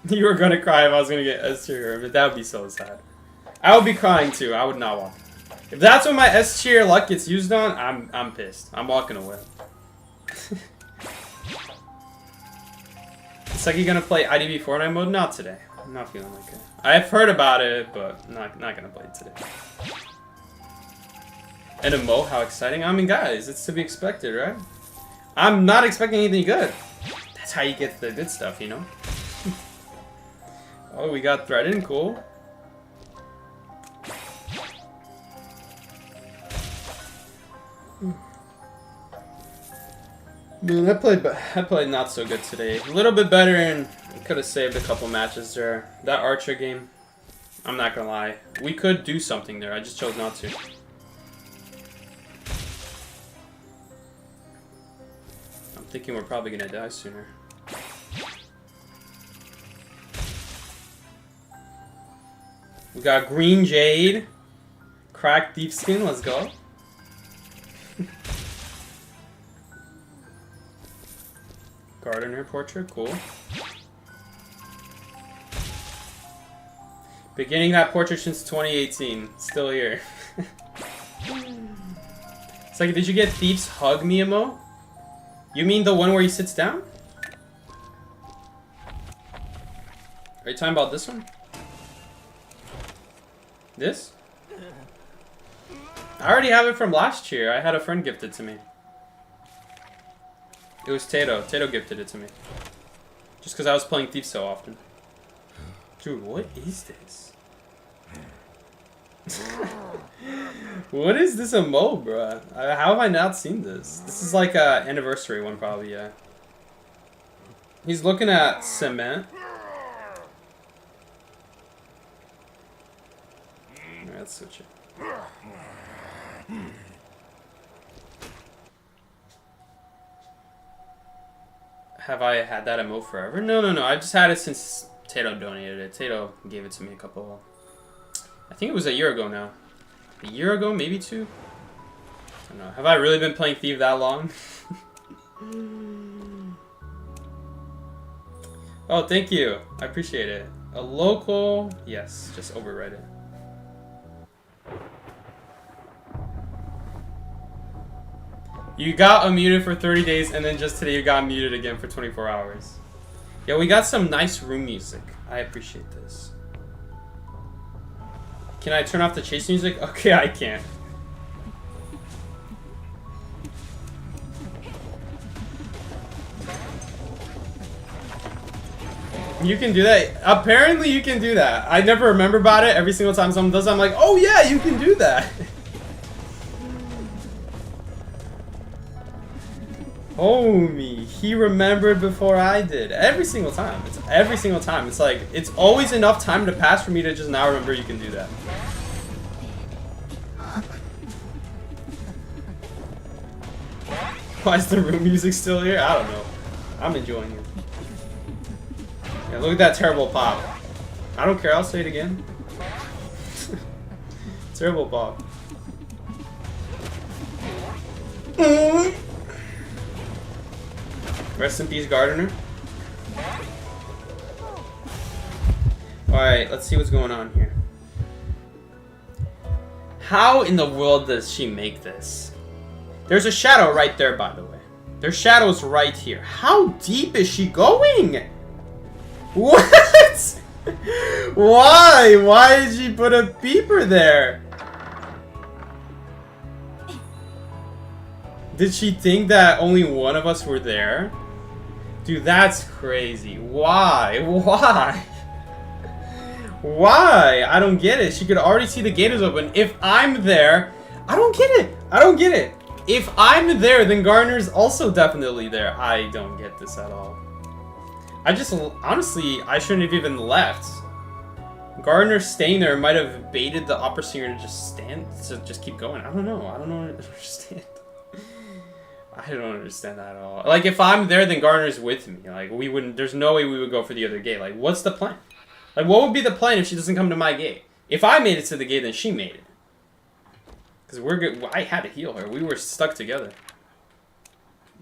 You were gonna cry if I was gonna get S tier, but that would be so sad. I would be crying too. I would not walk. If that's what my S tier luck gets used on, I'm pissed. I'm walking away. It's like you're gonna play IDV Fortnite mode? Not today. I'm not feeling like it. I've heard about it, but not gonna play it today. And a Mo, how exciting! I mean, guys, it's to be expected, right? I'm not expecting anything good. That's how you get the good stuff, you know. Oh, we got threaded, cool. Man, I played not so good today. A little bit better, and could have saved a couple matches there. That Archer game, I'm not gonna lie, we could do something there. I just chose not to. I'm thinking we're probably gonna die sooner. We got Green Jade, Cracked Deep Skin, let's go. Gardener portrait, cool. Beginning that portrait since 2018, still here. It's like, did you get Thief's Hug Miyamo? You mean the one where he sits down? Are you talking about this one? This? I already have it from last year. I had a friend gift it to me. It was Tato. Tato gifted it to me. Just because I was playing Thief so often. Dude, what is this? What is this emo, bruh? How have I not seen this? This is like a anniversary one, probably, yeah. He's looking at cement. Alright, let's switch it. Have I had that emo forever? No. I just had it since Tato donated it. Tato gave it to me a couple... I think it was a year ago now. A year ago, maybe 2? I don't know. Have I really been playing Thief that long? Oh, thank you. I appreciate it. A local... Yes, just overwrite it. You got unmuted for 30 days, and then just today you got muted again for 24 hours. Yeah, we got some nice room music. I appreciate this. Can I turn off the chase music? Okay, I can't. You can do that? Apparently you can do that. I never remember about it. Every single time someone does it, I'm like, oh yeah, you can do that. Homie, he remembered before I did. Every single time. It's every single time. It's like, it's always enough time to pass for me to just now remember you can do that. Why is the room music still here? I don't know. I'm enjoying it. Yeah, look at that terrible pop. I don't care, I'll say it again. Terrible pop. Rest in peace, Gardener. Alright, let's see what's going on here. How in the world does she make this? There's a shadow right there, by the way. There's shadows right here. How deep is she going? What? Why? Why did she put a peeper there? Did she think that only one of us were there? Dude, that's crazy. Why? Why? Why? I don't get it. She could already see the gate is open. If I'm there... I don't get it. I don't get it. If I'm there, then Garner's also definitely there. I don't get this at all. I just... Honestly, I shouldn't have even left. Gardner staying there might have baited the opera singer to just keep going. I don't know. I don't understand. I don't understand that at all. Like, if I'm there, then Gardner's with me. Like, we wouldn't. There's no way we would go for the other gate. Like, what's the plan? Like, what would be the plan if she doesn't come to my gate? If I made it to the gate, then she made it. Because we're good. I had to heal her. We were stuck together.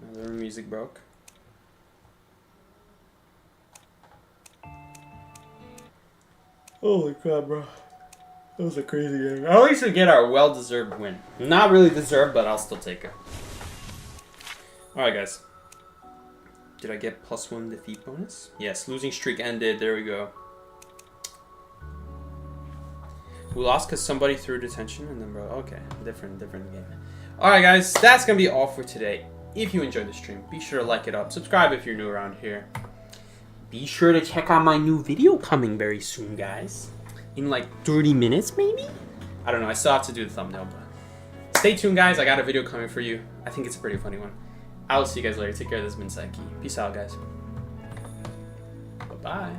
Another music broke. Holy crap, bro. That was a crazy game. At least we get our well-deserved win. Not really deserved, but I'll still take it. Alright, guys. Did I get +1 defeat bonus? Yes, losing streak ended. There we go. We lost because somebody threw detention and then, bro. Okay, different game. Alright, guys. That's going to be all for today. If you enjoyed the stream, be sure to like it up. Subscribe if you're new around here. Be sure to check out my new video coming very soon, guys. In like 30 minutes, maybe? I don't know. I still have to do the thumbnail, but stay tuned, guys. I got a video coming for you. I think it's a pretty funny one. I will see you guys later. Take care. This has been Psyche. Peace out, guys. Bye-bye.